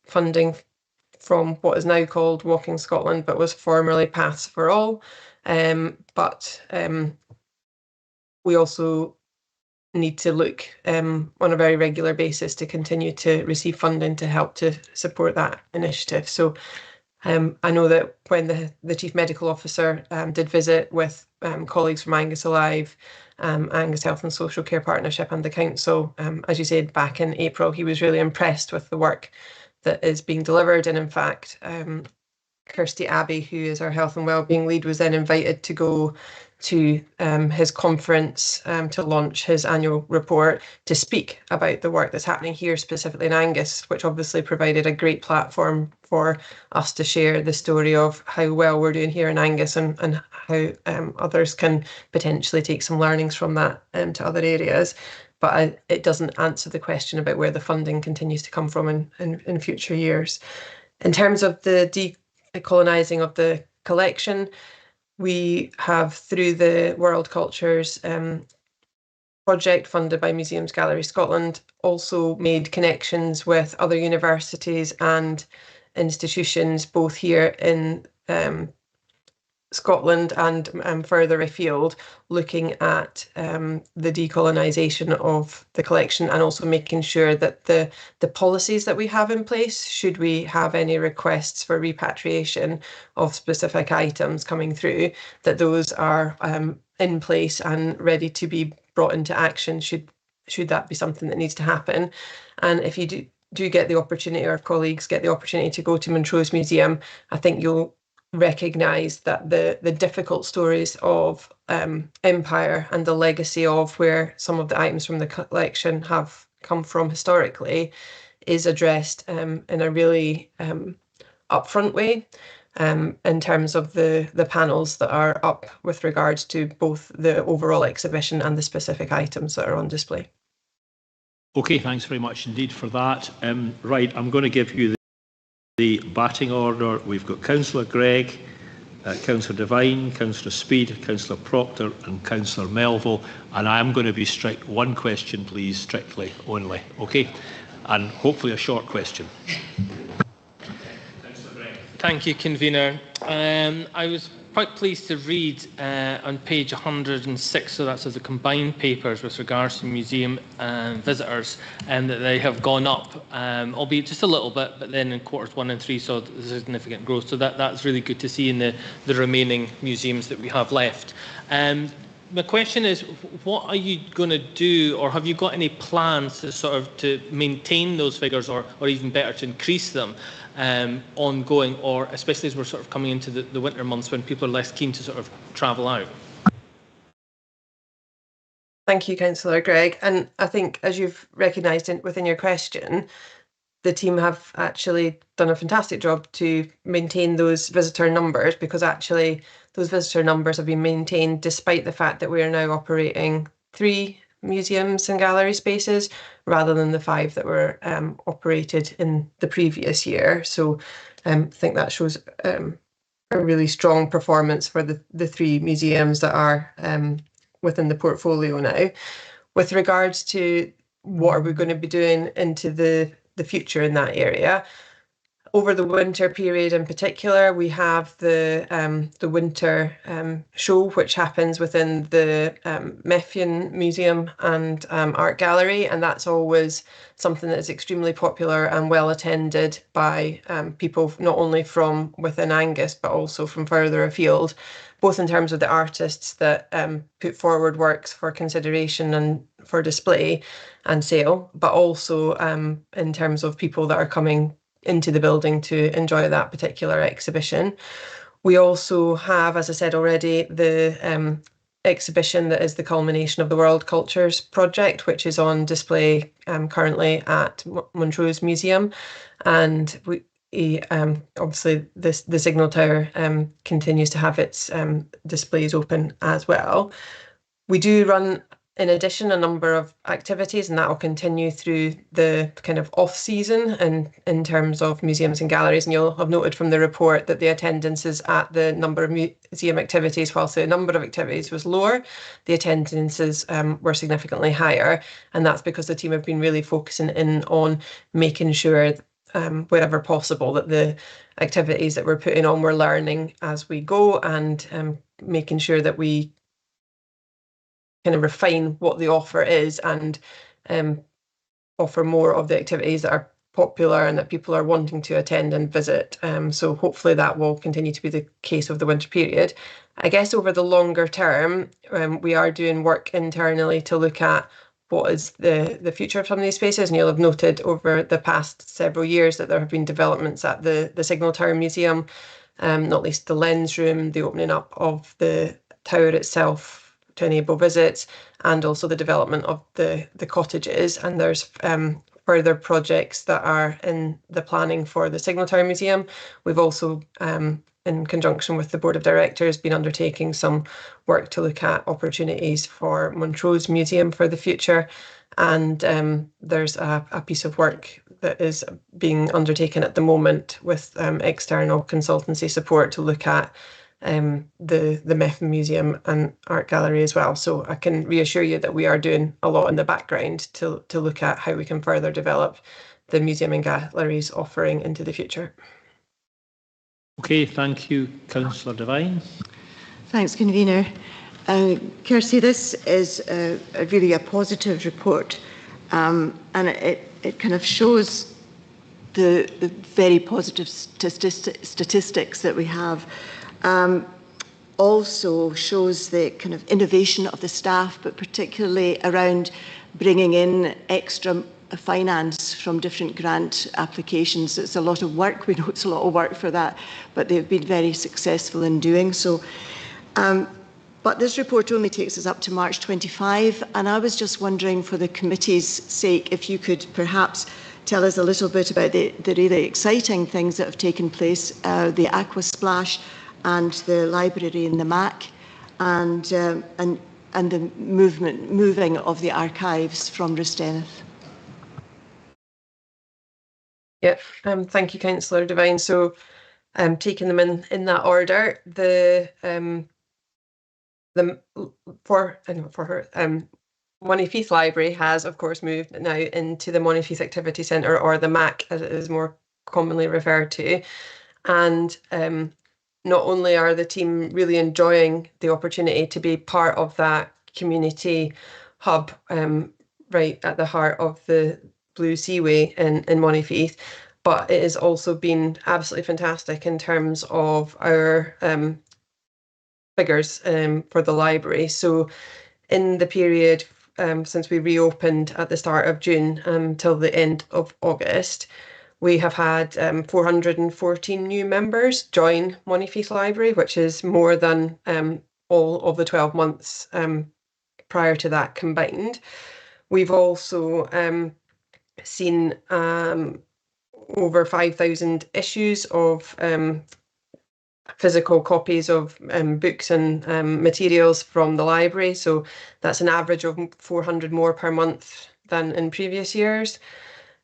funding from what is now called Walking Scotland but was formerly Paths for All, but we also need to look on a very regular basis to continue to receive funding to help to support that initiative. So I know that when the Chief Medical Officer did visit with colleagues from Angus Alive, Angus Health and Social Care Partnership and the Council, as you said, back in April, he was really impressed with the work that is being delivered. And in fact, Kirsty Abbey, who is our health and wellbeing lead, was then invited to go to his conference to launch his annual report to speak about the work that's happening here, specifically in Angus, which obviously provided a great platform for us to share the story of how well we're doing here in Angus, and how others can potentially take some learnings from that to other areas. But it doesn't answer the question about where the funding continues to come from in future years. In terms of the decolonising of the collection, we have, through the World Cultures project funded by Museums Gallery Scotland, also made connections with other universities and institutions, both here in Scotland and further afield, looking at the decolonisation of the collection, and also making sure that the policies that we have in place, should we have any requests for repatriation of specific items coming through, that those are in place and ready to be brought into action should should that be something that needs to happen. And if you do get the opportunity, or if colleagues get the opportunity to go to Montrose Museum, I think you'll recognise that the difficult stories of empire and the legacy of where some of the items from the collection have come from historically is addressed in a really upfront way in terms of the panels that are up with regards to both the overall exhibition and the specific items that are on display. Okay, thanks very much indeed for that. Right, I'm going to give you the batting order. We've got Councillor Gregg, Councillor Devine, Councillor Speed, Councillor Proctor and Councillor Melville, and I am going to be strict. One question, please, strictly only. Okay, and hopefully a short question. Thank you, Convener. I was quite pleased to read on page 106, so that's of the combined papers with regards to museum visitors, and that they have gone up, albeit just a little bit, but then in quarters 1 and 3 saw significant growth. So that's really good to see in the remaining museums that we have left. My question is, what are you going to do, or have you got any plans to sort of to maintain those figures, or even better to increase them ongoing, or especially as we're sort of coming into the winter months when people are less keen to sort of travel out? Thank you, Councillor Gregg. And I think, as you've recognised within your question, the team have actually done a fantastic job to maintain those visitor numbers, because actually those visitor numbers have been maintained despite the fact that we are now operating 3 museums and gallery spaces rather than the 5 that were operated in the previous year. So I think that shows a really strong performance for the 3 museums that are within the portfolio now. With regards to what are we going to be doing into the future in that area, over the winter period in particular, we have the winter show, which happens within the Meffian Museum and Art Gallery, and that's always something that is extremely popular and well attended by people not only from within Angus but also from further afield, both in terms of the artists that put forward works for consideration and for display and sale, but also in terms of people that are coming into the building to enjoy that particular exhibition. We also have, as I said already, the exhibition that is the culmination of the World Cultures Project, which is on display currently at Montrose Museum. And we obviously the Signal Tower continues to have its displays open as well. We do run, in addition, a number of activities, and that will continue through the kind of off-season and in terms of museums and galleries. And you'll have noted from the report that the attendances at the number of museum activities, whilst the number of activities was lower, the attendances were significantly higher. And that's because the team have been really focusing in on making sure, wherever possible, that the activities that we're putting on, we're learning as we go, and making sure that we kind of refine what the offer is and offer more of the activities that are popular and that people are wanting to attend and visit. So hopefully that will continue to be the case over the winter period. I guess over the longer term, we are doing work internally to look at what is the future of some of these spaces. And you'll have noted over the past several years that there have been developments at the Signal Tower Museum, not least the lens room, the opening up of the tower itself to enable visits, and also the development of the cottages. And there's further projects that are in the planning for the Signal Tower Museum. We've also, in conjunction with the Board of Directors, been undertaking some work to look at opportunities for Montrose Museum for the future. And there's a piece of work that is being undertaken at the moment with external consultancy support to look at the Meffian Museum and Art Gallery as well. So I can reassure you that we are doing a lot in the background to look at how we can further develop the museum and galleries offering into the future. Okay, thank you, Councillor Devine. Thanks, Convener. Kirsty, this is really a positive report, and it kind of shows the very positive statistics that we have. also shows the kind of innovation of the staff, but particularly around bringing in extra finance from different grant applications. It's a lot of work. We know it's a lot of work for that, but they've been very successful in doing so. But this report only takes us up to March 25, and I was just wondering, for the committee's sake, if you could perhaps tell us a little bit about the really exciting things that have taken place, the Aqua Splash and the library in the MAC, and the moving of the archives from Rhystenneth. Yeah, thank you, Councillor Devine. So, taking them in that order, Monifeith Library has, of course, moved now into the Monifeith Activity Centre, or the MAC, as it is more commonly referred to. And not only are the team really enjoying the opportunity to be part of that community hub right at the heart of the Blue Seaway in Monifeith, but it has also been absolutely fantastic in terms of our figures for the library. So in the period since we reopened at the start of June till the end of August, we have had 414 new members join Monifeith Library, which is more than all of the 12 months prior to that combined. We've also seen over 5,000 issues of physical copies of books and materials from the library. So that's an average of 400 more per month than in previous years.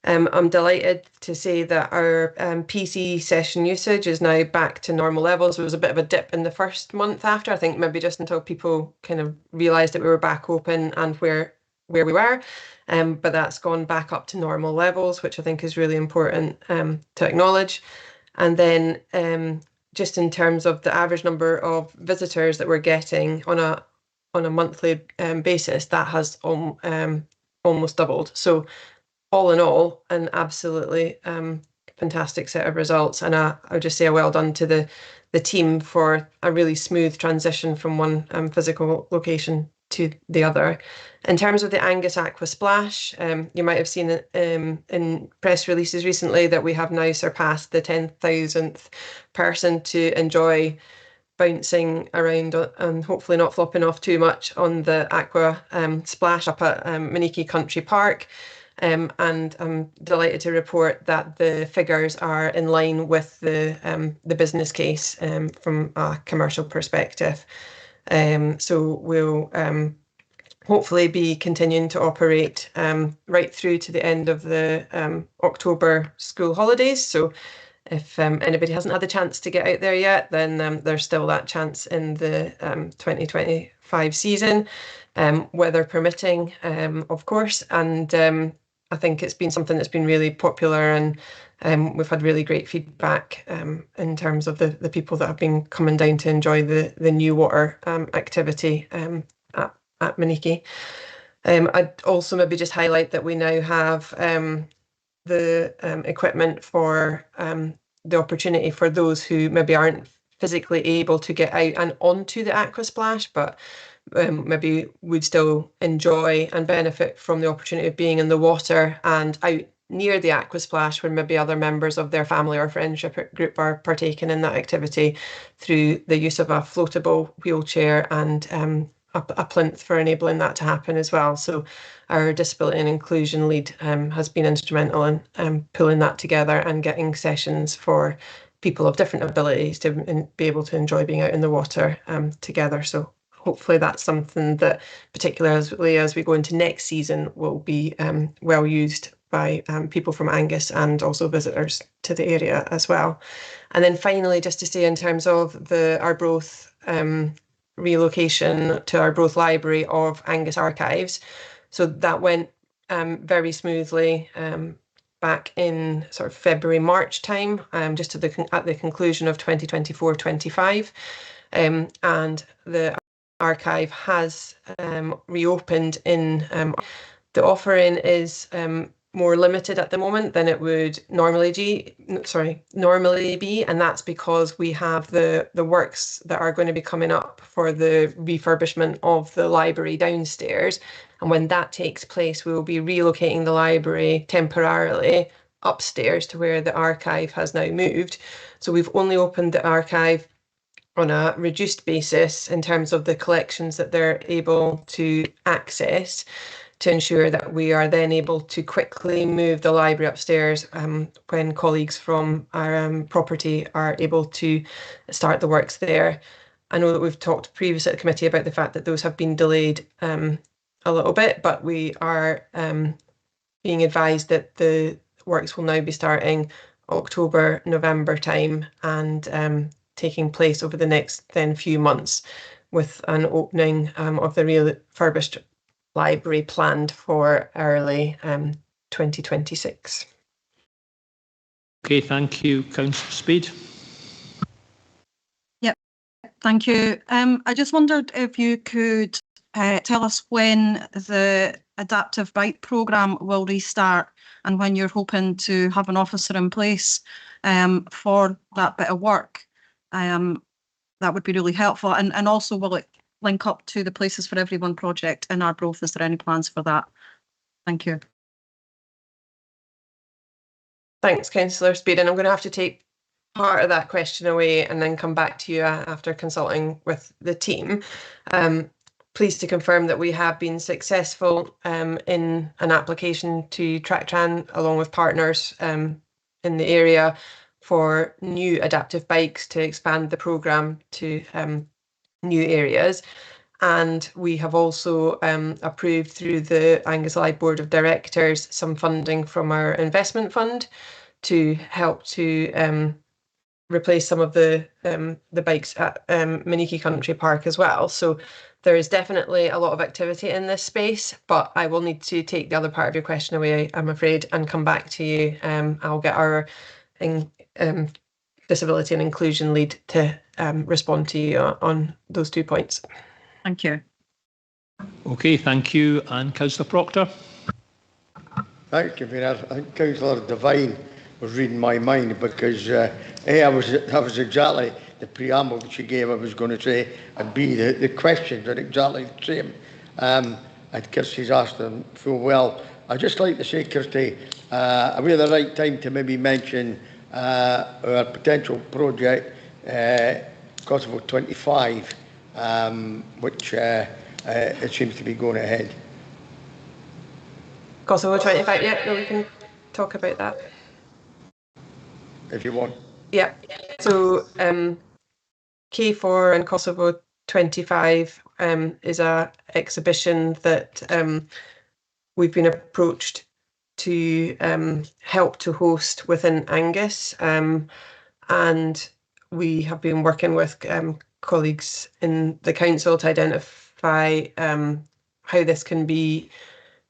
I'm delighted to say that our PC session usage is now back to normal levels. There was a bit of a dip in the first month after, I think maybe just until people kind of realised that we were back open and where we were. But that's gone back up to normal levels, which I think is really important to acknowledge. And then just in terms of the average number of visitors that we're getting on a monthly basis, that has almost doubled. So all in all, an absolutely fantastic set of results. And I would just say a well done to the team for a really smooth transition from one physical location to the other. In terms of the Angus Aqua Splash, you might have seen it in press releases recently that we have now surpassed the 10,000th person to enjoy bouncing around and hopefully not flopping off too much on the Aqua Splash up at Miniki Country Park. And I'm delighted to report that the figures are in line with the business case from a commercial perspective. So we'll hopefully be continuing to operate right through to the end of the October school holidays. So if anybody hasn't had the chance to get out there yet, then there's still that chance in the 2025 season, weather permitting, of course. And I think it's been something that's been really popular, and we've had really great feedback in terms of the people that have been coming down to enjoy the new water activity at Miniki. I'd also maybe just highlight that we now have the equipment for the opportunity for those who maybe aren't physically able to get out and onto the Aqua Splash, but maybe would still enjoy and benefit from the opportunity of being in the water and out near the Aqua Splash when maybe other members of their family or friendship group are partaking in that activity through the use of a floatable wheelchair and a plinth for enabling that to happen as well. So our disability and inclusion lead has been instrumental in pulling that together and getting sessions for people of different abilities to be able to enjoy being out in the water together. So hopefully that's something that, particularly as we go into next season, will be well used by people from Angus and also visitors to the area as well. And then finally, just to say in terms of the Arbroath relocation to Arbroath Library of Angus Archives, so that went very smoothly back in sort of February, March time, just at the conclusion of 2024-25. And the archive has reopened in the offering is more limited at the moment than it would normally be, and that's because we have the works that are going to be coming up for the refurbishment of the library downstairs, and when that takes place, we will be relocating the library temporarily upstairs to where the archive has now moved. So we've only opened the archive on a reduced basis in terms of the collections that they're able to access, to ensure that we are then able to quickly move the library upstairs when colleagues from our property are able to start the works there. I know that we've talked previously at the committee about the fact that those have been delayed a little bit, but we are being advised that the works will now be starting October, November time, and taking place over the next then few months, with an opening of the refurbished library planned for early 2026. Okay, thank you. Councillor Speed. Yep, thank you. I just wondered if you could tell us when the adaptive bike programme will restart and when you're hoping to have an officer in place for that bit of work. That would be really helpful. And also, will it link up to the Places for Everyone project in Arbroath? Is there any plans for that? Thank you. Thanks, Councillor Speed. And I'm going to have to take part of that question away and then come back to you after consulting with the team. Pleased to confirm that we have been successful in an application to TrackTran along with partners in the area for new adaptive bikes to expand the programme to new areas. And we have also approved through the Angus Alive Board of Directors some funding from our investment fund to help to replace some of the bikes at Miniki Country Park as well. So there is definitely a lot of activity in this space, but I will need to take the other part of your question away, I'm afraid, and come back to you. I'll get our disability and inclusion lead to respond to you on those 2 points. Thank you. Okay, thank you. And Councillor Proctor. Thank you, Mayor. I think Councillor Devine was reading my mind, because A, that was exactly the preamble that she gave I was going to say, and B, the questions are exactly the same. And Kirsty's asked them full well. I'd just like to say, Kirsty, are we at the right time to maybe mention our potential project, Kosovo 25, which it seems to be going ahead? Kosovo 25, yeah, no, we can talk about that if you want. Yeah, so K4 and Kosovo 25 is a exhibition that we've been approached to help to host within Angus, and we have been working with colleagues in the council to identify how this can be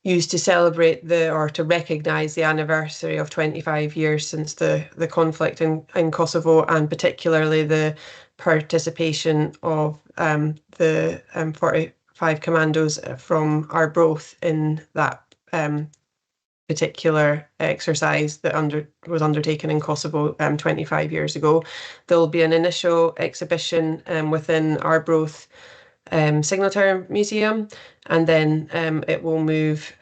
used to celebrate or to recognise the anniversary of 25 years since the conflict in Kosovo, and particularly the participation of the 45 commandos from Arbroath in that particular exercise that was undertaken in Kosovo 25 years ago. There'll be an initial exhibition within Arbroath Signatory Museum, and then it will move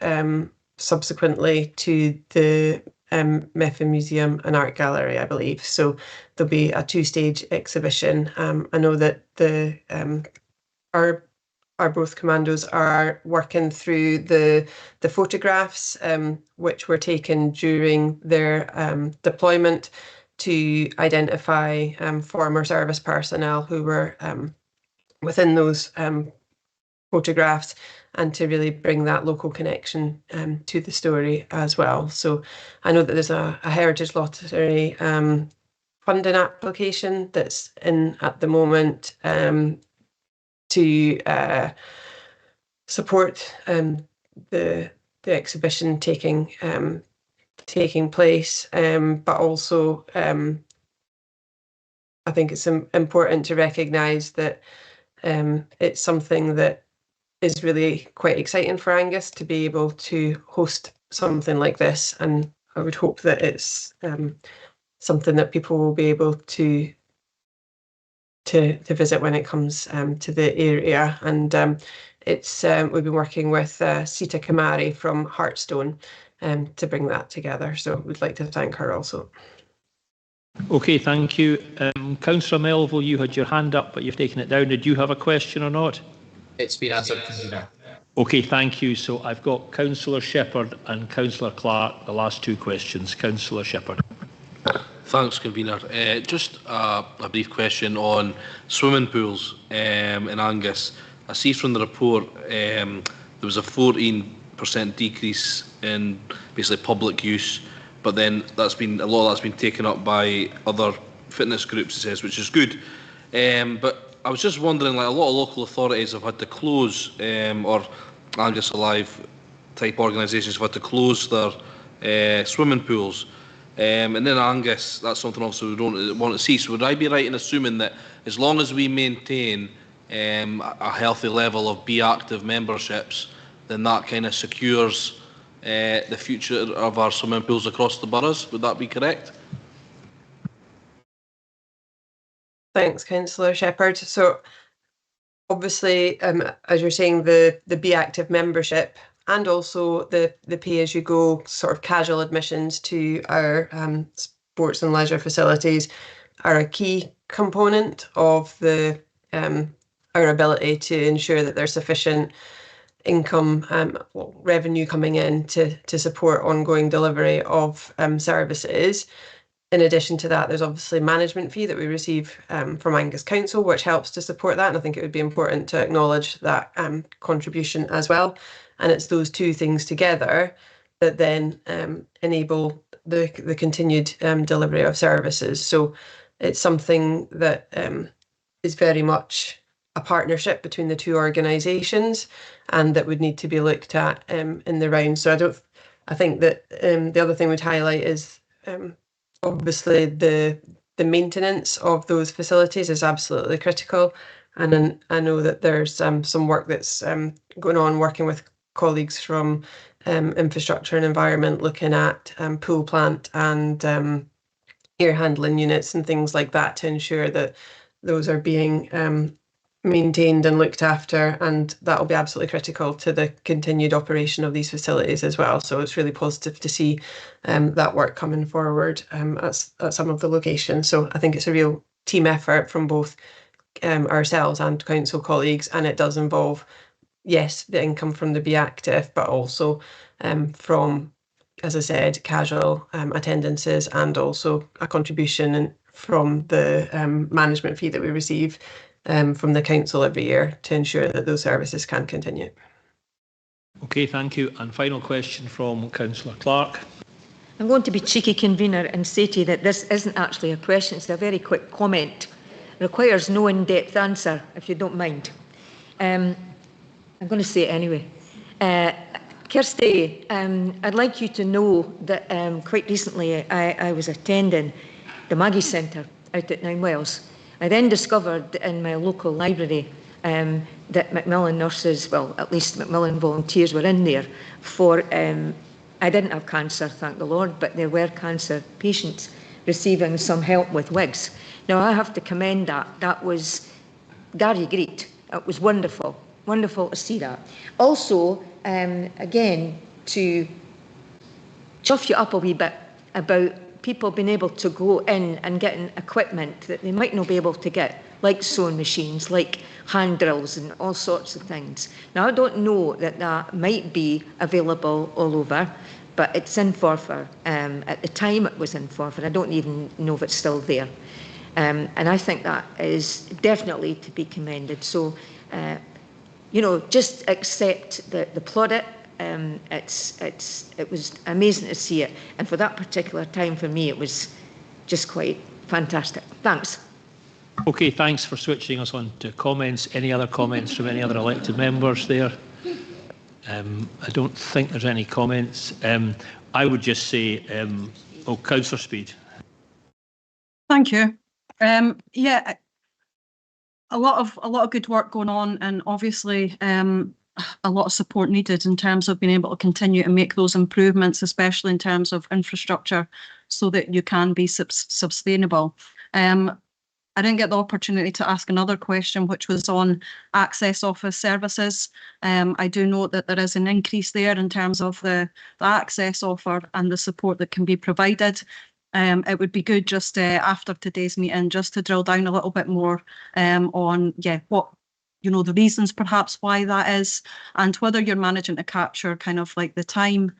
subsequently to the Methven Museum and Art Gallery, I believe. So there'll be a two-stage exhibition. I know that our Arbroath Commandos are working through the photographs which were taken during their deployment to identify former service personnel who were within those photographs, and to really bring that local connection to the story as well. So I know that there's a Heritage Lottery funding application that's in at the moment to support the exhibition taking place, but also I think it's important to recognise that it's something that is really quite exciting for Angus to be able to host something like this, and I would hope that it's something that people will be able to visit when it comes to the area. And we've been working with Sita Kamari from Heartstone to bring that together. So we'd like to thank her also. Okay, thank you. Councillor Melville, you had your hand up, but you've taken it down. Did you have a question or not? It's been answered, Convener. Okay, thank you. So I've got Councillor Shepherd and Councillor Clark, the last two questions. Councillor Shepherd. Thanks, Convener. Just a brief question on swimming pools in Angus. I see from the report there was a 14% decrease in basically public use, but then a lot of that's been taken up by other fitness groups, it says, which is good. But I was just wondering, like a lot of local authorities have had to close, or Angus Alive type organisations have had to close their swimming pools. And in Angus, that's something also we don't want to see. So would I be right in assuming that as long as we maintain a healthy level of Be Active memberships, then that kind of secures the future of our swimming pools across the boroughs? Would that be correct? Thanks, Councillor Shepherd. So obviously, as you're saying, the Be Active membership and also the pay-as-you-go sort of casual admissions to our sports and leisure facilities are a key component of our ability to ensure that there's sufficient income, revenue coming in to support ongoing delivery of services. In addition to that, there's obviously management fee that we receive from Angus Council, which helps to support that. And I think it would be important to acknowledge that contribution as well. And it's those two things together that then enable the continued delivery of services. So it's something that is very much a partnership between the two organisations, and that would need to be looked at in the round. So I think that the other thing we'd highlight is obviously the maintenance of those facilities is absolutely critical. And then I know that there's some work that's going on working with colleagues from infrastructure and environment, looking at pool plant and air handling units and things like that to ensure that those are being maintained and looked after, and that will be absolutely critical to the continued operation of these facilities as well. So it's really positive to see that work coming forward at some of the locations. So I think it's a real team effort from both ourselves and council colleagues, and it does involve, yes, the income from the Be Active, but also from, as I said, casual attendances, and also a contribution from the management fee that we receive from the council every year to ensure that those services can continue. Okay, thank you. And final question from Councillor Clark. I'm going to be cheeky, Convener, and say to you that this isn't actually a question, it's a very quick comment. It requires no in-depth answer, if you don't mind. I'm going to say it anyway. Kirsty, I'd like you to know that quite recently I was attending the Maggie Centre out at Nine Wells. I then discovered in my local library that Macmillan nurses, well, at least Macmillan volunteers were in there for, I didn't have cancer, thank the Lord, but there were cancer patients receiving some help with wigs. Now, I have to commend that. That was Gary great. It was wonderful, wonderful to see that. Also, again, to chuff you up a wee bit about people being able to go in and getting equipment that they might not be able to get, like sewing machines, like hand drills and all sorts of things. Now, I don't know that that might be available all over, but it's in Forfar. At the time it was in Forfar. I don't even know if it's still there. And I think that is definitely to be commended. So, you know, just accept the plaudit. It was amazing to see it, and for that particular time for me it was just quite fantastic. Thanks. Okay, thanks for switching us on to comments. Any other comments from any other elected members there? I don't think there's any comments. I would just say, Councillor Speed. Thank you. Yeah, a lot of good work going on, and obviously a lot of support needed in terms of being able to continue to make those improvements, especially in terms of infrastructure, so that you can be sustainable. I didn't get the opportunity to ask another question, which was on access office services. I do note that there is an increase there in terms of the access offer and the support that can be provided. It would be good just after today's meeting just to drill down a little bit more on what the reasons perhaps why that is, and whether you're managing to capture kind of like the time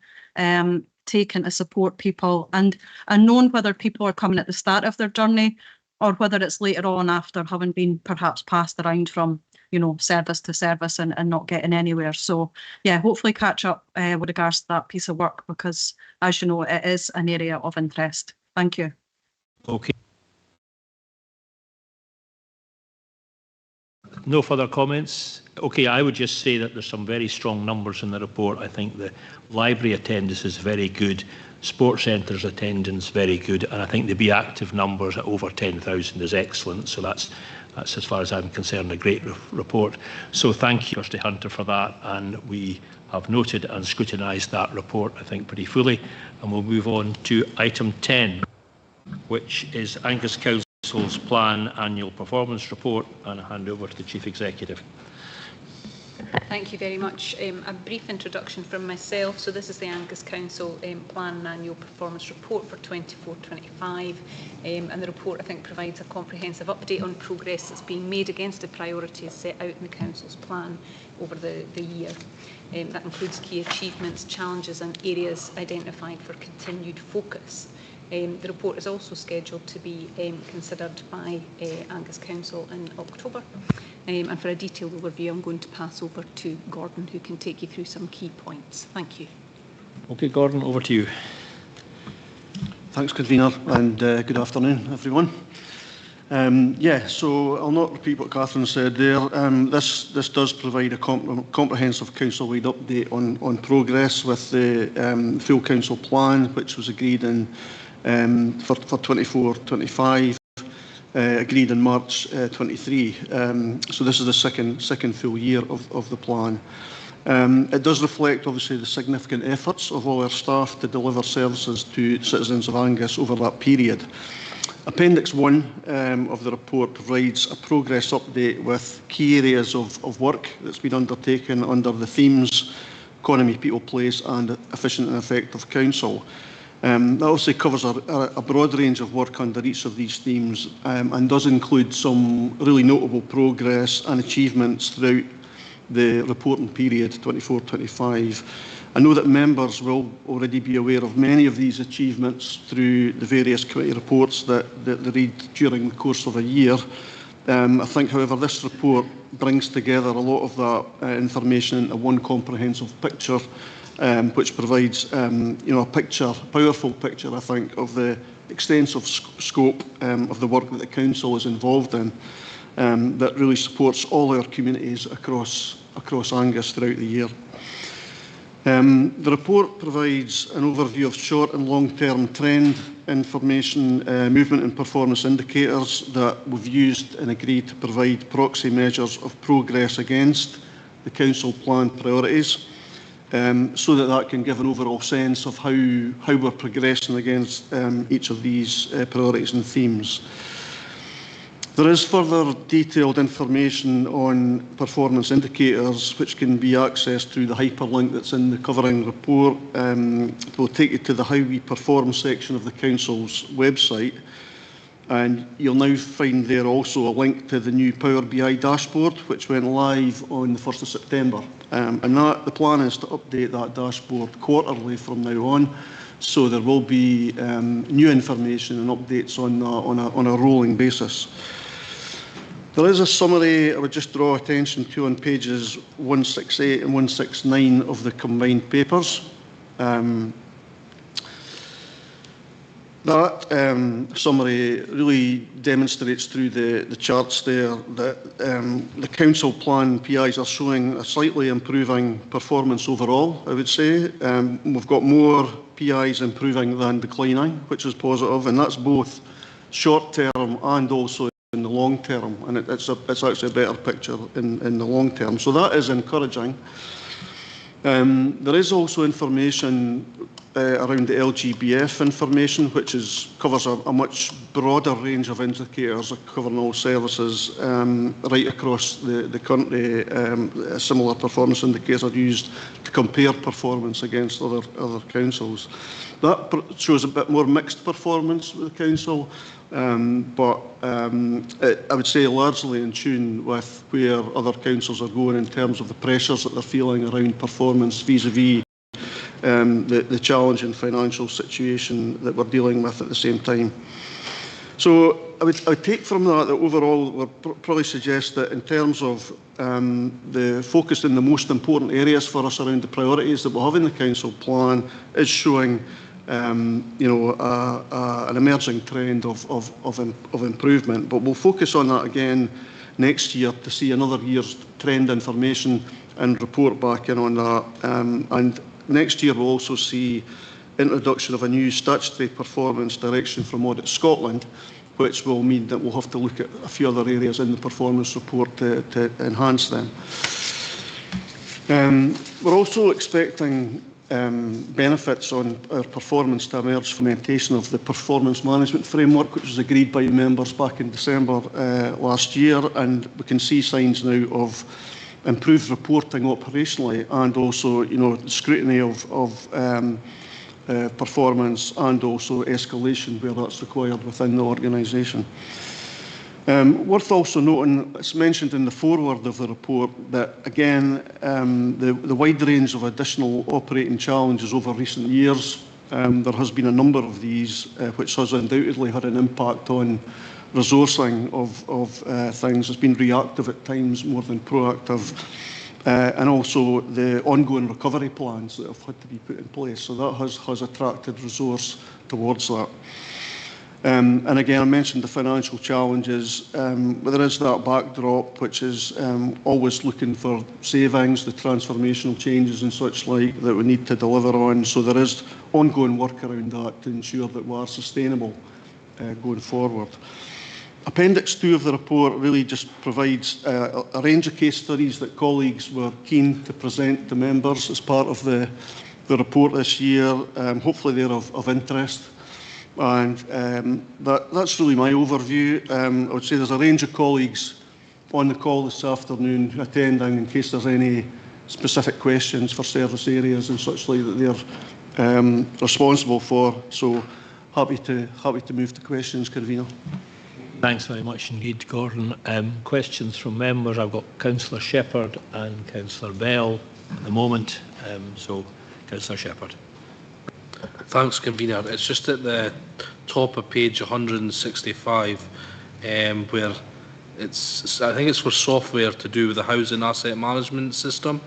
taken to support people, and knowing whether people are coming at the start of their journey or whether it's later on after having been perhaps passed around from service to service and not getting anywhere. So yeah, hopefully catch up with regards to that piece of work, because as you know, it is an area of interest. Thank you. Okay. No further comments? Okay, I would just say that there's some very strong numbers in the report. I think the library attendance is very good, sports centres attendance very good, and I think the Be Active numbers at over 10,000 is excellent. So that's as far as I'm concerned, a great report. So thank you, Kirsty Hunter, for that, and we have noted and scrutinised that report, I think, pretty fully. And we'll move on to item 10, which is Angus Council's Plan Annual Performance Report, and I'll hand over to the Chief Executive. Thank you very much. A brief introduction from myself. So this is the Angus Council Plan and Annual Performance Report for 24-25, and the report, I think, provides a comprehensive update on progress that's being made against the priorities set out in the Council's plan over the year. That includes key achievements, challenges and areas identified for continued focus. The report is also scheduled to be considered by Angus Council in October. And for a detailed overview, I'm going to pass over to Gordon, who can take you through some key points. Thank you. Okay, Gordon, over to you. Thanks, Convener, and good afternoon, everyone. So I'll not repeat what Catherine said there. This does provide a comprehensive council-wide update on progress with the full council plan, which was agreed in for 24-25. Agreed in March 23. So this is the second full year of the plan. It does reflect, obviously, the significant efforts of all our staff to deliver services to citizens of Angus over that period. Appendix 1 of the report provides a progress update with key areas of work that's been undertaken under the themes economy, people, place and efficient and effective council. That obviously covers a broad range of work under each of these themes and does include some really notable progress and achievements throughout the reporting period 24-25. I know that members will already be aware of many of these achievements through the various committee reports that they read during the course of a year. I think, however, this report brings together a lot of that information into one comprehensive picture, which provides a powerful picture, I think, of the extensive scope of the work that the Council is involved in, that really supports all our communities across Angus throughout the year. The report provides an overview of short and long-term trend information, movement and performance indicators that we've used and agreed to provide proxy measures of progress against the Council plan priorities, so that can give an overall sense of how we're progressing against each of these priorities and themes. There is further detailed information on performance indicators which can be accessed through the hyperlink that's in the covering report. It will take you to the How We Perform section of the Council's website, and you'll now find there also a link to the new Power BI dashboard, which went live on the 1st of September. And the plan is to update that dashboard quarterly from now on, so there will be new information and updates on that on a rolling basis. There is a summary I would just draw attention to on pages 168 and 169 of the combined papers. That summary really demonstrates through the charts there that the Council plan PIs are showing a slightly improving performance overall, I would say. We've got more PIs improving than declining, which is positive, and that's both short-term and also in the long term, and it's actually a better picture in the long term. So that is encouraging. There is also information around the LGBF information, which covers a much broader range of indicators covering all services right across the country. Similar performance indicators are used to compare performance against other councils. That shows a bit more mixed performance with the council, but I would say largely in tune with where other councils are going in terms of the pressures that they're feeling around performance vis-a-vis the challenging financial situation that we're dealing with at the same time. So I would take from that overall we'll probably suggest that in terms of the focus in the most important areas for us around the priorities that we'll have in the council plan is showing an emerging trend of improvement. But we'll focus on that again next year to see another year's trend information and report back in on that. And next year we'll also see introduction of a new statutory performance direction from Audit Scotland, which will mean that we'll have to look at a few other areas in the performance report to enhance them. We're also expecting benefits on our performance to emerge from the implementation of the performance management framework, which was agreed by members back in December last year, and we can see signs now of improved reporting operationally and also scrutiny of performance and also escalation where that's required within the organisation. Worth also noting, it's mentioned in the foreword of the report that again the wide range of additional operating challenges over recent years, there has been a number of these which has undoubtedly had an impact on resourcing of things. It's been reactive at times more than proactive, and also the ongoing recovery plans that have had to be put in place. So that has attracted resource towards that. And again, I mentioned the financial challenges, but there is that backdrop which is always looking for savings, the transformational changes and such like that we need to deliver on. So there is ongoing work around that to ensure that we are sustainable going forward. Appendix 2 of the report really just provides a range of case studies that colleagues were keen to present to members as part of the report this year. Hopefully they're of interest. And that's really my overview. I would say there's a range of colleagues on the call this afternoon attending in case there's any specific questions for service areas and such like that they're responsible for. So happy to move to questions, Convener. Thanks very much indeed, Gordon. Questions from members. I've got Councillor Shepherd and Councillor Bell at the moment. So Councillor Shepherd. Thanks, Convener. It's just at the top of page 165 where I think it's for software to do with the housing asset management system.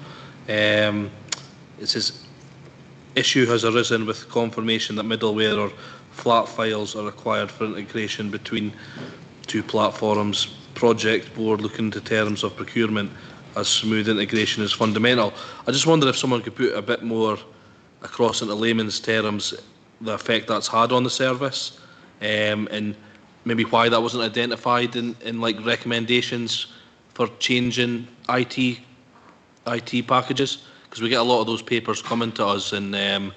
It says, issue has arisen with confirmation that middleware or flat files are required for integration between two platforms. Project board looking into terms of procurement as smooth integration is fundamental. I just wonder if someone could put a bit more across into layman's terms the effect that's had on the service, and maybe why that wasn't identified in like recommendations for changing IT packages, because we get a lot of those papers coming to us, and I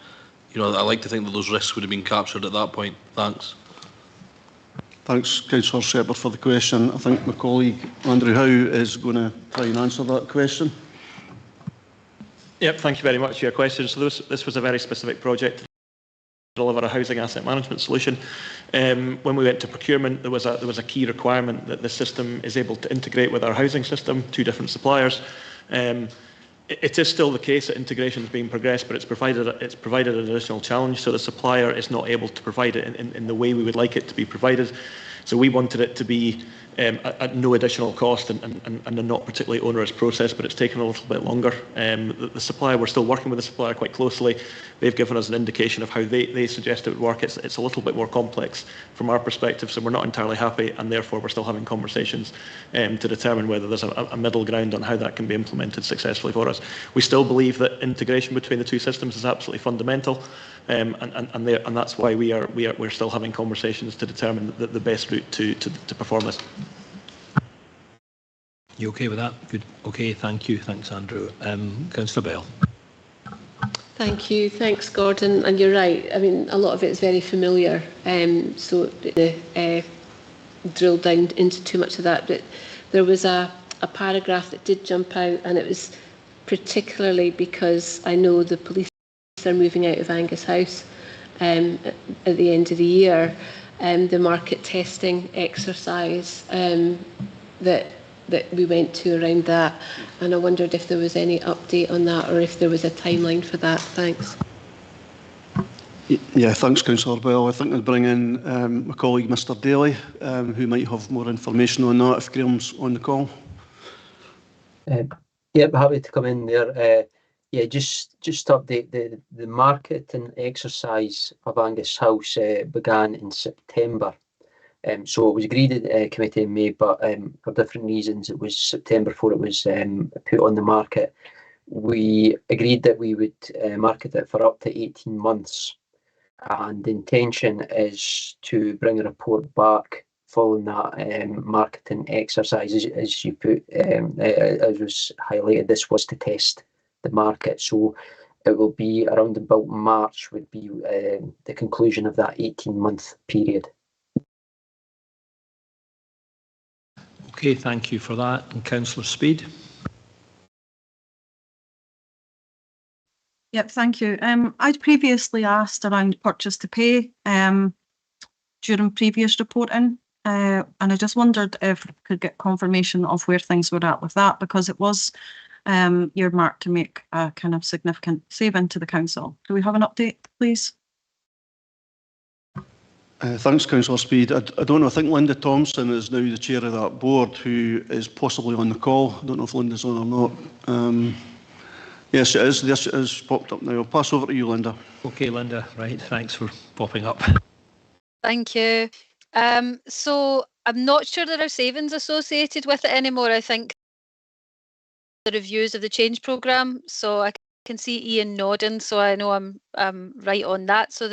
like to think that those risks would have been captured at that point. Thanks. Thanks, Councillor Shepherd, for the question. I think my colleague Andrew Howe is going to try and answer that question. Yep, thank you very much for your question. So this was a very specific project to deliver a housing asset management solution. When we went to procurement, there was a key requirement that the system is able to integrate with our housing system, two different suppliers. It is still the case that integration is being progressed, but it's provided an additional challenge. So the supplier is not able to provide it in the way we would like it to be provided. So we wanted it to be at no additional cost and a not particularly onerous process, but it's taken a little bit longer. The supplier, we're still working with the supplier quite closely. They've given us an indication of how they suggest it would work. It's a little bit more complex from our perspective, so we're not entirely happy, and therefore we're still having conversations to determine whether there's a middle ground on how that can be implemented successfully for us. We still believe that integration between the two systems is absolutely fundamental, and that's why we're still having conversations to determine the best route to perform this. You okay with that? Good. Okay, thank you. Thanks, Andrew. Councillor Bell. Thank you. Thanks, Gordon. And you're right. I mean, a lot of it is very familiar. So the drill down into too much of that. But there was a paragraph that did jump out, and it was particularly because I know the police are moving out of Angus House at the end of the year. The market testing exercise that we went to around that, and I wondered if there was any update on that or if there was a timeline for that. Thanks. Yeah, thanks, Councillor Bell. I think I'll bring in my colleague, Mr. Daly, who might have more information on that if Graham's on the call. Yeah, happy to come in there. Yeah, just to update the market and exercise of Angus House began in September. So it was agreed at committee in May, but for different reasons, it was September before it was put on the market. We agreed that we would market it for up to 18 months. And the intention is to bring a report back following that marketing exercise. As you put, as was highlighted, this was to test the market. So it will be around about March would be the conclusion of that 18-month period. Okay, thank you for that. And Councillor Speed. Yep, thank you. I'd previously asked around purchase to pay during previous reporting, and I just wondered if I could get confirmation of where things were at with that, because it was earmarked to make a kind of significant saving to the council. Do we have an update, please? Thanks, Councillor Speed. I don't know, I think Linda Thompson is now the chair of that board, who is possibly on the call. I don't know if Linda's on or not. Yes, it is. This is popped up now. I'll pass over to you, Linda. Okay, Linda. Right. Thanks for popping up. Thank you. So I'm not sure there are savings associated with it anymore. I think the reviews of the change programme. So I can see Ian nodding, so I know I'm right on that. So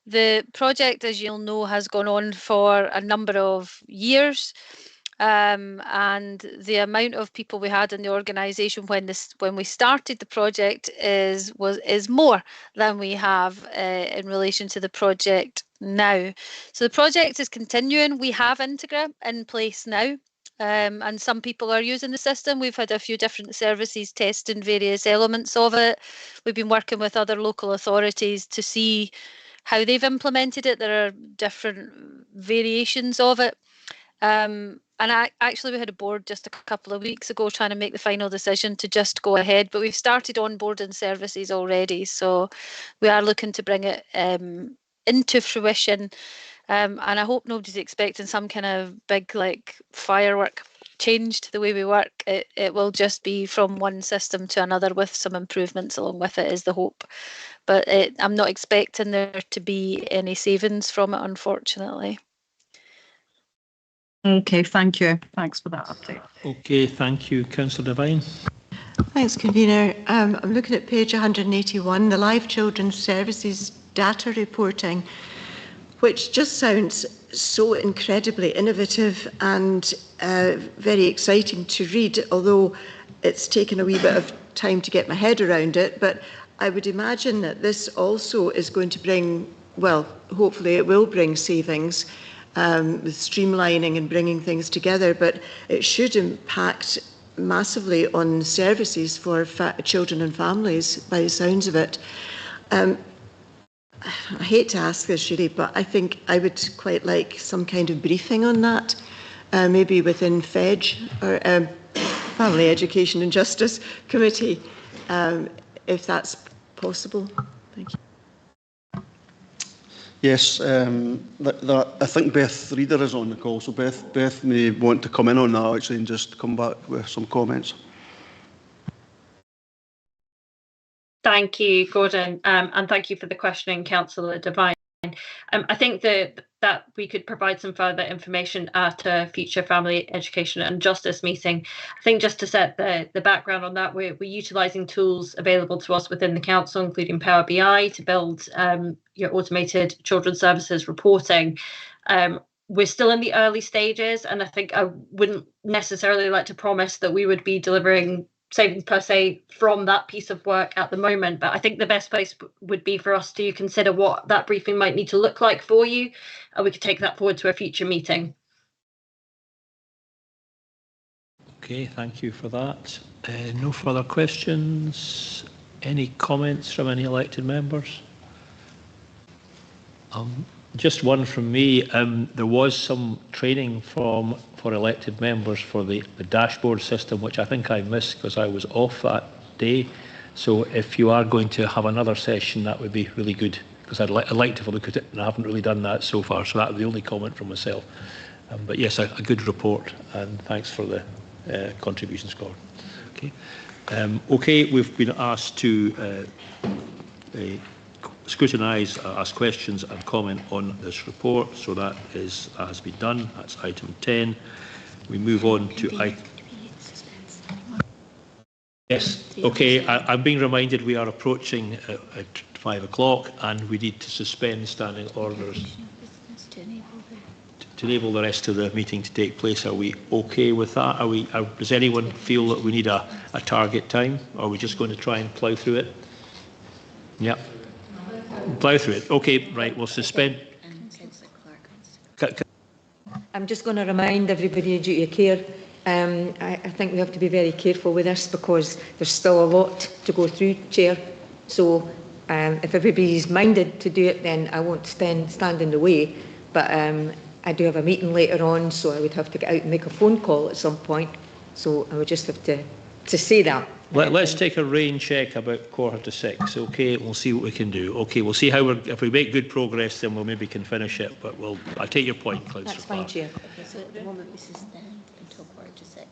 the project, as you'll know, has gone on for a number of years. And the amount of people we had in the organisation when we started the project is more than we have in relation to the project now. So the project is continuing. We have Integra in place now, and some people are using the system. We've had a few different services testing various elements of it. We've been working with other local authorities to see how they've implemented it. There are different variations of it. And actually we had a board just a couple of weeks ago trying to make the final decision to just go ahead, but we've started onboarding services already, so we are looking to bring it into fruition, and I hope nobody's expecting some kind of big like firework change to the way we work. It will just be from one system to another with some improvements along with it, is the hope, but I'm not expecting there to be any savings from it, unfortunately. Okay, thank you. Thanks for that update. Okay, thank you. Councillor Devine. Thanks, Convener. I'm looking at page 181, the Live Children's Services data reporting, which just sounds so incredibly innovative and very exciting to read, although it's taken a wee bit of time to get my head around it. But I would imagine that this also is going to bring, well, hopefully it will bring savings, with streamlining and bringing things together, but it should impact massively on services for children and families by the sounds of it. I hate to ask this really, but I think I would quite like some kind of briefing on that, maybe within FEDG or Family Education and Justice Committee, if that's possible. Thank you. Yes, I think Beth Reader is on the call, so Beth may want to come in on that actually and just come back with some comments. Thank you, Gordon, and thank you for the questioning, Councillor Devine. I think that we could provide some further information at a future Family Education and Justice meeting. I think just to set the background on that, we're utilising tools available to us within the council, including Power BI, to build your automated children's services reporting. we're still in the early stages, and I think I wouldn't necessarily like to promise that we would be delivering savings per se from that piece of work at the moment, but I think the best place would be for us to consider what that briefing might need to look like for you, and we could take that forward to a future meeting. Okay, thank you for that. No further questions. Any comments from any elected members? Just one from me. There was some training for elected members for the dashboard system, which I think I missed because I was off that day. So if you are going to have another session, that would be really good, because I'd like to have a look at it, and I haven't really done that so far. So that was the only comment from myself. But yes, a good report, and thanks for the contributions, Gordon. Okay. Okay, we've been asked to scrutinise, ask questions and comment on this report, so that has been done. That's item 10. We move on to item... Yes, okay, I'm being reminded we are approaching at 5 o'clock, and we need to suspend standing orders to enable the rest of the meeting to take place. Are we okay with that? Does anyone feel that we need a target time? Or are we just going to try and plough through it? Yeah. Plough through it. Okay, right, we'll suspend. I'm just going to remind everybody of duty of care. I think we have to be very careful with this, because there's still a lot to go through, Chair. So if everybody's minded to do it, then I won't stand in the way. But I do have a meeting later on, so I would have to get out and make a phone call at some point. So I would just have to say that. Let's take a rain check about 5:45. Okay, we'll see what we can do. Okay, we'll see how if we make good progress, then we'll maybe can finish it. But I take your point, Councillor. That's fine, Chair. So at the moment we suspend until 5:45.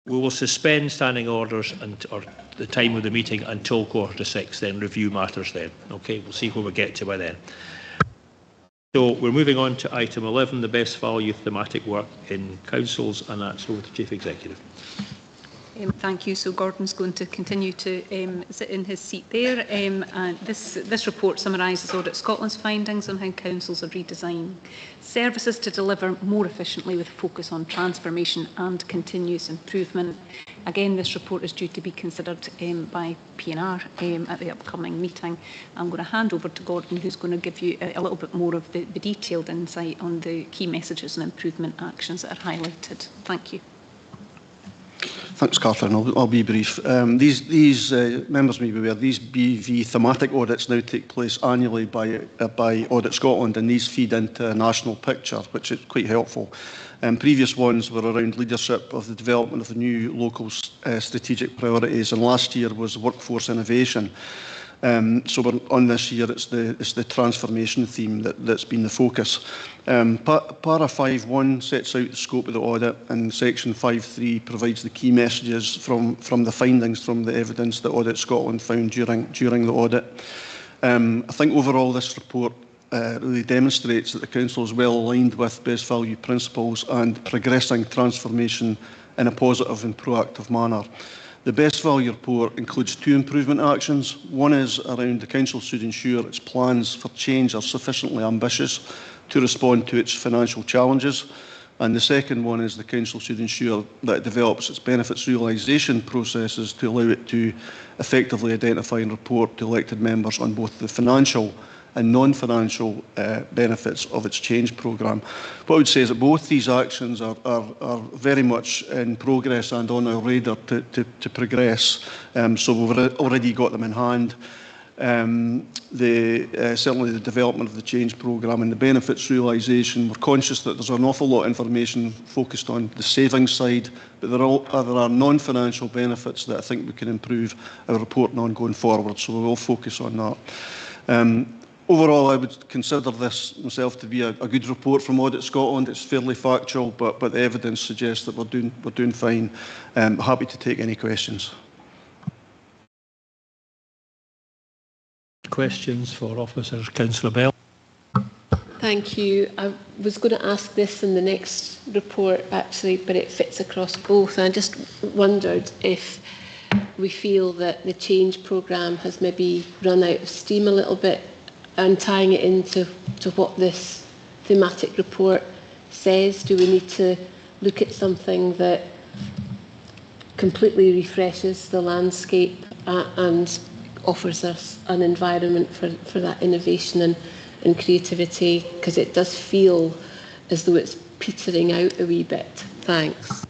We will suspend standing orders or the time of the meeting until 5:45, then review matters then. Okay, we'll see where we get to by then. So we're moving on to item 11, the best value thematic work in councils, and that's over to Chief Executive. Thank you. So Gordon's going to continue to sit in his seat there. And this report summarises Audit Scotland's findings on how councils are redesigning services to deliver more efficiently with a focus on transformation and continuous improvement. Again, this report is due to be considered by P&R at the upcoming meeting. I'm going to hand over to Gordon, who's going to give you a little bit more of the detailed insight on the key messages and improvement actions that are highlighted. Thank you. Thanks, Catherine. I'll be brief. These members may be aware, these BV thematic audits now take place annually by Audit Scotland, and these feed into a national picture, which is quite helpful. Previous ones were around leadership of the development of the new local strategic priorities, and last year was workforce innovation. So we're on this year, it's the transformation theme that's been the focus. Para 5.1 sets out the scope of the audit, and Section 5.3 provides the key messages from the findings from the evidence that Audit Scotland found during the audit. I think overall this report really demonstrates that the Council is well aligned with best value principles and progressing transformation in a positive and proactive manner. The best value report includes two improvement actions. One is around the Council should ensure its plans for change are sufficiently ambitious to respond to its financial challenges. And the second one is the Council should ensure that it develops its benefits realisation processes to allow it to effectively identify and report to elected members on both the financial and non-financial benefits of its change programme. What I would say is that both these actions are very much in progress and on our radar to progress. So we've already got them in hand. Certainly the development of the change programme and the benefits realisation, we're conscious that there's an awful lot of information focused on the savings side, but there are non-financial benefits that I think we can improve our reporting on going forward, so we will focus on that. Overall, I would consider this myself to be a good report from Audit Scotland. It's fairly factual, but the evidence suggests that we're doing fine. Happy to take any questions. Questions for officers, Councillor Bell. Thank you. I was going to ask this in the next report, actually, but it fits across both. I just wondered if we feel that the change programme has maybe run out of steam a little bit, and tying it into what this thematic report says? Do we need to look at something that completely refreshes the landscape and offers us an environment for that innovation and creativity? Because it does feel as though it's petering out a wee bit. Thanks.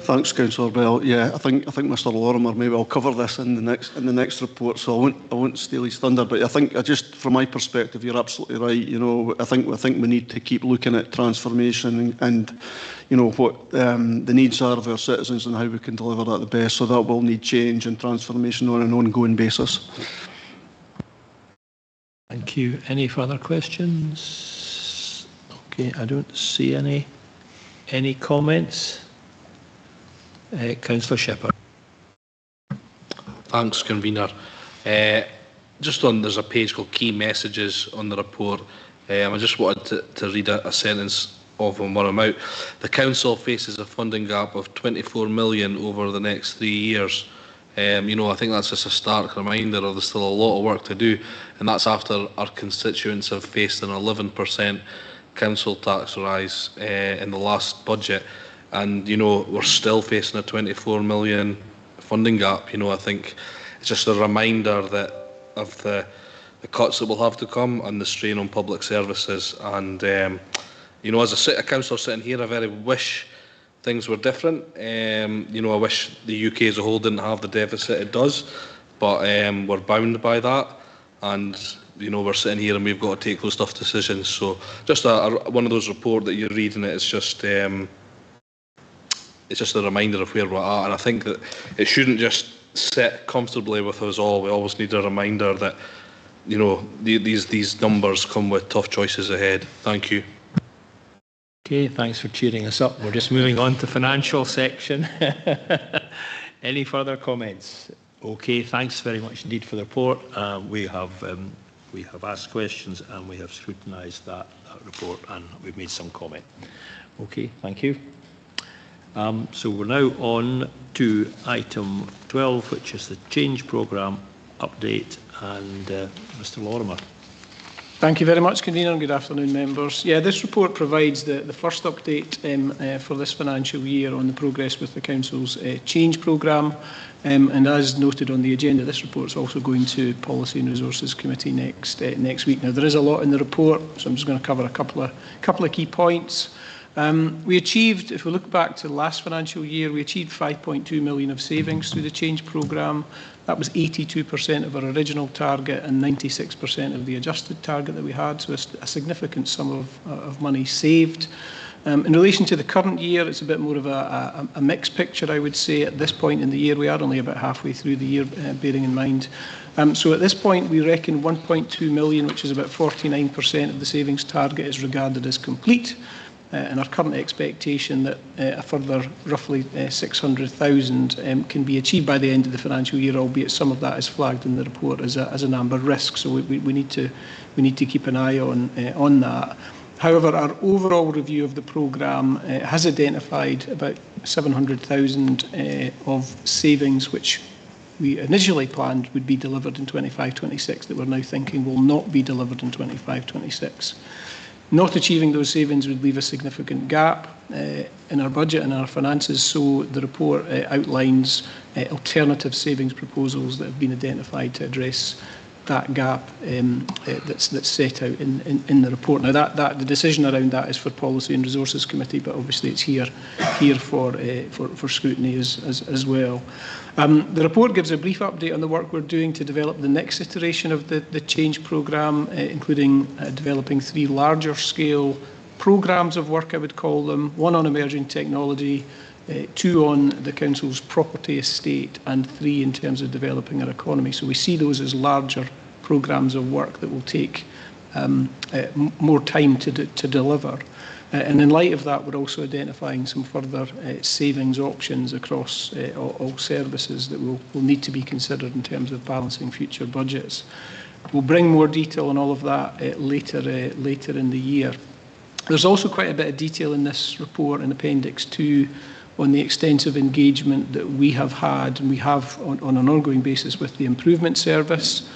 Thanks, Councillor Bell. Yeah, I think Mr. Lorimer maybe will cover this in the next report, so I won't steal his thunder. But I think just from my perspective, you're absolutely right. You know, I think we need to keep looking at transformation and you know what the needs are of our citizens and how we can deliver that the best. So that will need change and transformation on an ongoing basis. Thank you. Any further questions? Okay, I don't see any. Any comments? Councillor Shepherd. Thanks, Convener. Just on, there's a page called Key Messages on the report. I just wanted to read a sentence of them while I'm out. The Council faces a funding gap of 24 million over the next 3 years. You know, I think that's just a stark reminder of there's still a lot of work to do, and that's after our constituents have faced an 11% council tax rise in the last budget. And, you know, we're still facing a 24 million funding gap. You know, I think it's just a reminder that of the cuts that will have to come and the strain on public services. And, you know, as a councillor sitting here, I very wish things were different. You know, I wish the UK as a whole didn't have the deficit it does, but we're bound by that. And, you know, we're sitting here and we've got to take those tough decisions. So just one of those reports that you're reading, it's just a reminder of where we're at, and I think that it shouldn't just sit comfortably with us all. We always need a reminder that, you know, these numbers come with tough choices ahead. Thank you. Okay, thanks for cheering us up. We're just moving on to financial section. Any further comments? Okay, thanks very much indeed for the report. We have asked questions and we have scrutinised that report and we've made some comment. Okay, thank you. So we're now on to item 12, which is the change programme update, and Mr. Lorimer. Thank you very much, Convener, and good afternoon, members. Yeah, this report provides the first update for this financial year on the progress with the Council's change programme. And as noted on the agenda, this report is also going to Policy and Resources Committee next week. Now, there is a lot in the report, so I'm just going to cover a couple of key points. We achieved, if we look back to last financial year, we achieved 5.2 million of savings through the change programme. That was 82% of our original target and 96% of the adjusted target that we had, so a significant sum of money saved. In relation to the current year, it's a bit more of a mixed picture, I would say. At this point in the year, we are only about halfway through the year, bearing in mind. So at this point, we reckon 1.2 million, which is about 49% of the savings target, is regarded as complete. And our current expectation that a further roughly 600,000 can be achieved by the end of the financial year, albeit some of that is flagged in the report as an amber risk. So we need to keep an eye on that. However, our overall review of the programme has identified about 700,000 of savings, which we initially planned would be delivered in 25-26, that we're now thinking will not be delivered in 25-26. Not achieving those savings would leave a significant gap in our budget and our finances, so the report outlines alternative savings proposals that have been identified to address that gap that's set out in the report. Now, the decision around that is for Policy and Resources Committee, but obviously it's here for scrutiny as well. The report gives a brief update on the work we're doing to develop the next iteration of the change programme, including developing 3 larger scale programmes of work, I would call them, 1 on emerging technology, 2 on the Council's property estate, and 3 in terms of developing our economy. So we see those as larger programmes of work that will take more time to deliver. And in light of that, we're also identifying some further savings options across all services that will need to be considered in terms of balancing future budgets. We'll bring more detail on all of that later in the year. There's also quite a bit of detail in this report in Appendix 2 on the extensive engagement that we have had and we have on an ongoing basis with the Improvement Service.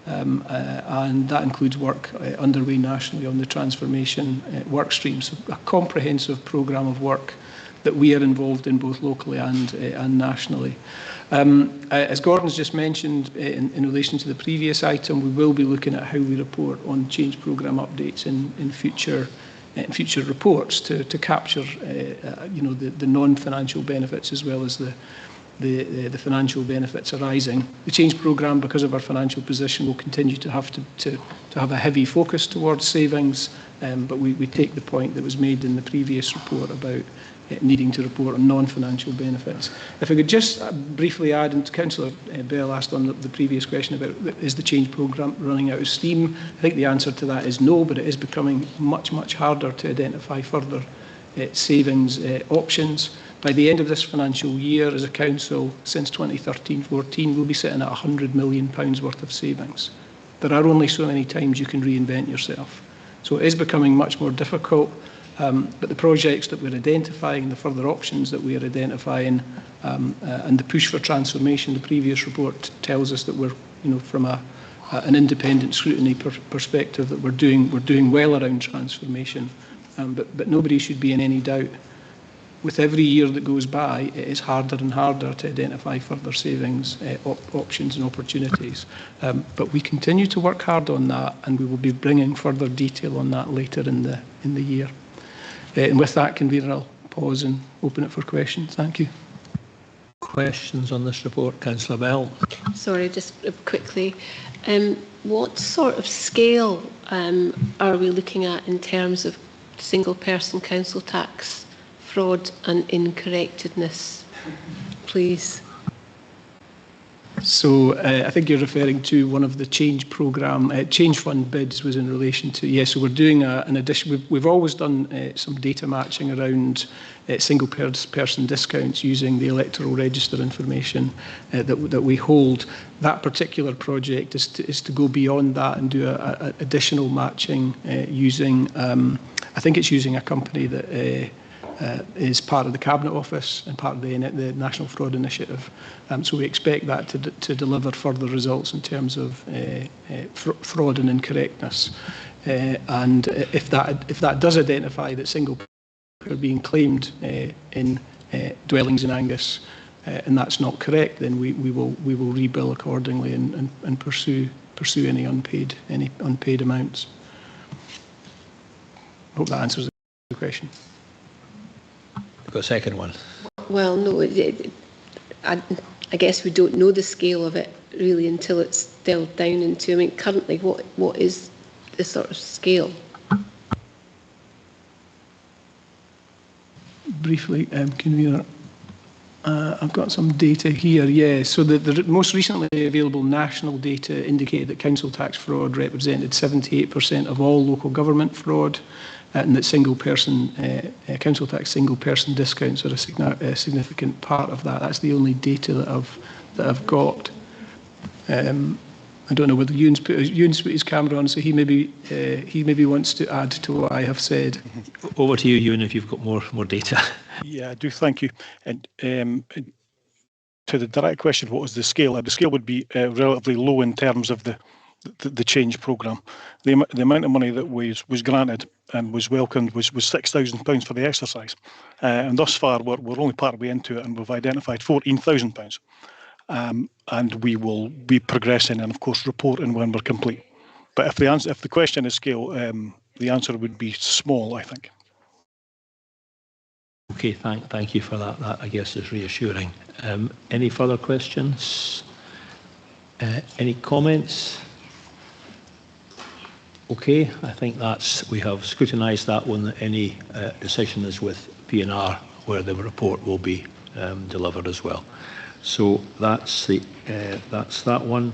and that includes work underway nationally on the transformation work stream. So a comprehensive programme of work that we are involved in both locally and nationally. As Gordon's just mentioned in relation to the previous item, we will be looking at how we report on change programme updates in future reports to capture the non-financial benefits as well as the financial benefits arising. The change programme, because of our financial position, will continue to have to have a heavy focus towards savings, but we take the point that was made in the previous report about needing to report on non-financial benefits. If I could just briefly add, and Councillor Bell asked on the previous question about is the change programme running out of steam, I think the answer to that is no, but it is becoming much, much harder to identify further savings options. By the end of this financial year, as a council, since 2013-14, we'll be sitting at £100 million worth of savings. There are only so many times you can reinvent yourself. So it is becoming much more difficult. But the projects that we're identifying, the further options that we are identifying, and the push for transformation, the previous report tells us that we're, from an independent scrutiny perspective, that we're doing well around transformation. But nobody should be in any doubt. With every year that goes by, it is harder and harder to identify further savings options and opportunities. But we continue to work hard on that, and we will be bringing further detail on that later in the year. And with that, Convener, I'll pause and open it for questions. Thank you. Questions on this report? Councillor Bell. Sorry, just quickly. What sort of scale are we looking at in terms of single-person council tax fraud and incorrectness, please? So I think you're referring to one of the change programme, change fund bids was in relation to, yes, so we're doing an addition. We've always done some data matching around single person discounts using the electoral register information that we hold. That particular project is to go beyond that and do additional matching using, I think it's using a company that is part of the Cabinet Office and part of the National Fraud Initiative. So we expect that to deliver further results in terms of fraud and incorrectness. And if that does identify that single are being claimed in dwellings in Angus and that's not correct, then we will rebill accordingly and pursue any unpaid amounts. Hope that answers the question. Got a second one? Well, no, I guess we don't know the scale of it really until it's delved down into. I mean, currently, what is the sort of scale? Briefly, Convener, I've got some data here. Yeah, so the most recently available national data indicated that council tax fraud represented 78% of all local government fraud, and that council tax single person discounts are a significant part of that. That's the only data that I've got. I don't know whether Ewan's put his camera on, so he maybe wants to add to what I have said. Over to you, Ewan, if you've got more data. Yeah, I do. Thank you. And to the direct question, what was the scale? The scale would be relatively low in terms of the change programme. The amount of money that was granted and was welcomed was £6,000 for the exercise, and thus far we're only part of the way into it, and we've identified £14,000, and we will be progressing and of course reporting when we're complete. But if the question is scale, the answer would be small, I think. Okay, thank you for that. That I guess is reassuring. Any further questions? Any comments? Okay, I think we have scrutinised that one. Any decision is with PNR, where the report will be delivered as well. So that's that one.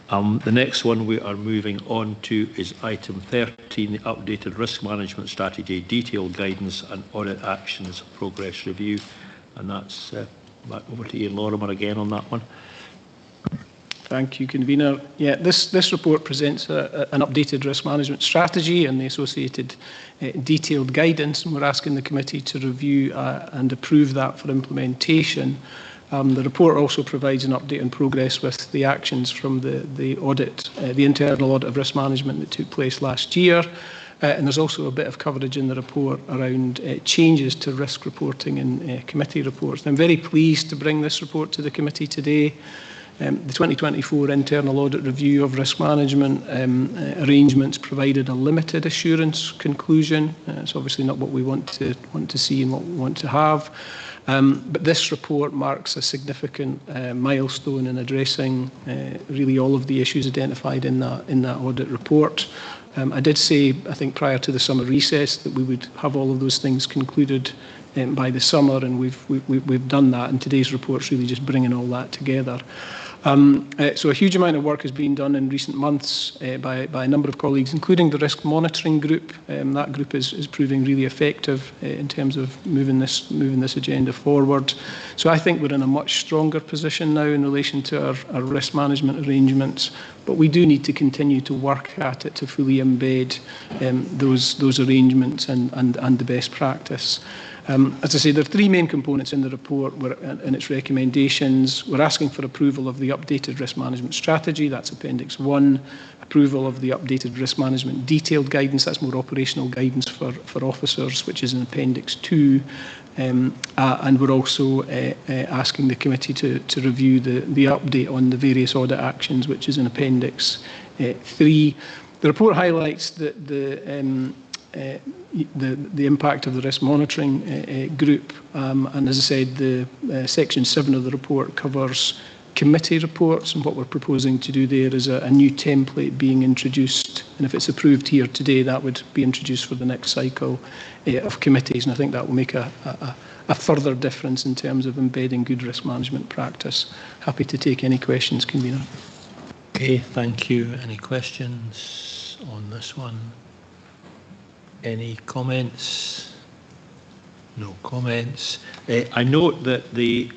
The next one we are moving on to is item 13, the updated risk management strategy, detailed guidance and audit actions progress review. And that's back over to Ian Lorimer again on that one. Thank you, Convener. Yeah, this report presents an updated risk management strategy and the associated detailed guidance, and we're asking the committee to review and approve that for implementation. The report also provides an update on progress with the actions from the audit, the internal audit of risk management that took place last year. And there's also a bit of coverage in the report around changes to risk reporting in committee reports. And I'm very pleased to bring this report to the committee today. The 2024 internal audit review of risk management arrangements provided a limited assurance conclusion. It's obviously not what we want to see and what we want to have. But this report marks a significant milestone in addressing really all of the issues identified in that audit report. I did say, I think prior to the summer recess, that we would have all of those things concluded by the summer, and we've done that, and today's report's really just bringing all that together. So a huge amount of work has been done in recent months by a number of colleagues, including the risk monitoring group. That group is proving really effective in terms of moving this agenda forward. So I think we're in a much stronger position now in relation to our risk management arrangements, but we do need to continue to work at it to fully embed those arrangements and the best practice. As I say, there are three main components in the report and its recommendations. We're asking for approval of the updated risk management strategy, that's Appendix 1, approval of the updated risk management detailed guidance, that's more operational guidance for officers, which is in Appendix 2, and we're also asking the committee to review the update on the various audit actions, which is in Appendix 3. The report highlights that the impact of the risk monitoring group, and as I said, the section 7 of the report covers committee reports, and what we're proposing to do there is a new template being introduced, and if it's approved here today, that would be introduced for the next cycle of committees, and I think that will make a further difference in terms of embedding good risk management practice. Happy to take any questions, Convener. Okay, thank you. Any questions on this one? Any comments? No comments. I note that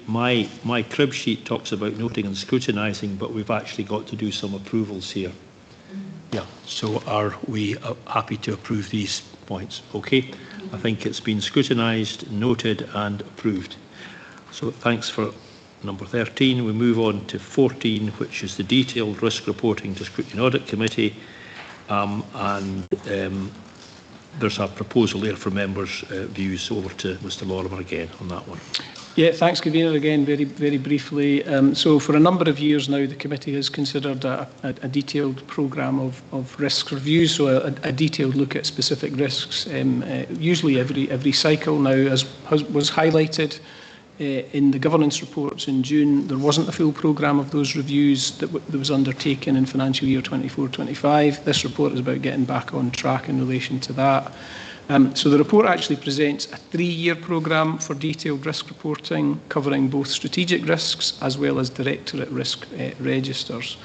my crib sheet talks about noting and scrutinising, but we've actually got to do some approvals here. Yeah, so are we happy to approve these points? Okay, I think it's been scrutinised, noted and approved. So thanks for number 13. We move on to 14, which is the detailed risk reporting to Scrutiny Audit Committee, there's a proposal there for members' views. Over to Mr. Lorimer again on that one. Yeah, thanks, Convener. Again, very briefly. So for a number of years now, the committee has considered a detailed programme of risk reviews, so a detailed look at specific risks, usually every cycle. Now, as was highlighted in the governance reports in June, there wasn't a full programme of those reviews that was undertaken in financial year 24-25. This report is about getting back on track in relation to that. So the report actually presents a 3-year programme for detailed risk reporting, covering both strategic risks as well as directorate risk registers.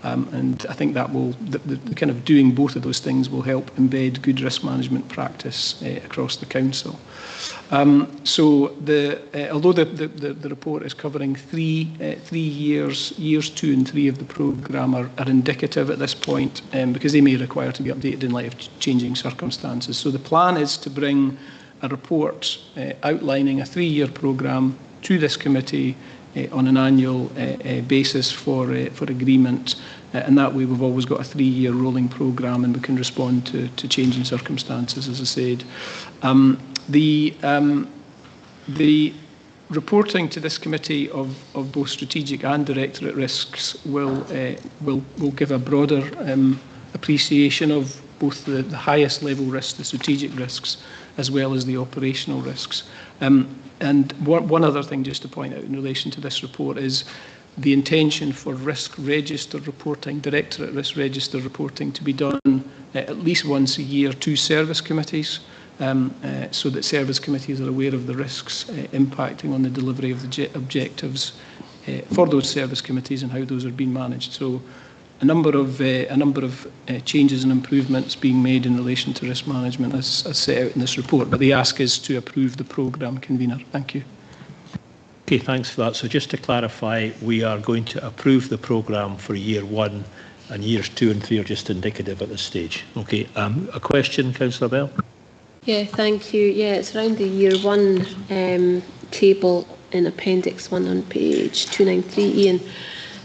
And I think that will, the kind of doing both of those things will help embed good risk management practice across the council. So although the report is covering 3 years, years 2 and 3 of the programme are indicative at this point, because they may require to be updated in light of changing circumstances. So the plan is to bring a report outlining a 3-year programme to this committee on an annual basis for agreement, and that way we've always got a 3-year rolling programme and we can respond to changing circumstances, as I said. The reporting to this committee of both strategic and directorate risks will give a broader appreciation of both the highest level risks, the strategic risks, as well as the operational risks. And one other thing just to point out in relation to this report is the intention for risk register reporting, directorate risk register reporting, to be done at least once a year to service committees, so that service committees are aware of the risks impacting on the delivery of the objectives for those service committees and how those are being managed. So a number of changes and improvements being made in relation to risk management as set out in this report, but the ask is to approve the programme, Convener. Thank you. Okay, thanks for that. So just to clarify, we are going to approve the programme for year 1 and years 2 and 3 are just indicative at this stage. Okay, a question, Councillor Bell? Yeah, thank you. Yeah, it's around the year 1 table in Appendix 1 on page 293,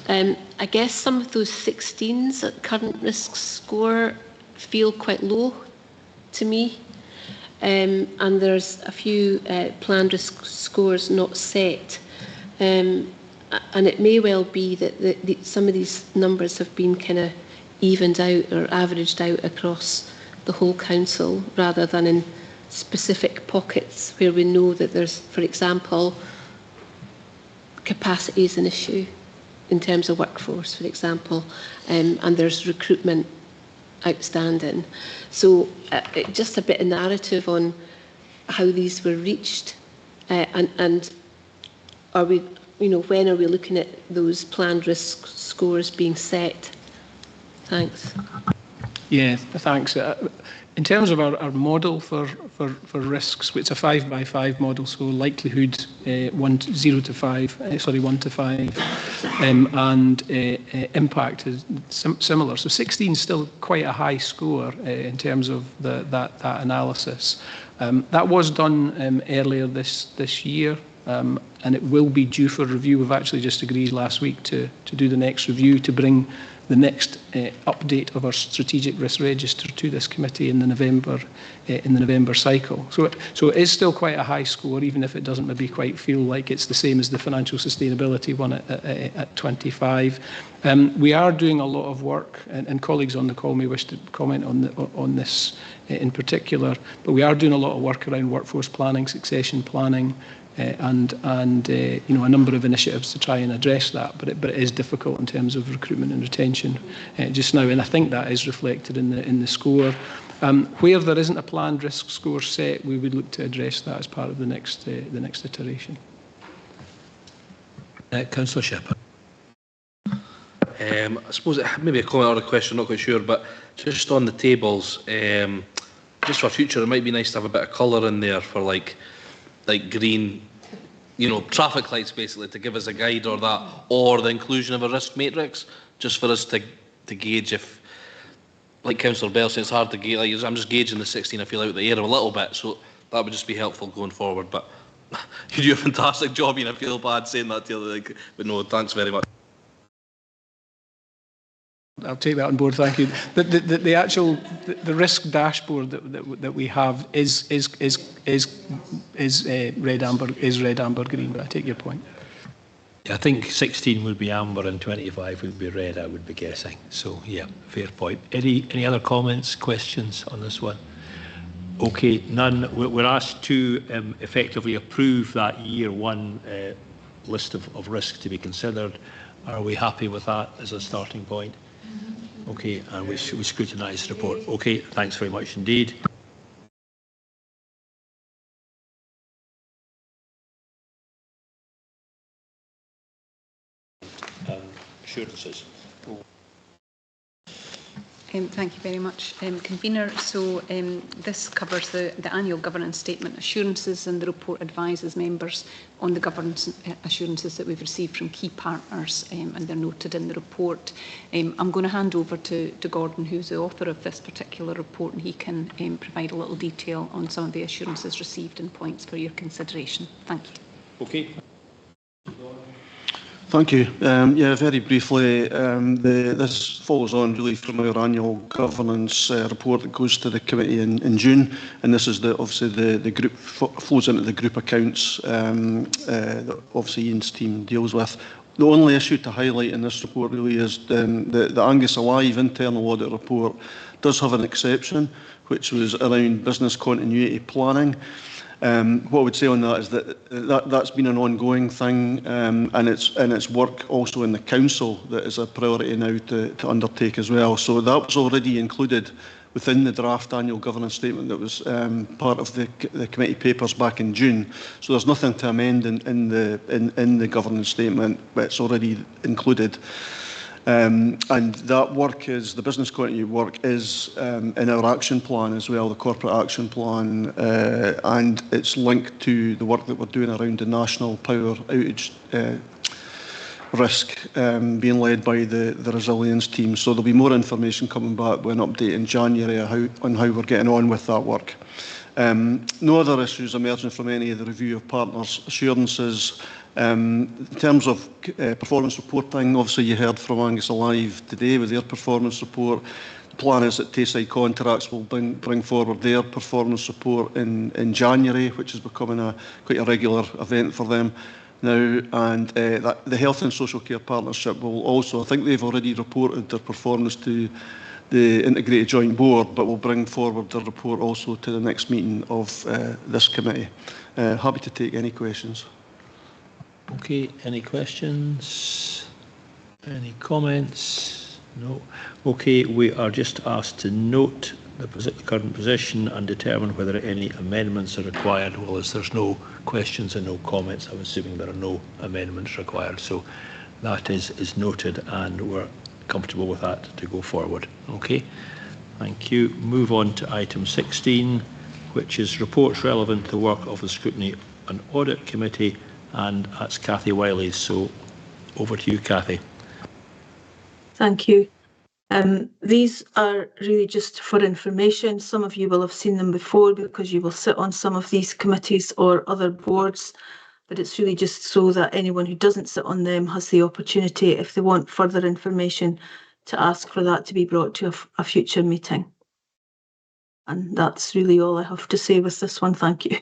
Ian. I guess some of those 16s at current risk score feel quite low to me. And there's a few planned risk scores not set. And it may well be that some of these numbers have been kind of evened out or averaged out across the whole council rather than in specific pockets where we know that there's, for example, capacity is an issue in terms of workforce, for example, and there's recruitment outstanding. So just a bit of narrative on how these were reached, and are we, when are we looking at those planned risk scores being set? Thanks. Yeah, thanks. In terms of our model for risks, it's a 5 by 5 model, so likelihood 1 to 5, and impact is similar. So 16 is still quite a high score in terms of that analysis. That was done earlier this year, and it will be due for review. We've actually just agreed last week to do the next review to bring the next update of our strategic risk register to this committee in the November cycle. So it is still quite a high score, even if it doesn't maybe quite feel like it's the same as the financial sustainability one at 25. We are doing a lot of work, and colleagues on the call may wish to comment on this in particular, but we are doing a lot of work around workforce planning, succession planning, and a number of initiatives to try and address that, but it is difficult in terms of recruitment and retention just now, and I think that is reflected in the score. Where there isn't a planned risk score set, we would look to address that as part of the next iteration. Councillor Shepherd. I suppose maybe a comment or a question, not quite sure, but just on the tables, just for future, it might be nice to have a bit of colour in there for like green, traffic lights basically, to give us a guide or that, or the inclusion of a risk matrix, just for us to gauge if, like Councillor Bell said, it's hard to gauge. Like, I'm just gauging the 16. I feel out the air a little bit, so that would just be helpful going forward. But you do a fantastic job, and I feel bad saying that to you, but no, thanks very much. I'll take that on board, thank you. The actual risk dashboard that we have is red, amber, green. But I take your point. I think 16 would be amber and 25 would be red, I would be guessing. So yeah, fair point. Any other comments, questions on this one? Okay, none. We're asked to effectively approve that year one list of risks to be considered. Are we happy with that as a starting point? Okay, and we scrutinise the report. Okay, thanks very much indeed. Assurances. Thank you very much, Convener. So this covers the annual governance statement assurances, and the report advises members on the governance assurances that we've received from key partners, and they're noted in the report. I'm going to hand over to Gordon, who's the author of this particular report, and he can provide a little detail on some of the assurances received and points for your consideration. Thank you. Okay. Thank you. Yeah, very briefly, this follows on really from our annual governance report that goes to the committee in June, and this is obviously the group flows into the group accounts that obviously Ian's team deals with. The only issue to highlight in this report really is the Angus Alive internal audit report does have an exception, which was around business continuity planning. What I would say on that is that's been an ongoing thing, and it's work also in the council that is a priority now to undertake as well. So that was already included within the draft annual governance statement that was part of the committee papers back in June. So there's nothing to amend in the governance statement, but it's already included. And that work is, the business continuity work is in our action plan as well, the corporate action plan, and it's linked to the work that we're doing around the national power outage risk being led by the resilience team. So there'll be more information coming back with an update in January on how we're getting on with that work. No other issues emerging from any of the review of partners' assurances. In terms of performance reporting, obviously you heard from Angus Alive today with their performance report. The plan is that Tayside Contracts will bring forward their performance report in January, which is becoming quite a regular event for them now. And the Health and Social Care Partnership will also, I think they've already reported their performance to the Integrated Joint Board, but will bring forward their report also to the next meeting of this committee. Happy to take any questions. Okay, any questions? Any comments? No. Okay, we are just asked to note the current position and determine whether any amendments are required. Well, as there's no questions and no comments, I'm assuming there are no amendments required. So that is noted, and we're comfortable with that to go forward. Okay, thank you. Move on to item 16, which is reports relevant to the work of the Scrutiny and Audit Committee, and that's Cathy Wiley. So over to you, Cathy. Thank you. These are really just for information. Some of you will have seen them before because you will sit on some of these committees or other boards, but it's really just so that anyone who doesn't sit on them has the opportunity, if they want further information, to ask for that to be brought to a future meeting. And that's really all I have to say with this one. Thank you.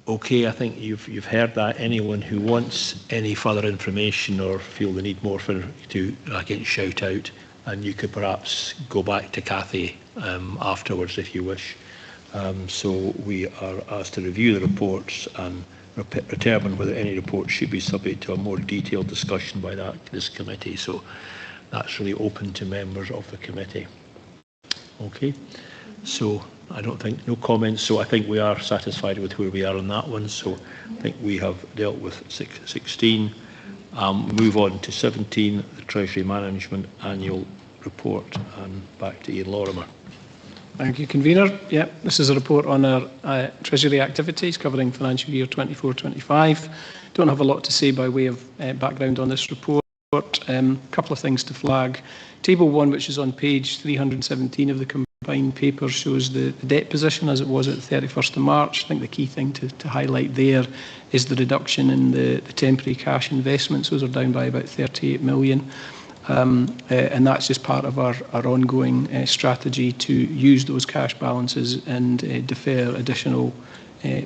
Okay, I think you've heard that. Anyone who wants any further information or feel they need more to again shout out, and you could perhaps go back to Cathy afterwards if you wish. So we are asked to review the reports and determine whether any report should be subject to a more detailed discussion by this committee. So that's really open to members of the committee. Okay, so I don't think, no comments, so I think we are satisfied with where we are on that one. So I think we have dealt with 16. Move on to 17, the Treasury Management Annual Report, and back to Ian Lorimer. Thank you, Convener. Yep, this is a report on our Treasury activities covering financial year 24-25. Don't have a lot to say by way of background on this report. Couple of things to flag. Table 1, which is on page 317 of the combined paper, shows the debt position as it was at the 31st of March. I think the key thing to highlight there is the reduction in the temporary cash investments. Those are down by about 38 million. And that's just part of our ongoing strategy to use those cash balances and defer additional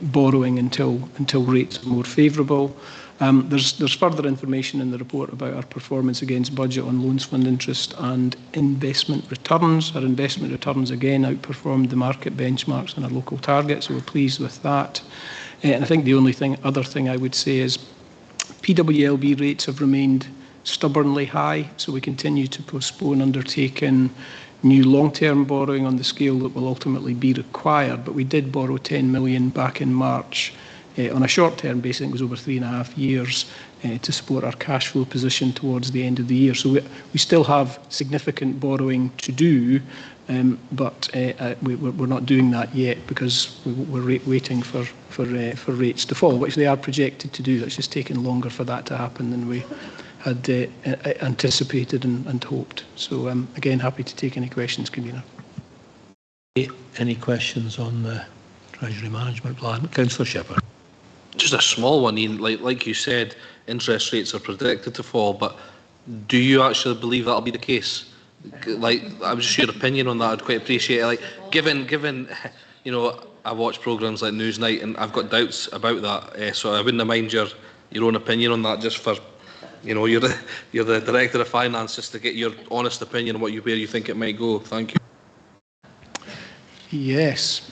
borrowing until rates are more favourable. There's further information in the report about our performance against budget on loans fund interest and investment returns. Our investment returns again outperformed the market benchmarks and our local targets, so we're pleased with that. And I think the only other thing I would say is PWLB rates have remained stubbornly high, so we continue to postpone undertaking new long-term borrowing on the scale that will ultimately be required. But we did borrow 10 million back in March on a short-term basis. I think it was over 3.5 years to support our cash flow position towards the end of the year. So we still have significant borrowing to do, but we're not doing that yet because we're waiting for rates to fall, which they are projected to do. It's just taken longer for that to happen than we had anticipated and hoped. So again, happy to take any questions, Convener. Any questions on the Treasury Management Plan? Councillor Shepherd. Just a small one, Ian. Like you said, interest rates are predicted to fall, but do you actually believe that'll be the case? Like, I'm just your opinion on that. I'd quite appreciate it. Like, given, you know, I watch programmes like Newsnight, and I've got doubts about that. So I wouldn't mind your own opinion on that, just for, you know, you're the Director of Finance, just to get your honest opinion on where you think it might go. Thank you. Yes.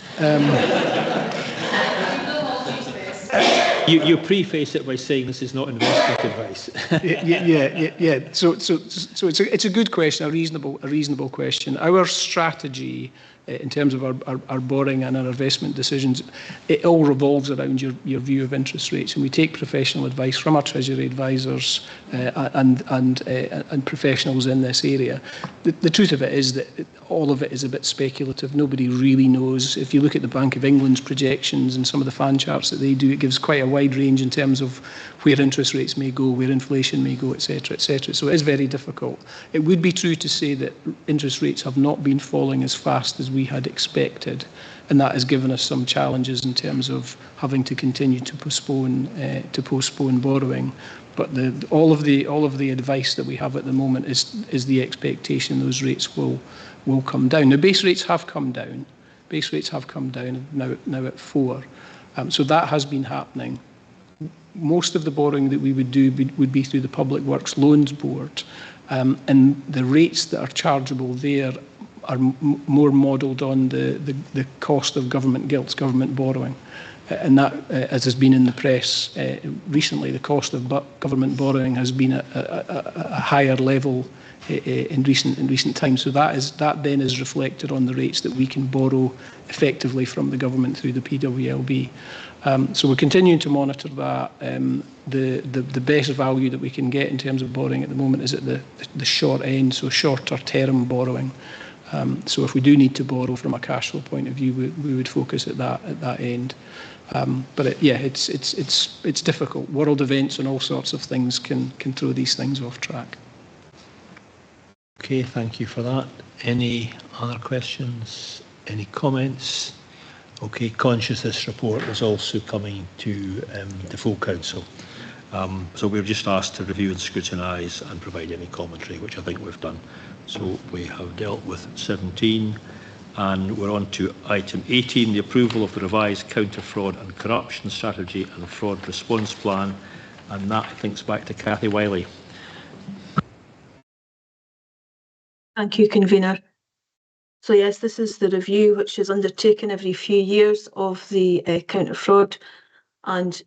You preface it by saying this is not investment advice. Yeah. So it's a good question, a reasonable question. Our strategy in terms of our borrowing and our investment decisions, it all revolves around your view of interest rates, and we take professional advice from our Treasury advisors and professionals in this area. The truth of it is that all of it is a bit speculative. Nobody really knows. If you look at the Bank of England's projections and some of the fan charts that they do, it gives quite a wide range in terms of where interest rates may go, where inflation may go, etc., So it is very difficult. It would be true to say that interest rates have not been falling as fast as we had expected, and that has given us some challenges in terms of having to continue to postpone borrowing. But all of the advice that we have at the moment is the expectation those rates will come down. Now, base rates have come down. Base rates have come down now at 4. So that has been happening. Most of the borrowing that we would do would be through the Public Works Loans Board, and the rates that are chargeable there are more modelled on the cost of government gilts, government borrowing. And that, as has been in the press recently, the cost of government borrowing has been at a higher level in recent times. So that then is reflected on the rates that we can borrow effectively from the government through the PWLB. So we're continuing to monitor that. The best value that we can get in terms of borrowing at the moment is at the short end, so shorter term borrowing. So if we do need to borrow from a cash flow point of view, we would focus at that end. But it's difficult. World events and all sorts of things can throw these things off track. Okay, thank you for that. Any other questions? Any comments? Okay, conscious this report is also coming to the full council. So we're just asked to review and scrutinise and provide any commentary, which I think we've done. So we have dealt with 17, and we're on to item 18, the approval of the revised counter-fraud and corruption strategy and fraud response plan. And that, I think, is back to Cathy Wiley. Thank you, Convener. So yes, this is the review which is undertaken every few years of the counter-fraud and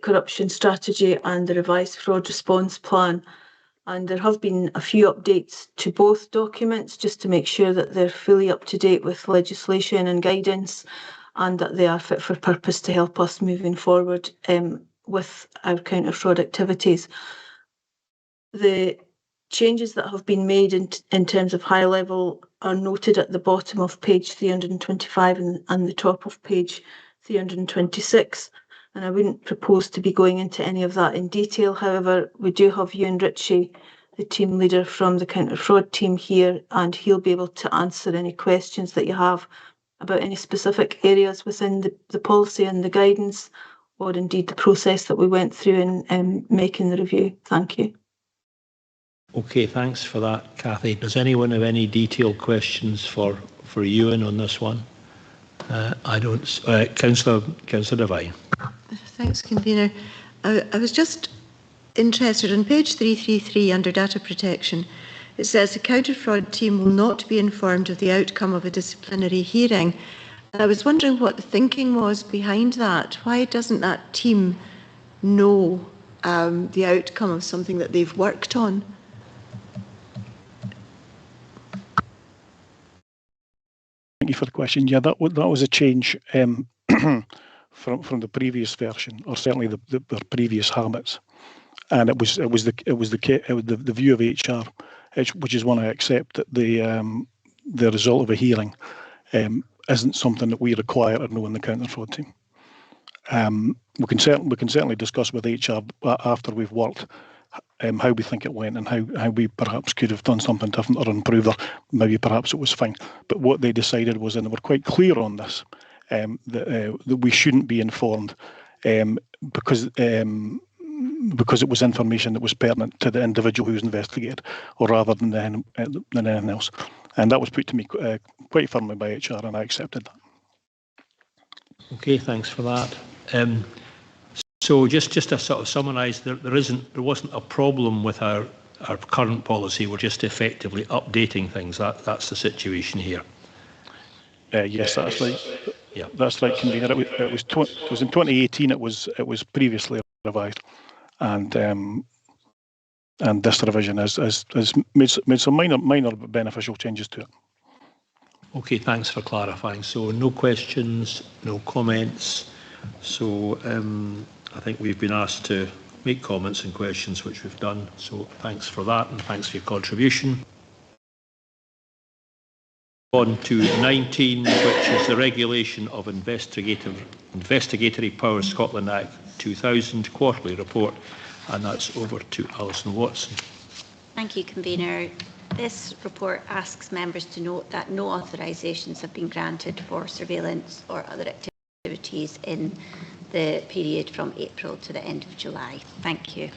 corruption strategy and the revised fraud response plan. And there have been a few updates to both documents just to make sure that they're fully up to date with legislation and guidance, and that they are fit for purpose to help us moving forward with our counter-fraud activities. The changes that have been made in terms of high level are noted at the bottom of page 325 and the top of page 326. And I wouldn't propose to be going into any of that in detail. However, we do have Ewan Ritchie, the team leader from the counter-fraud team here, and he'll be able to answer any questions that you have about any specific areas within the policy and the guidance, or indeed the process that we went through in making the review. Thank you. Okay, thanks for that, Cathy. Does anyone have any detailed questions for Ewan on this one? I don't. Councillor Devine. Thanks, Convener. I was just interested on page 333 under data protection. It says the counter-fraud team will not be informed of the outcome of a disciplinary hearing. I was wondering what the thinking was behind that. Why doesn't that team know the outcome of something that they've worked on? Thank you for the question. Yeah, that was a change from the previous version, or certainly the previous habits, and it was the view of HR, which is one I accept, that the result of a hearing isn't something that we require to know in the counter-fraud team. We can certainly discuss with HR after we've worked how we think it went and how we perhaps could have done something different or improved, or maybe perhaps it was fine. But what they decided was, and they were quite clear on this, that we shouldn't be informed because it was information that was pertinent to the individual who was investigated, or rather than anything else. And that was put to me quite firmly by HR, and I accepted that. Okay, thanks for that. So just to sort of summarise, there wasn't a problem with our current policy. We're just effectively updating things. That's the situation here. Yes, that's right. Yeah, that's right, Convener. It was in 2018. It was previously revised, and this revision has made some minor beneficial changes to it. Okay, thanks for clarifying. So no questions, no comments. So I think we've been asked to make comments and questions, which we've done. So thanks for that, and thanks for your contribution. On to 19, which is the Regulation of Investigatory Powers Scotland Act 2000 Quarterly Report, and that's over to Alison Watson. Thank you, Convener. This report asks members to note that no authorisations have been granted for surveillance or other activities in the period from April to the end of July. Thank you.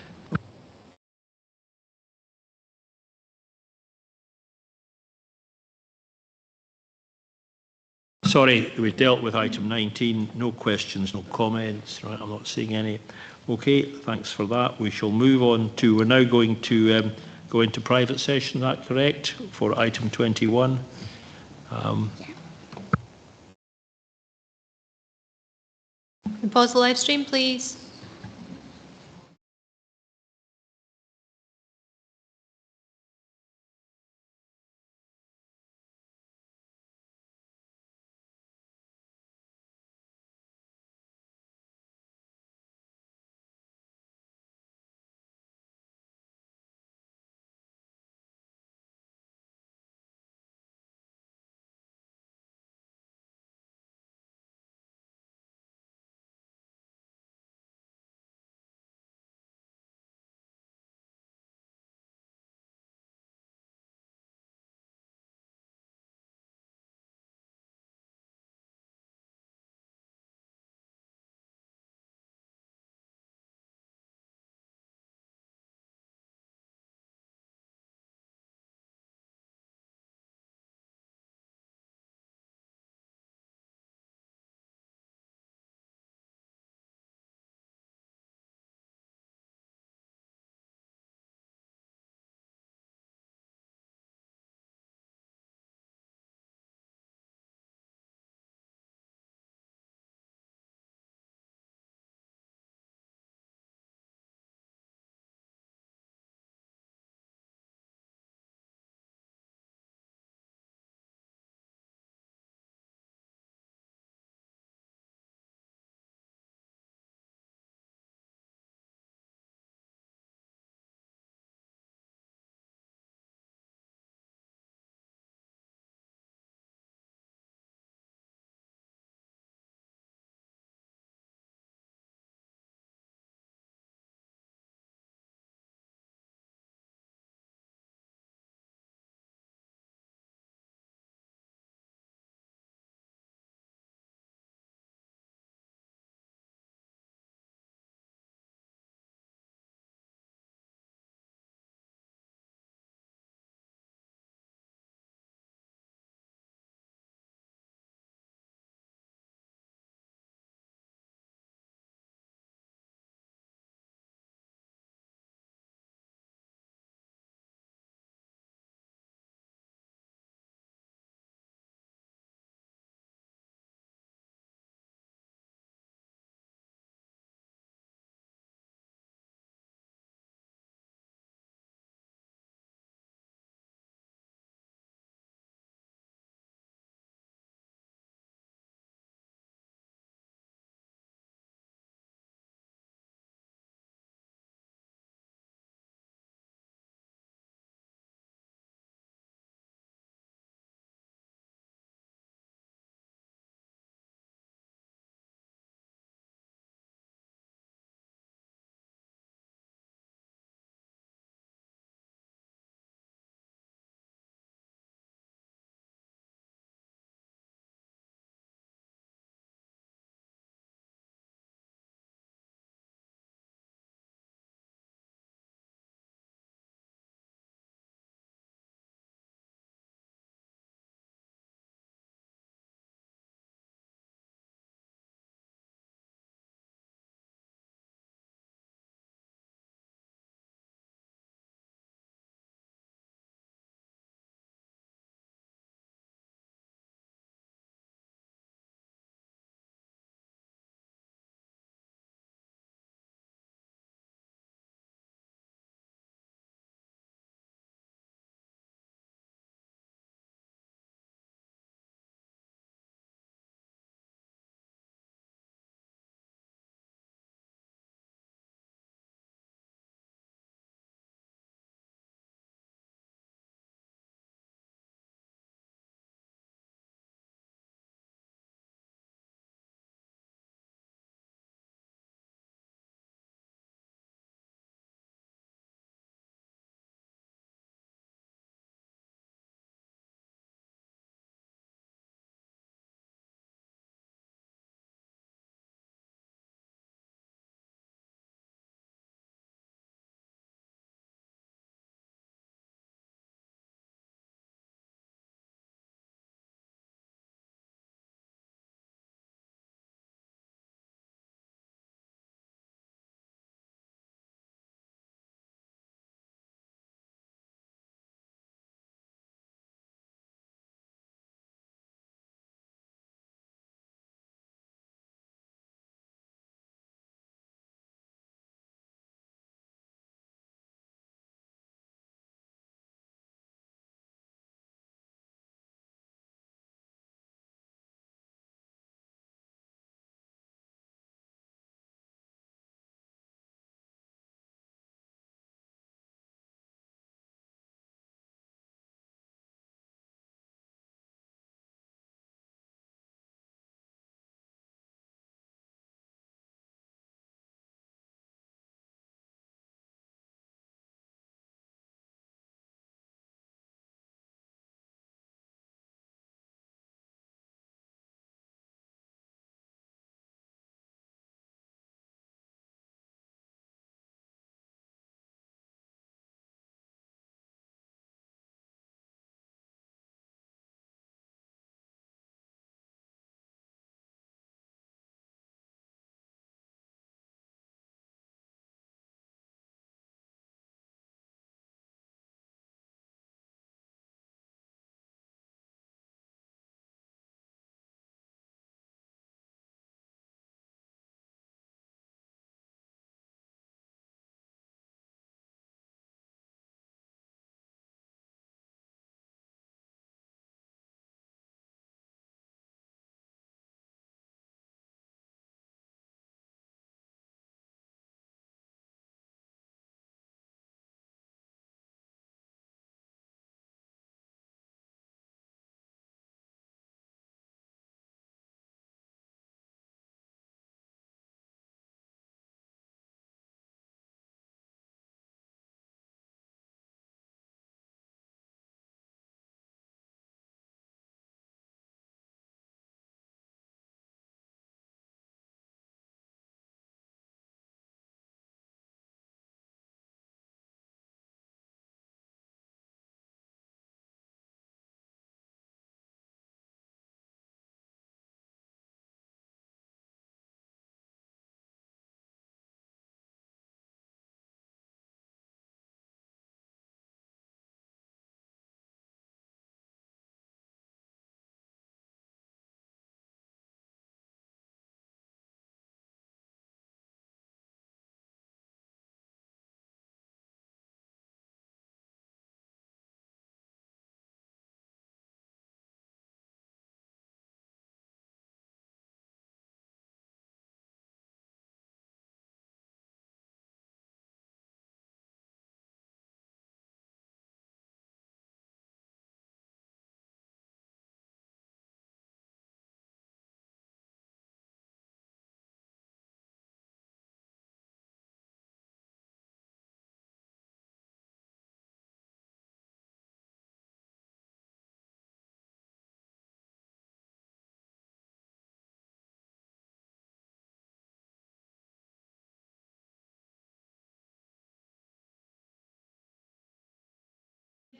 Sorry, we've dealt with item 19. No questions, no comments. Right, I'm not seeing any. Okay, thanks for that. We shall move on to, we're now going to go into private session, is that correct, for item 21? Pause the live stream, please.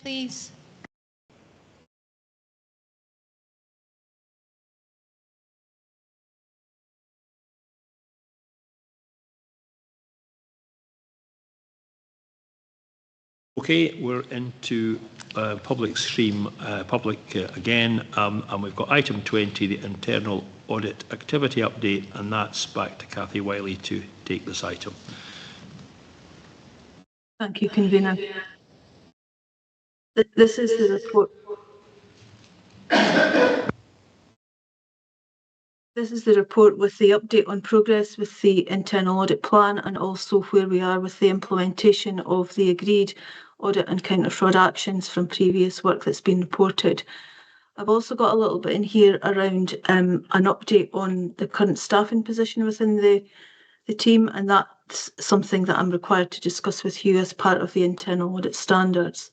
please. Okay, we're into public stream, again, and we've got item 20, the internal audit activity update, and that's back to Cathy Wiley to take this item. Thank you, Convener. This is the report. This is the report with the update on progress with the internal audit plan and also where we are with the implementation of the agreed audit and counter-fraud actions from previous work that's been reported. I've also got a little bit in here around an update on the current staffing position within the team, and that's something that I'm required to discuss with you as part of the internal audit standards.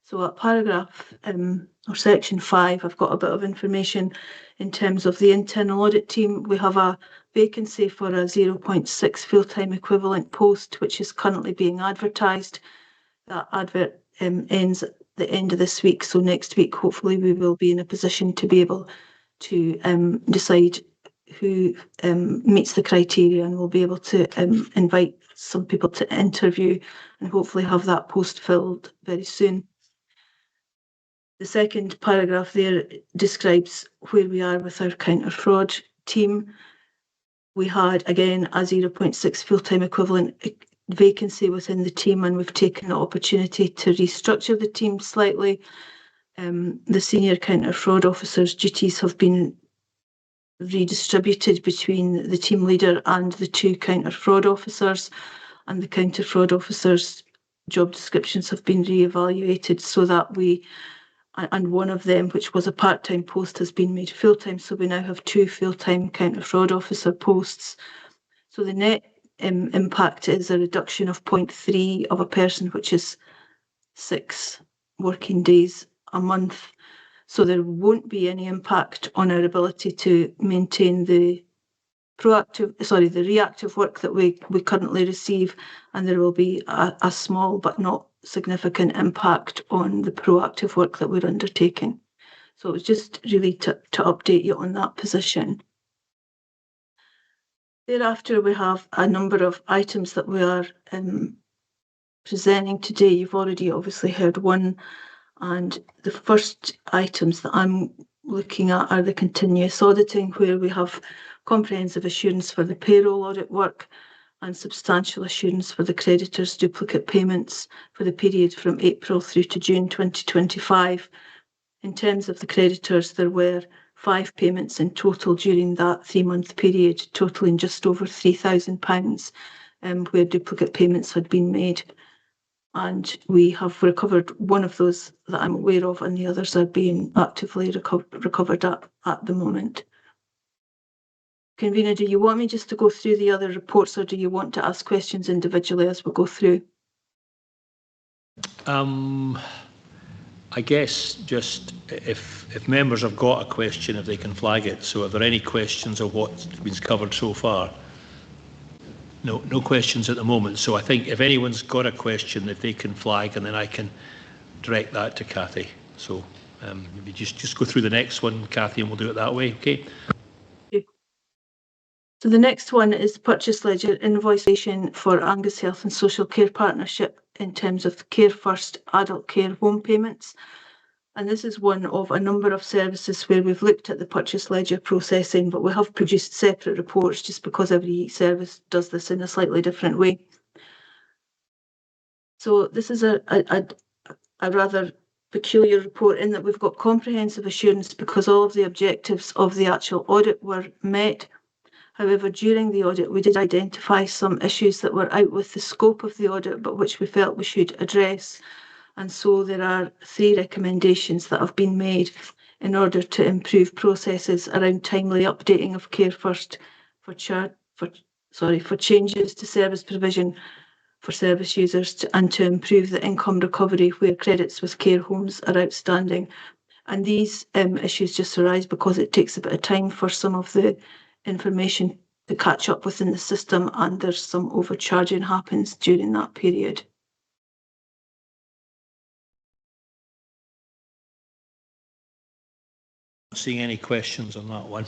So at paragraph or section 5, I've got a bit of information in terms of the internal audit team. We have a vacancy for a 0.6 full-time equivalent post, which is currently being advertised. That advert ends at the end of this week. So next week, hopefully, we will be in a position to be able to decide who meets the criteria, and we'll be able to invite some people to interview and hopefully have that post filled very soon. The second paragraph there describes where we are with our counter-fraud team. We had, again, a 0.6 full-time equivalent vacancy within the team, and we've taken the opportunity to restructure the team slightly. The senior counter-fraud officer's duties have been redistributed between the team leader and the 2 counter-fraud officers, and the counter-fraud officers' job descriptions have been re-evaluated so that and one of them, which was a part-time post, has been made full-time. So we now have 2 full-time counter-fraud officer posts. So the net impact is a reduction of 0.3 of a person, which is 6 working days a month. So there won't be any impact on our ability to maintain the reactive work that we currently receive, and there will be a small but not significant impact on the proactive work that we're undertaking. So it was just really to update you on that position. Thereafter, we have a number of items that we are presenting today. You've already obviously heard one, and the first items that I'm looking at are the continuous auditing, where we have comprehensive assurance for the payroll audit work and substantial assurance for the creditors' duplicate payments for the period from April through to June 2025. In terms of the creditors, there were 5 payments in total during that 3-month period, totalling just over £3,000, where duplicate payments had been made. And we have recovered one of those that I'm aware of, and the others are being actively recovered at the moment. Convener, do you want me just to go through the other reports, or do you want to ask questions individually as we go through? I guess just if members have got a question, if they can flag it. So are there any questions of what's been covered so far? No questions at the moment. So I think if anyone's got a question, if they can flag, and then I can direct that to Cathy. So maybe just go through the next one, Cathy, and we'll do it that way. Okay. So the next one is purchase ledger invoicing for Angus Health and Social Care Partnership in terms of Care First adult care home payments. And this is one of a number of services where we've looked at the purchase ledger processing, but we have produced separate reports just because every service does this in a slightly different way. So this is a rather peculiar report in that we've got comprehensive assurance because all of the objectives of the actual audit were met. However, during the audit, we did identify some issues that were out with the scope of the audit, but which we felt we should address. And so there are 3 recommendations that have been made in order to improve processes around timely updating of Care First for changes to service provision for service users and to improve the income recovery where credits with care homes are outstanding. And these issues just arise because it takes a bit of time for some of the information to catch up within the system, and there's some overcharging happens during that period. seeing any questions on that one.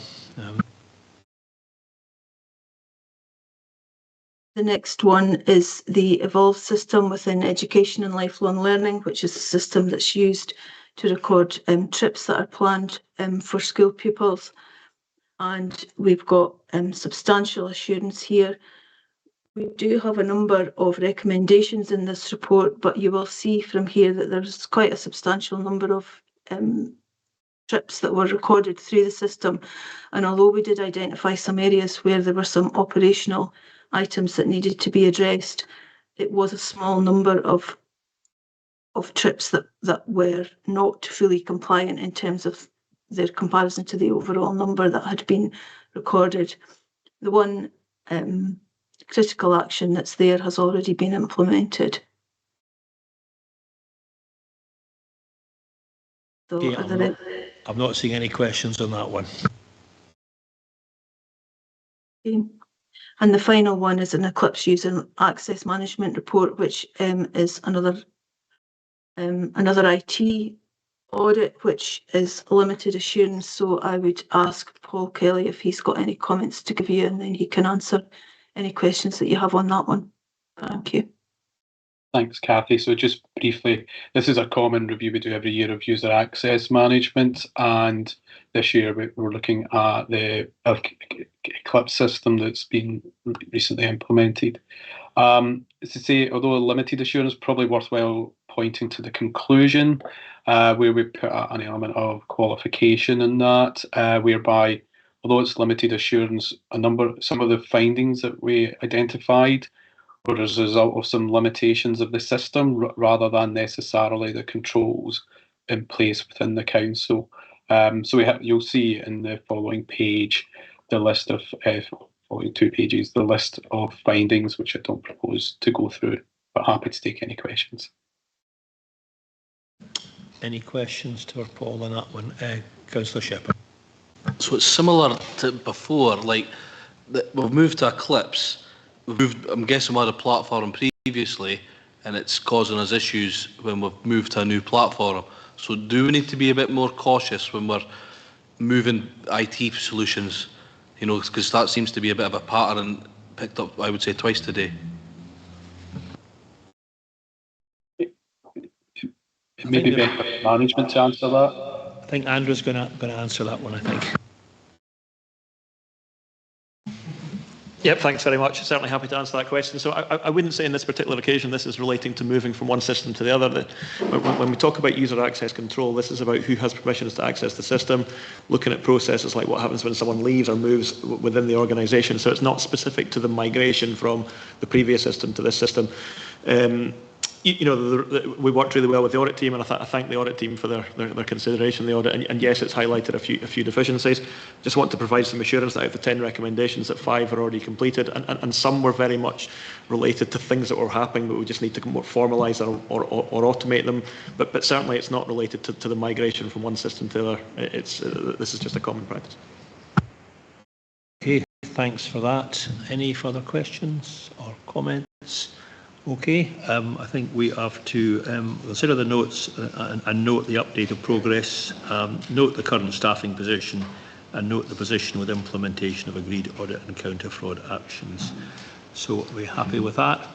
The next one is the Evolve system within education and lifelong learning, which is a system that's used to record trips that are planned for school pupils. And we've got substantial assurance here. We do have a number of recommendations in this report, but you will see from here that there's quite a substantial number of trips that were recorded through the system. And although we did identify some areas where there were some operational items that needed to be addressed, it was a small number of trips that were not fully compliant in terms of their comparison to the overall number that had been recorded. The one critical action that's there has already been implemented. So Okay, I'm not seeing any questions on that one. Okay. And the final one is an Eclipse user access management report, which is another IT audit, which is limited assurance. So I would ask Paul Kelly if he's got any comments to give you, and then he can answer any questions that you have on that one. Thank you. Thanks, Cathy. So just briefly, this is a common review we do every year of user access management, and this year we're looking at the Eclipse system that's been recently implemented. To say, although limited assurance, probably worthwhile pointing to the conclusion, where we put an element of qualification in that, whereby, although it's limited assurance, some of the findings that we identified were as a result of some limitations of the system rather than necessarily the controls in place within the council. So you'll see in the following page the list of following 2 pages, the list of findings, which I don't propose to go through, but happy to take any questions. Any questions to Paul on that one? Councillor Shepherd. So it's similar to before, like we've moved to Eclipse. I'm guessing we had a platform previously, and it's causing us issues when we've moved to a new platform. So do we need to be a bit more cautious when we're moving IT solutions? You know, because that seems to be a bit of a pattern picked up, I would say, twice today. It may be better for management to answer that. I think Andrew's going to answer that one, I think. Yep, thanks very much. Certainly happy to answer that question. So I wouldn't say in this particular occasion this is relating to moving from one system to the other. When we talk about user access control, this is about who has permissions to access the system, looking at processes like what happens when someone leaves or moves within the organisation. So it's not specific to the migration from the previous system to this system. You know, we worked really well with the audit team, and I thank the audit team for their consideration of the audit. And yes, it's highlighted a few deficiencies. Just want to provide some assurance that out of the 10 recommendations, that 5 are already completed, and some were very much related to things that were happening, but we just need to more formalise or automate them. But certainly, it's not related to the migration from one system to the other. This is just a common practice. Okay, thanks for that. Any further questions or comments? Okay, I think we have to consider the notes and note the update of progress, note the current staffing position, and note the position with implementation of agreed audit and counter-fraud actions. So are we happy with that?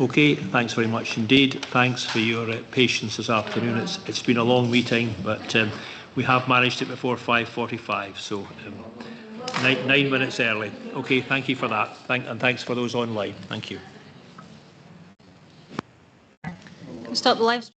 Okay, thanks very much indeed. Thanks for your patience this afternoon. It's been a long meeting, but we have managed it before 5:45, so 9 minutes early. Okay, thank you for that. And thanks for those online. Thank you. Stop the live